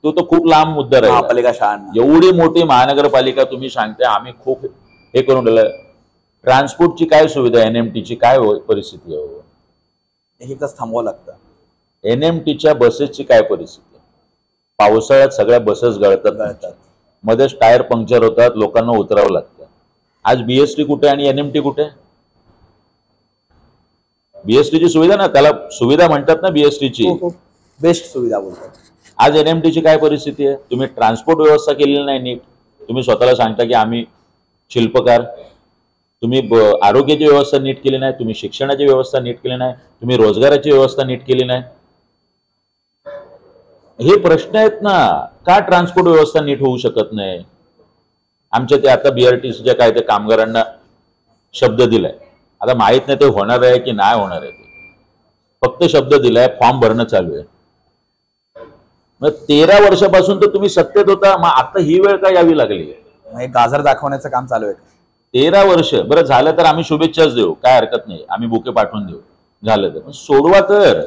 तो तर खूप लांब मुद्दा राहील. महापालिका शाळांना एवढी मोठी महानगरपालिका तुम्ही सांगते आम्ही खूप हे करून ठेवलं. ट्रान्सपोर्टची काय सुविधा, एनएमटीची काय परिस्थिती आहे? एकच थांबवावं लागतं. एनएमटीच्या बसेसची काय परिस्थिती आहे? पावसाळ्यात सगळ्या बसेस गळतात, मध्येच टायर पंक्चर होतात, लोकांना उतरावं लागतं. आज बीएसटी कुठे आणि एनएमटी कुठे? बीएसटीची सुविधा ना, त्याला सुविधा म्हणतात ना बीएसटीची, बेस्ट सुविधा बोलतात. आज एनएमटीची काय परिस्थिती आहे? तुम्ही ट्रान्सपोर्ट व्यवस्था केलेली नाही नीट. तुम्ही स्वतःला सांगता की आम्ही शिल्पकार. तुम्ही आरोग्याची व्यवस्था नीट केली नाही, तुम्ही शिक्षणाची व्यवस्था नीट केली नाही, तुम्ही रोजगाराची व्यवस्था नीट केली नाही. हे प्रश्न आहेत ना. का ट्रान्सपोर्ट व्यवस्था नीट होऊ शकत नाही? आमच्या ते आता बीआरटीसीच्या काय ते कामगारांना शब्द दिलाय. आता माहित नाही ते होणार आहे की नाही होणार आहे. ते फक्त शब्द दिलाय, फॉर्म भरणं चालू आहे. मग 13 वर्षापासून तर तुम्ही सत्तेत होता, मग आता ही वेळ का यावी लागली? गाजर दाखवण्याचं काम चालू आहे. 13 वर्ष बरं झालं तर आम्ही शुभेच्छाच देऊ, काय हरकत नाही, आम्ही बुके पाठवून देऊ, झालं तर. सोडवा तर.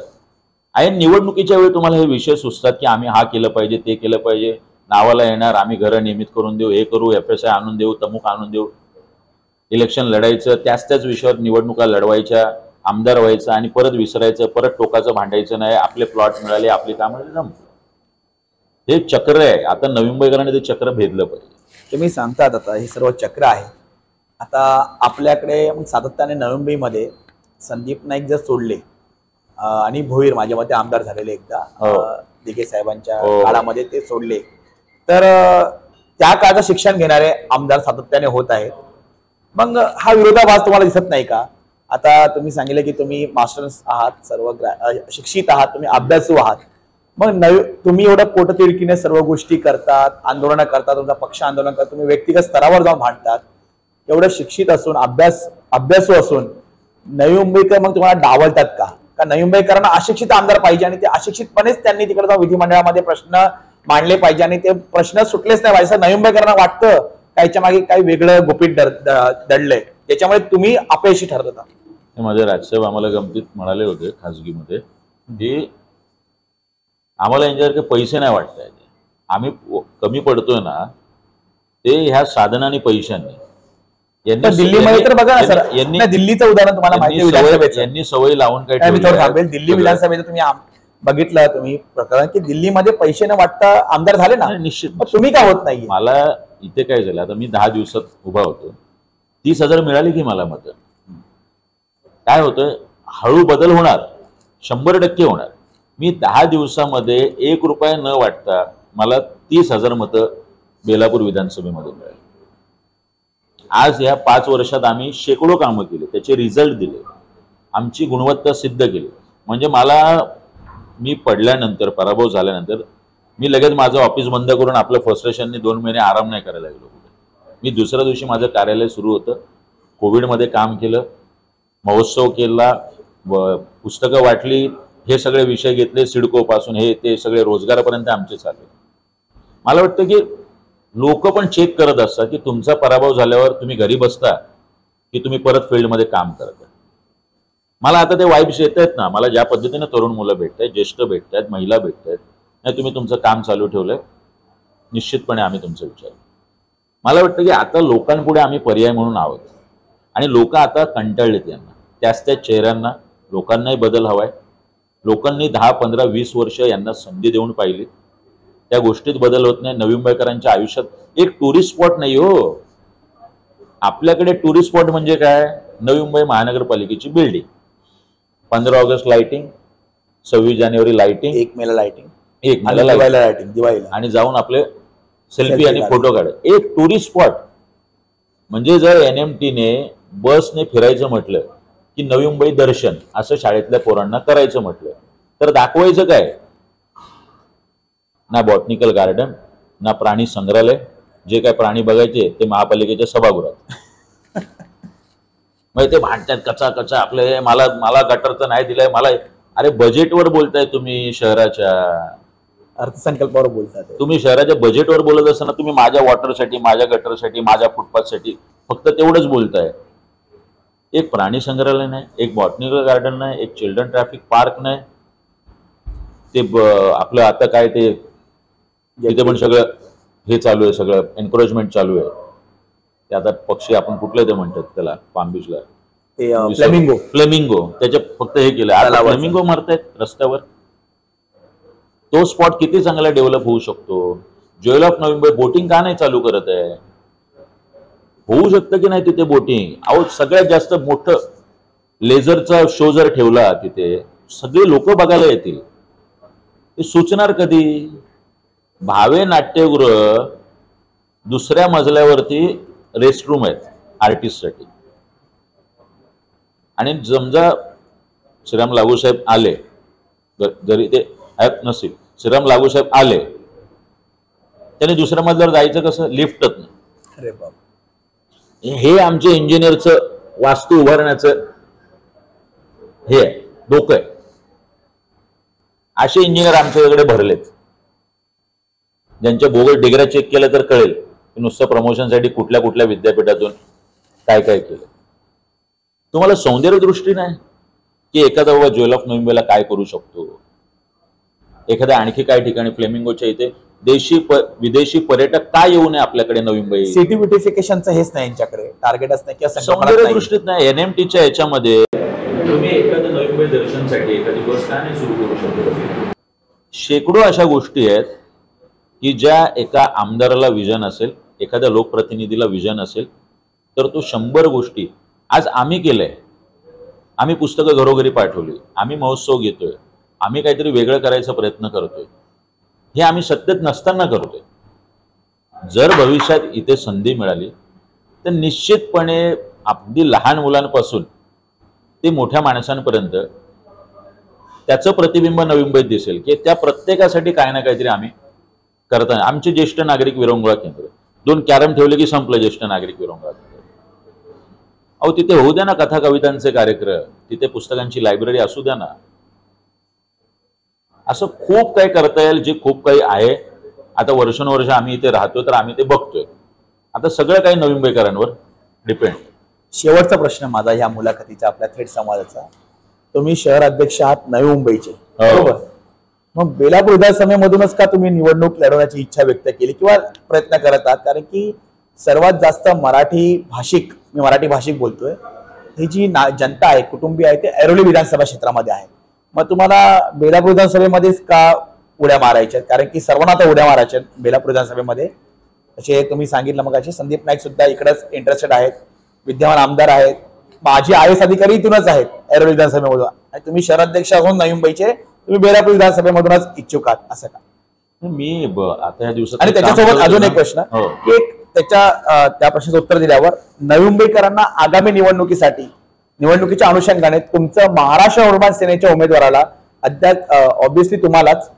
आहे निवडणुकीच्या वेळी तुम्हाला हे विषय सुचतात की आम्ही हा केलं पाहिजे, ते केलं पाहिजे, नावाला येणार, आम्ही घरं नियमित करून देऊ, हे करू, FSI आणून देऊ, तमुक आणून देऊ. इलेक्शन लढायचं, त्याच विषयावर निवडणुका लढवायच्या, आमदार व्हायचं आणि परत विसरायचं, परत टोकाचं भांडायचं नाही. आपले प्लॉट मिळाले, आपली कामं जमली. हे चक्र आहे. आता नवी मुंबईकरांनी ते चक्र भेदलं पाहिजे. तुम्ही सांगतात आता हे सर्व चक्र आहे. आता आपल्याकडे सातत्याने नवी मुंबईमध्ये संदीप नाईक जर सोडले आणि भोईर माझ्या मते आमदार झालेले एकदा दिघे साहेबांच्या काळामध्ये ते सोडले, तर त्या काळाचं शिक्षण घेणारे आमदार सातत्याने होत आहेत. मग हा विरोधाभास तुम्हाला दिसत नाही का? आता तुम्ही सांगितलं की तुम्ही मास्टर्स आहात, सर्व शिक्षित आहात, तुम्ही अभ्यासू आहात. मग तुम्ही एवढं पोटतिडकीने सर्व गोष्टी करतात, आंदोलनं करतात, तुमचा पक्ष आंदोलन करतात, तुम्ही व्यक्तिगत स्तरावर जाऊन भांडतात. एवढं शिक्षित असून अभ्यासू असून नवी मुंबईकर मग तुम्हाला डावलतात का? नवी मुंबईकरांना अशिक्षित आमदार पाहिजे आणि ते अशिक्षितपणेच त्यांनी तिकडे जाऊन विधिमंडळामध्ये प्रश्न मांडले पाहिजे आणि ते प्रश्न सुटलेच नाही पाहिजे नवी मुंबईकरांना वाटतं. त्याच्या मागे काही वेगळं गुपित दडलंय, त्याच्यामुळे तुम्ही अपयशी ठरत होता. माझे राजसाहेब आम्हाला गमतीत म्हणाले होते खासगीमध्ये की आम्हाला यांच्यासारखे पैसे नाही वाटताय, आम्ही कमी पडतोय ना ते ह्या साधन आणि पैशांनी. दिल्लीमध्ये तर बघा ना सर, दिल्लीचं उदाहरण तुम्हाला माहिती, यांनी सवय लावून काय दिल्ली विधानसभेचं तुम्ही बघितलं तुम्ही प्रकरण की दिल्लीमध्ये पैसे न वाटता आमदार झाले ना. निश्चित. तुम्ही का होत नाही? मला इथे काय झालं, आता मी 10 दिवसात उभा होतो, 30,000 मिळाली की मला मतं. काय होतं, हळू बदल होणार, 100% होणार. मी 10 दिवसामध्ये 1 रुपया न वाटता मला 30,000 मतं बेलापूर विधानसभेमध्ये मिळाली. आज या 5 वर्षात आम्ही शेकडो कामं केली, त्याचे रिझल्ट दिले, आमची गुणवत्ता सिद्ध केली. म्हणजे मी पडल्यानंतर, पराभव झाल्यानंतर मी लगेच माझं ऑफिस बंद करून आपलं फ्रस्ट्रेशनने 2 महिने आराम नाही करायला लागलो. मी दुसऱ्या दिवशी माझं कार्यालय सुरू होतं, कोविडमध्ये काम केलं, महोत्सव केला, पुस्तकं वाटली, हे सगळे विषय घेतले, सिडको पासून हे ते सगळे रोजगारापर्यंत आमचे चालले. मला वाटतं की लोक पण चेक करत असतात की तुमचा पराभव झाल्यावर तुम्ही घरी बसता की तुम्ही परत फील्डमध्ये काम करता. मला आता ते वाईब्स येत आहेत ना, मला ज्या पद्धतीने तरुण मुलं भेटत आहेत, ज्येष्ठ भेटत आहेत, महिला भेटत आहेत, नाही तुम्ही तुमचं काम चालू ठेवलंय, निश्चितपणे आम्ही तुमचा विचार. मला वाटतं की आता लोकांपुढे आम्ही पर्याय म्हणून आहोत आणि लोक आता कंटाळलेत यांना, त्याच चेहऱ्यांना. लोकांनाही बदल हवाय. लोकांनी 10, 15, 20 वर्ष यांना संधी देऊन पाहिली, त्या गोष्टीत बदल होत नाही. नवी मुंबईकरांच्या आयुष्यात एक टुरिस्ट स्पॉट नाही हो. आपल्याकडे टुरिस्ट स्पॉट म्हणजे काय? नवी मुंबई महानगरपालिकेची बिल्डिंग, 15 ऑगस्ट लाइटिंग, 26 जानेवारी लाइटिंग, 1 मेला लाइटिंग, 1 मेला लाइटिंग, दिवाळीला, आणि जाऊन आपले सेल्फी आणि फोटो काढ. एक टुरिस्ट स्पॉट. म्हणजे जर NMTने बसने फिरायचं म्हटलं की नवी मुंबई दर्शन असं शाळेतल्या पोरांना करायचं म्हटलं तर दाखवायचं काय? ना बॉटनिकल गार्डन, ना प्राणी संग्रहालय. जे काय प्राणी बघायचे ते महापालिकेच्या सभागृहात. मग ते भांडतात कचा आपले, मला गटरचं नाही दिलंय मला. अरे बजेटवर बोलताय तुम्ही शहराच्या. अर्थसंकल्पावर बोलतात. तुम्ही शहराच्या बजेटवर बोलत असताना तुम्ही माझ्या वॉटरसाठी, माझ्या गटरसाठी, माझ्या फुटपाथसाठी फक्त तेवढंच बोलताय. एक प्राणी संग्रहालय नाही, एक बॉटनिकल गार्डन नाही, एक चिल्ड्रन ट्रॅफिक पार्क नाही, ते आपलं आता काय ते तिथे पण सगळं हे चालू आहे, सगळं एन्करेजमेंट चालू आहे. ते आता पक्षी आपण कुठले ते म्हणतात त्याला, पाम बीचला फ्लेमिंगो, त्याच्या फक्त हे केलं. आता फ्लेमिंगो मरतायत रस्त्यावर. तो स्पॉट किती चांगला डेव्हलप होऊ शकतो. Jewel of Navi Mumbai boating का नाही चालू करत आहे? होऊ शकतं की नाही तिथे बोटिंग? अहो सगळ्यात जास्त मोठं लेझरचा शो जर ठेवला तिथे, सगळे लोक बघायला येतील. ते सुचणार कधी? भावे नाट्यगृह दुसऱ्या मजल्यावरती रेस्टरूम आहेत आर्टिस्टसाठी, आणि समजा श्रीराम लागू साहेब आले, जरी ते ऍप नसेल, श्रीराम लागू साहेब आले, त्याने दुसऱ्या मजल्यावर जायचं कसं? लिफ्टच नाही. अरे बाप, हे आमचे इंजिनियरचं वास्तू उभारण्याचं हे आहे, डोकं आहे. असे इंजिनियर आमच्याकडे भरलेत, ज्यांच्या बोगस डिग्र्या चेक केलं तर कळेल की नुसतं प्रमोशनसाठी कुठल्या कुठल्या विद्यापीठातून काय काय केलं. तुम्हाला सौंदर्य दृष्टी नाही की एखादा बाबा ज्वेल ऑफ नवी मुंबईला काय करू शकतो, एखाद्या आणखी काय ठिकाणी फ्लेमिंगोच्या इथे विदेशी पर्यटक का येऊ नये आपल्याकडे नवी मुंबई? सिटी ब्युटिफिकेशनचं हेच नाही यांच्याकडे, टार्गेटच नाही किंवा सौंदर्य दृष्टीत नाही. NMTच्या याच्यामध्ये तुम्ही एखादं नवी मुंबई दर्शनसाठी एखादी बस का नाही सुरू करू शकतो? शेकडो अशा गोष्टी आहेत की ज्या एका आमदाराला विजन असेल, एखाद्या लोकप्रतिनिधीला विजन असेल, तर तो 100 गोष्टी आज आम्ही केलंय. आम्ही पुस्तकं घरोघरी पाठवली, आम्ही महोत्सव घेतोय, आम्ही काहीतरी वेगळं करायचा प्रयत्न करतोय. हे आम्ही सत्तेत नसताना करतोय. जर भविष्यात इथे संधी मिळाली तर निश्चितपणे अगदी लहान मुलांपासून ते मोठ्या माणसांपर्यंत त्याचं प्रतिबिंब नवी मुंबईत दिसेल की त्या प्रत्येकासाठी काय ना काहीतरी आम्ही करताना. आमचे ज्येष्ठ नागरिक विरंगुळा केंद्र, 2 कॅरम ठेवले की संपलं ज्येष्ठ नागरिक विरंगुळा केंद्र. अहो तिथे होऊ द्या ना कथा कवितांचे कार्यक्रम, तिथे पुस्तकांची लायब्ररी असू द्या ना. असं खूप काही करता येईल, जे खूप काही आहे. आता वर्षानुवर्ष आम्ही इथे राहतोय तर आम्ही ते बघतोय. आता सगळं काही नवी मुंबईकरांवर डिपेंड. शेवटचा प्रश्न माझा ह्या मुलाखतीचा, आपल्या थेट संवादाचा. तुम्ही शहर अध्यक्ष आहात नवी मुंबईचे, बरोबर? मग बेलापूर विधानसभेमधूनच का तुम्ही निवडणूक लढवण्याची इच्छा व्यक्त केली किंवा प्रयत्न करत आहात? कारण की सर्वात जास्त मराठी भाषिक, मी मराठी भाषिक बोलतोय, ही जी जनता आहे, कुटुंबीय आहे, ते ऐरोली विधानसभा क्षेत्रामध्ये आहे. मग तुम्हाला बेलापूर विधानसभेमध्येच का उड्या मारायच्या? कारण की सर्वांना आता उड्या मारायच्या बेलापूर विधानसभेमध्ये. असे तुम्ही सांगितलं मग, असे संदीप नाईक सुद्धा इकडेच इंटरेस्टेड आहेत, विद्यमान आमदार आहेत, माजी IAS अधिकारी इथूनच आहेत ऐरोली विधानसभेमधून, आणि तुम्ही शहराध्यक्ष असून नवी मुंबईचे, तुम्ही बेलापूर विधानसभेमधूनच इच्छुक आहात, असं का? मी आता या दिवसात. आणि त्याच्यासोबत अजून एक प्रश्न, की त्या प्रश्नाचं उत्तर दिल्यावर नवी मुंबईकरांना आगामी निवडणुकीच्या अनुषंगाने तुमचं महाराष्ट्र नवनिर्माण सेनेच्या उमेदवाराला अद्याप ऑब्व्हियसली तुम्हालाच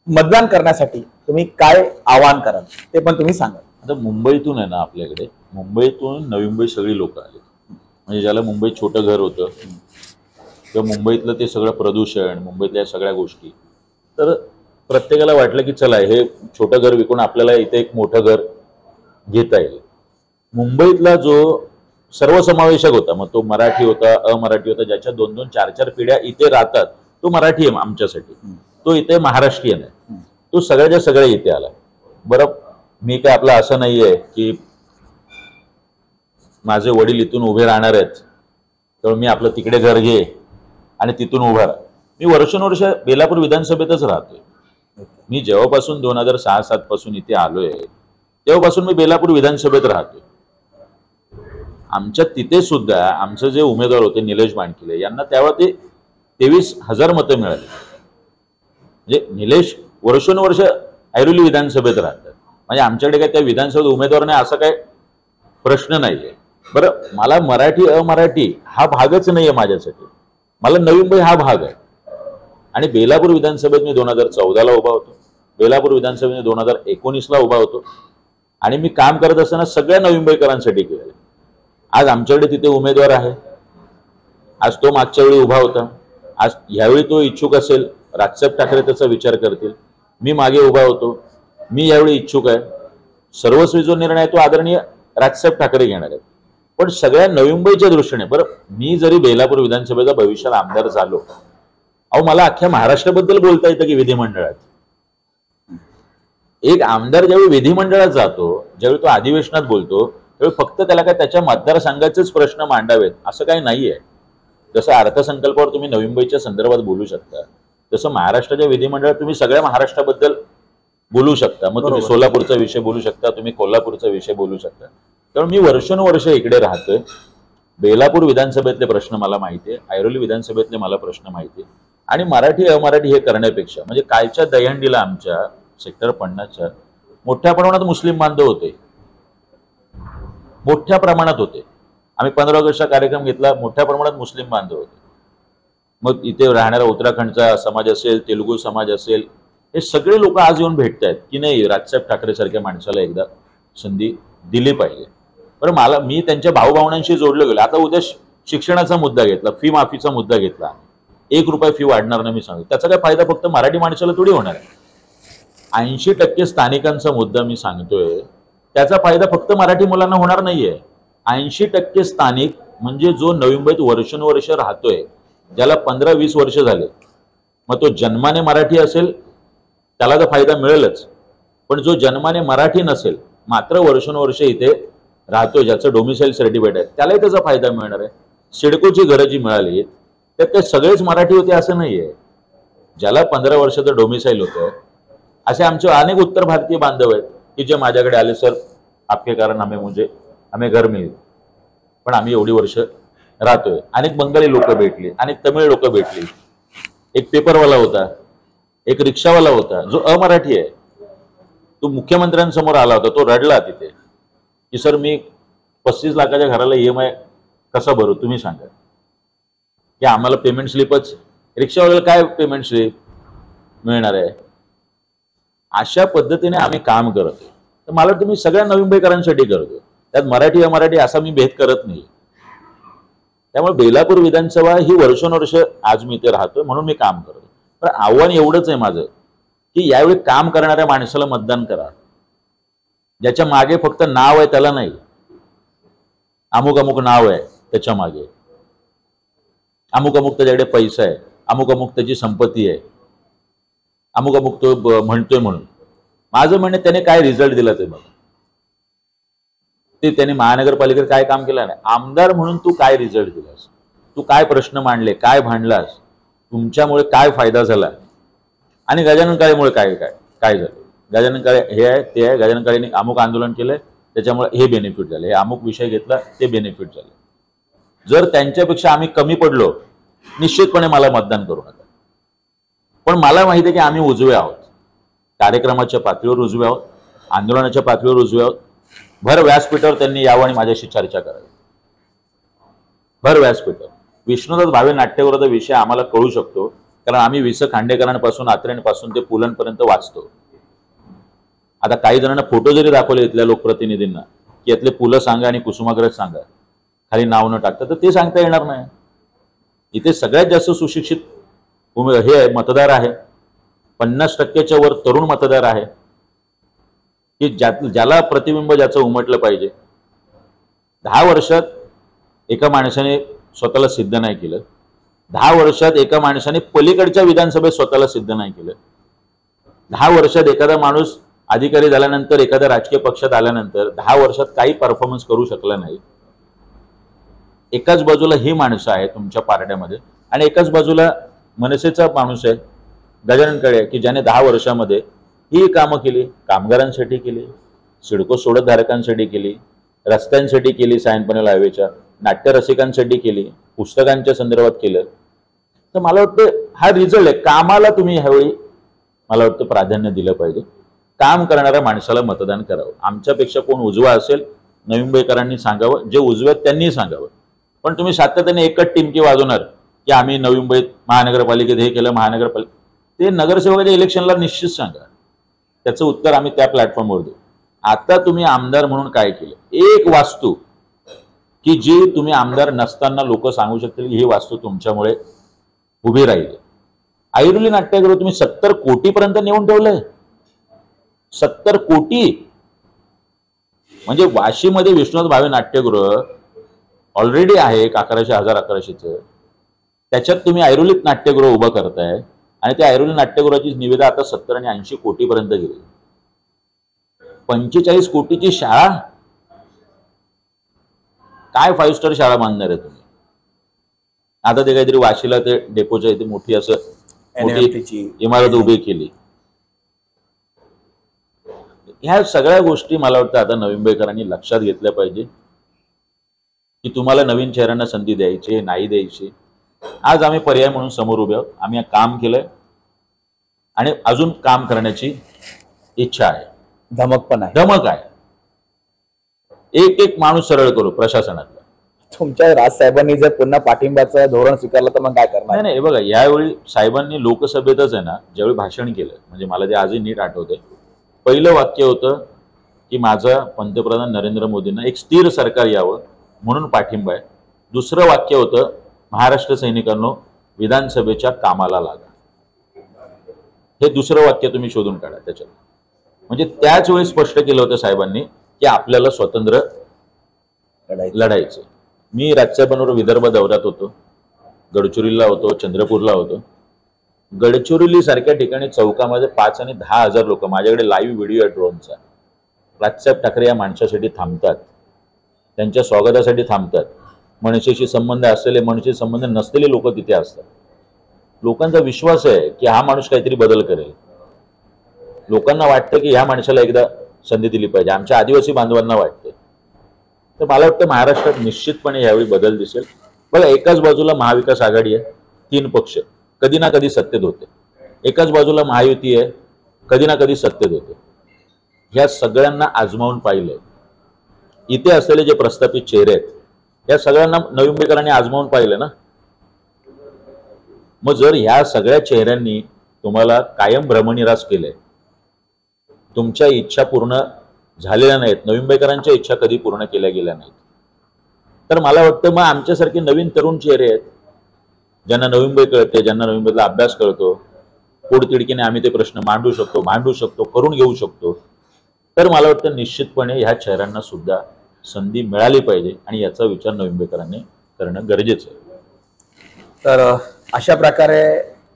मतदान करण्यासाठी तुम्ही काय आवाहन कराल ते पण तुम्ही सांगा. आता मुंबईतून आहे ना, आपल्याकडे मुंबईतून नवी मुंबई सगळी लोक आली. म्हणजे ज्याला मुंबईत छोटं घर होतं किंवा मुंबईतलं ते सगळं प्रदूषण, मुंबईतल्या सगळ्या गोष्टी, तर प्रत्येकाला वाटलं की चला हे छोटं घर विकून आपल्याला इथे एक मोठं घर घेता येईल. मुंबईतला जो सर्वसमावेशक होता, मग तो मराठी होता, अमराठी होता, ज्याच्या 2-2, 4-4 पिढ्या इथे राहतात, तो मराठी आहे आमच्यासाठी, तो इथे महाराष्ट्रीयन आहे, तो सगळ्याच्या सगळ्या इथे आला. बरं, मी काय आपलं असं नाहीये की माझे वडील इथून उभे राहणार आहेत तर मी आपलं तिकडे घर घे आणि तिथून उभा राहा. मी वर्षानुवर्ष बेलापूर विधानसभेतच राहतोय. मी जेव्हापासून 2006-07 पासून इथे आलोय तेव्हापासून मी बेलापूर विधानसभेत राहतोय. आमच्या तिथे सुद्धा आमचे जे उमेदवार होते निलेश बाणकिले यांना त्यावेळा ते 23,000 मतं मिळाली. म्हणजे निलेश वर्षानुवर्ष ऐरोली विधानसभेत राहतात, म्हणजे आमच्याकडे काय त्या विधानसभेत उमेदवार नाही असा काय प्रश्न नाहीये. बरं, मला मराठी अमराठी हा भागच नाहीये माझ्यासाठी, मला नवी मुंबई हा भाग आहे. आणि बेलापूर विधानसभेत मी 2014ला उभा होतो, बेलापूर विधानसभेत 2019ला उभा होतो, आणि मी काम करत असताना सगळ्या नवी मुंबईकरांसाठी केलं. आज आमच्याकडे तिथे उमेदवार आहे, आज तो मागच्या वेळी उभा होता, आज ह्यावेळी तो इच्छुक असेल, राजसाहेब ठाकरे त्याचा विचार करतील. मी मागे उभा होतो. मी यावेळी इच्छुक आहे. सर्वस्वी जो निर्णय तो आदरणीय राजसाहेब ठाकरे घेणार आहेत. पण सगळ्या नवी मुंबईच्या दृष्टीने बरं, मी जरी बेलापूर विधानसभेचा भविष्यात आमदार झालो, अहो मला अख्ख्या महाराष्ट्राबद्दल बोलता येतं की विधिमंडळात. एक आमदार ज्यावेळी विधिमंडळात जातो, ज्यावेळी तो अधिवेशनात बोलतो, त्यावेळी फक्त त्याला काय त्याच्या मतदारसंघाचेच प्रश्न मांडावेत असं काही नाहीये. जसं अर्थसंकल्पावर तुम्ही नवी मुंबईच्या संदर्भात बोलू शकता, तसं महाराष्ट्राच्या विधिमंडळात तुम्ही सगळ्या महाराष्ट्राबद्दल बोलू शकता. मग तुम्ही सोलापूरचा विषय बोलू शकता, तुम्ही कोल्हापूरचा विषय बोलू शकता. कारण मी वर्षानुवर्ष इकडे राहतोय. बेलापूर विधानसभेतले प्रश्न मला माहिती आहे, ऐरोली विधानसभेतले मला प्रश्न माहिती आहे. आणि मराठी अमराठी हे करण्यापेक्षा म्हणजे कालच्या दहीहंडीला आमच्या सेक्टर 50च्या मोठ्या प्रमाणात मुस्लिम बांधव होते, मोठ्या प्रमाणात होते. आम्ही 15 ऑगस्टचा कार्यक्रम घेतला, मोठ्या प्रमाणात मुस्लिम बांधव होते. मग इथे राहणारा उत्तराखंडचा समाज असेल, तेलुगू समाज असेल, हे सगळे लोक आज येऊन भेटतायत की नाही राजसाहेब ठाकरे सारख्या माणसाला एकदा संधी दिली पाहिजे. बरं, मी त्यांच्या भाऊभावनांशी जोडलं गेलो. आता उद्या शिक्षणाचा मुद्दा घेतला, फी माफीचा मुद्दा घेतला, 1 रुपया फी वाढणार नाही मी सांगतो. त्याचा काय फायदा फक्त मराठी माणसाला थोडी होणार आहे. 80% स्थानिकांचा मुद्दा मी सांगतोय, त्याचा फायदा फक्त मराठी मुलांना होणार नाहीये. 80% स्थानिक म्हणजे जो नवी मुंबईत वर्षानुवर्ष राहतोय, ज्याला 15-20 वर्ष झाले, मग तो जन्माने मराठी असेल त्याला तर फायदा मिळेलच. पण जो जन्माने मराठी नसेल मात्र वर्षानुवर्ष इथे राहतोय, ज्याचं डोमिसाईल सर्टिफिकेट आहे, त्यालाही त्याचा फायदा मिळणार आहे. सिडकोची घरं जी मिळाली त्यात ते सगळेच मराठी होते असं नाहीये. ज्याला 15 वर्षाचं डोमिसाईल होतं असे आमचे अनेक उत्तर भारतीय बांधव आहेत की जे माझ्याकडे आले, सर आपके कारण हमें घर मिळेल, पण आम्ही एवढी वर्ष राहतोय. अनेक बंगाली लोक भेटली, अनेक तमिळ लोक भेटली. एक पेपरवाला होता, एक रिक्षावाला होता जो अमराठी आहे. तो मुख्यमंत्र्यांसमोर आला होता, तो रडला तिथे की सर मी 35 लाखाच्या घराला EMI कसा भरू तुम्ही सांगा, की आम्हाला पेमेंट स्लिपच, रिक्षावाल्याला काय पेमेंट स्लिप मिळणार आहे. अशा पद्धतीने आम्ही काम करतो. तर मला वाटतं मी सगळ्या नवी मुंबईकरांसाठी करतो, त्यात मराठी अमराठी असा मी भेद करत नाही. त्यामुळे बेलापूर विधानसभा ही वर्षानुवर्ष आज मी इथे राहतोय म्हणून मी काम करतो. पण आव्हान एवढंच आहे माझं की यावेळी काम करणाऱ्या माणसाला मतदान करा. ज्याच्या मागे फक्त नाव आहे त्याला नाही, अमुक अमुक नाव आहे त्याच्या मागे, अमुक अमुक त्याच्याकडे पैसा आहे, अमुक अमुक त्याची संपत्ती आहे, अमुक अमुक तो म्हणतोय म्हणून. माझं म्हणणं त्याने काय रिझल्ट दिला ते बघा. ते त्याने महानगरपालिकेत काय काम केलं नाही. आमदार म्हणून तू काय रिझल्ट दिलास, तू काय प्रश्न मांडले, काय भांडलास, तुमच्यामुळे काय फायदा झाला. आणि गजानन काळेमुळे काय काय काय झालं. गजानन काळे हे आहे ते आहे, गजानन काळेने अमुक आंदोलन केलंय त्याच्यामुळे हे बेनिफिट झाले, हे अमुक विषय घेतला ते बेनिफिट झाले. जर त्यांच्यापेक्षा आम्ही कमी पडलो निश्चितपणे मला मतदान करू नका. पण मला माहिती आहे की आम्ही उजवे आहोत, कार्यक्रमाच्या पातळीवर उजवे आहोत, आंदोलनाच्या पातळीवर उजवे आहोत. भर व्यासपीठावर त्यांनी यावं आणि माझ्याशी चर्चा करावी. भर व्यासपीठावर विष्णुदास भावे नाट्यगृहाचा विषय आम्हाला कळू शकतो, कारण आम्ही वि.स. खांडेकरांपासून आत्रेंपासून ते पुलंपर्यंत वाचतो. आता काही जणांना फोटो जरी दाखवले इथल्या लोकप्रतिनिधींना की यातले पुलं सांगा आणि कुसुमाग्रज सांगा, खाली नाव न टाकता, तर ते सांगता येणार नाही. इथे सगळ्यात जास्त सुशिक्षित हे आहे, मतदार आहे. 50%च्या वर तरुण मतदार आहे की ज्याला प्रतिबिंब ज्याचं उमटलं पाहिजे. 10 वर्षात एका माणसाने स्वतःला सिद्ध नाही केलं, 10 वर्षात एका माणसाने पलीकडच्या विधानसभेत स्वतःला सिद्ध नाही केलं, 10 वर्षात एखादा माणूस अधिकारी झाल्यानंतर, एखाद्या राजकीय पक्षात आल्यानंतर 10 वर्षात काही परफॉर्मन्स करू शकला नाही. एकाच बाजूला ही माणसं आहे तुमच्या पार्ट्यामध्ये आणि एकाच बाजूला मनसेचा माणूस आहे गजानन काळे की ज्याने 10 वर्षामध्ये ही कामं केली, कामगारांसाठी केली, सिडको सोडतधारकांसाठी केली, रस्त्यांसाठी केली, सायनपनेल हायवेच्या, नाट्यरसिकांसाठी केली, पुस्तकांच्या संदर्भात केलं. तर मला वाटतं हा रिझल्ट आहे. कामाला तुम्ही ह्यावेळी मला वाटतं प्राधान्य दिलं पाहिजे. काम करणाऱ्या माणसाला मतदान करावं. आमच्यापेक्षा कोण उजवा असेल नवी मुंबईकरांनी सांगावं, जे उजवे त्यांनी सांगावं. पण तुम्ही सातत्याने एकच टिमकी वाजवणार की आम्ही नवी मुंबईत महानगरपालिकेत हे केलं, महानगरपालिका, ते नगरसेवकाच्या इलेक्शनला निश्चित सांगा. त्याचं उत्तर आम्ही त्या प्लॅटफॉर्मवर देऊ. आता तुम्ही आमदार म्हणून काय केलं, एक वास्तू की जी तुम्ही आमदार नसताना लोक सांगू शकतील की ही वास्तू तुमच्यामुळे उभी राहिली. ऐरोली नाट्यगृह तुम्ही 70 कोटीपर्यंत नेऊन ठेवलंय. 70 कोटी. म्हणजे वाशीमध्ये विश्वनाथ भावे नाट्यगृह ऑलरेडी आहे एक 1100-1100चं. त्याच्यात तुम्ही ऐरोलीत नाट्यगृह उभं करताय आणि त्या ऐरोली नाट्यगृहाची निविदा आता 70 आणि 80 कोटीपर्यंत गेली. 45 कोटीची शाळा, काय 5 स्टार शाळा बांधणार आहे तुम्ही? आता ते काहीतरी वाशीला ते डेपोच्या इथे मोठी मोठी इमारत उभी केली. ह्या सगळ्या गोष्टी मला वाटतं आता नवी मुंबईकरांनी लक्षात घेतल्या पाहिजे की तुम्हाला नवीन चेहऱ्यांना संधी द्यायची नाही द्यायची. आज आम्ही पर्याय म्हणून समोर उभे आहोत. आम्ही काम केलंय आणि अजून काम करण्याची इच्छा आहे, धमक पण आहे. धमक आहे. एक एक माणूस सरळ करू प्रशासनातला. तुमच्या राजसाहेबांनी जर पुन्हा पाठिंब्याचं धोरण स्वीकारलं तर मग काय करणार? नाही, बघा, यावेळी साहेबांनी लोकसभेतच आहे ना ज्यावेळी भाषण केलं, म्हणजे मला ते आजही नीट आठवतंय, पहिलं वाक्य होतं की माझं पंतप्रधान नरेंद्र मोदींना एक स्थिर सरकार यावं म्हणून पाठिंबा आहे. दुसरं वाक्य होतं, महाराष्ट्र सैनिकांनो विधानसभेच्या कामाला लागा. हे दुसरं वाक्य तुम्ही शोधून काढा त्याच्यात. म्हणजे त्याच वेळी स्पष्ट केलं होतं साहेबांनी की आपल्याला स्वतंत्र लढायचं. मी राजसाहेबांबरोबर विदर्भ दौऱ्यात होतो, गडचिरोलीला होतो, चंद्रपूरला होतो. गडचिरोली सारख्या ठिकाणी चौकामध्ये 5 आणि 10 हजार लोक, माझ्याकडे लाईव्ह व्हिडिओ आहे ड्रोनचा, राजसाहेब ठाकरे या माणसासाठी थांबतात, त्यांच्या स्वागतासाठी थांबतात. मनसेशी संबंध असलेले, मनसेशी संबंध नसलेले लोक तिथे असतात. लोकांचा विश्वास आहे की हा माणूस काहीतरी बदल करेल. लोकांना वाटतं की ह्या माणसाला एकदा संधी दिली पाहिजे. आमच्या आदिवासी बांधवांना वाटतं. तर मला वाटतं महाराष्ट्रात निश्चितपणे यावेळी बदल दिसेल. बघा, एकाच बाजूला महाविकास आघाडी आहे, 3 पक्ष कधी ना कधी सत्तेत होते. एकाच बाजूला महायुती आहे, कधी ना कधी सत्तेत होते. ह्या सगळ्यांना आजमावून पाहिलंय. इथे असलेले जे प्रस्थापित चेहरे आहेत या सगळ्यांना नवी मुंबईकरांनी आजमावून पाहिलं ना. मग जर ह्या सगळ्या चेहऱ्यांनी तुम्हाला कायम भ्रमनिरास केलंय, तुमच्या इच्छा पूर्ण झालेल्या नाहीत, नवी मुंबईकरांच्या इच्छा कधी पूर्ण केल्या गेल्या नाहीत, तर मला वाटतं मग आमच्यासारखे नवीन तरुण चेहरे आहेत ज्यांना नवी मुंबई कळते, ज्यांना नवी मुंबईतला अभ्यास कळतो, पोटतिडकीने आम्ही ते प्रश्न मांडू शकतो, करून घेऊ शकतो. तर मला वाटतं निश्चितपणे ह्या चेहऱ्यांना सुद्धा संधी मिळाली पाहिजे आणि याचा विचार नवी मुंबईकरांनी करणं गरजेचं आहे. तर अशा प्रकारे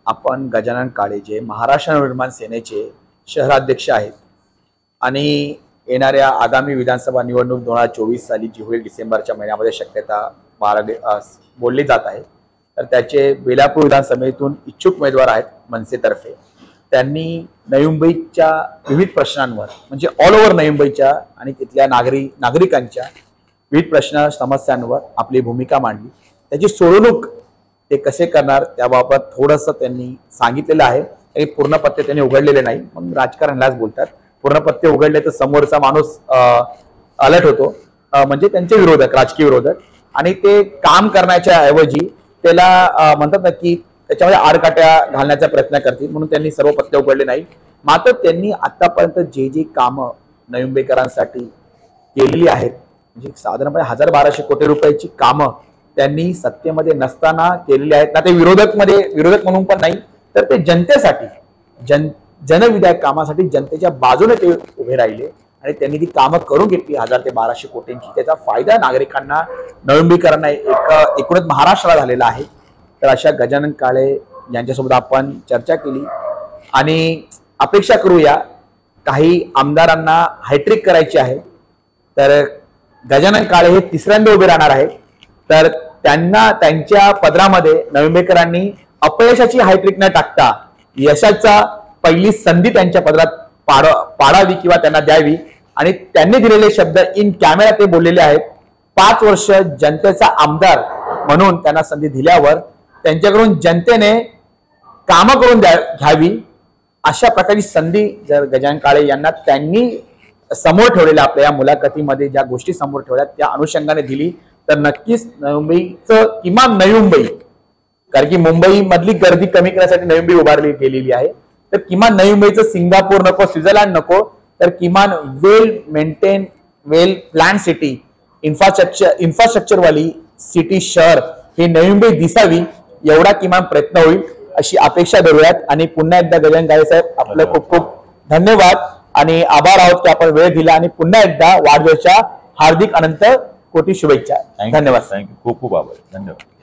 आपण गजानन काळे जे महाराष्ट्र नवनिर्माण सेनेचे शहराध्यक्ष आहेत आणि येणाऱ्या आगामी विधानसभा निवडणूक 2024 साली जी होईल डिसेंबरच्या महिन्यामध्ये शक्यता बोलली जात आहे, तर त्याचे बेलापूर विधानसभेतून इच्छुक उमेदवार आहेत मनसेतर्फे. त्यांनी नवी मुंबईच्या विविध प्रश्नांवर, म्हणजे ऑल ओव्हर नवी मुंबईच्या आणि तिथल्या नागरिकांच्या विविध प्रश्न समस्यांवर आपली भूमिका मांडली. त्याची सोडवणूक ते कसे करणार त्याबाबत थोडंसं त्यांनी सांगितलेलं आहे. काही पूर्ण पत्ते त्यांनी उघडलेले नाही. मग राजकारणालाच बोलतात, पूर्ण पत्ते उघडले तर समोरचा माणूस अलर्ट होतो, म्हणजे त्यांचे विरोधक, राजकीय विरोधक, आणि ते काम करण्याच्या ऐवजी त्याला म्हणतात ना की त्याच्यामध्ये आडकाट्या घालण्याचा प्रयत्न करतील. म्हणून त्यांनी सर्व पत्ते उघडले नाही. मात्र त्यांनी आतापर्यंत जे कामं नवी मुंबईकरांसाठी केलेली आहेत, म्हणजे साधारणपणे 1200 कोटी रुपयाची कामं त्यांनी सत्तेमध्ये नसताना केलेली आहेत ना. ते विरोधक म्हणून पण नाही, तर ते जनतेसाठी, जनविधायक कामासाठी जनतेच्या बाजूने ते उभे राहिले आणि त्यांनी ती कामं करून घेतली 1000 ते 1200 कोटींची. त्याचा फायदा नागरिकांना, नवी मुंबईकरांना, एकूणच महाराष्ट्राला झालेला आहे. तर अशा गजानन काळे यांच्यासोबत आपण चर्चा केली आणि अपेक्षा करूया, काही आमदारांना हॅट्रिक करायची आहे, तर गजानन काळे हे 3ऱ्यांदा उभे राहणार आहेत. तर त्यांना त्यांच्या पदरामध्ये नवी मुंबईकरांनी अपयशाची हॅट्रिक न टाकता यशाचा पहिली संधी त्यांच्या पदरात पाडावी किंवा त्यांना द्यावी. आणि त्यांनी दिलेले शब्द इन कॅमेरा ते बोललेले आहेत. 5 वर्ष जनतेचा आमदार म्हणून त्यांना संधी दिल्यावर त्यांच्याकडून जनतेने कामं करून घ्यावी, अशा प्रकारची संधी जर गजानन काळे यांना त्यांनी समोर ठेवलेल्या आपल्या या मुलाखतीमध्ये ज्या गोष्टी समोर ठेवल्या त्या अनुषंगाने दिली तर नक्कीच नवी मुंबईचं, किमान नवी मुंबई, कारण की मुंबई मधली गर्दी कमी करण्यासाठी नवी मुंबई उभारली गेलेली आहे, तर किमान नवी मुंबईचं सिंगापूर नको, स्वित्झर्लंड नको, तर किमान वेल मेंटेन, वेल प्लॅन सिटी, इन्फ्रास्ट्रक्चर वाली सिटी, शहर ही नवी मुंबई दिसावी, एवढा किमान प्रयत्न होईल अशी अपेक्षा धरूयात. आणि पुन्हा एकदा गजानन काळे साहेब, आपलं खूप खूप धन्यवाद. आणि आभार आहोत की आपण वेळ दिला आणि पुन्हा एकदा वाढदिवसाच्या हार्दिक अनंत कोटी शुभेच्छा. धन्यवाद. थँक्यू. खूप खूप आभार. धन्यवाद.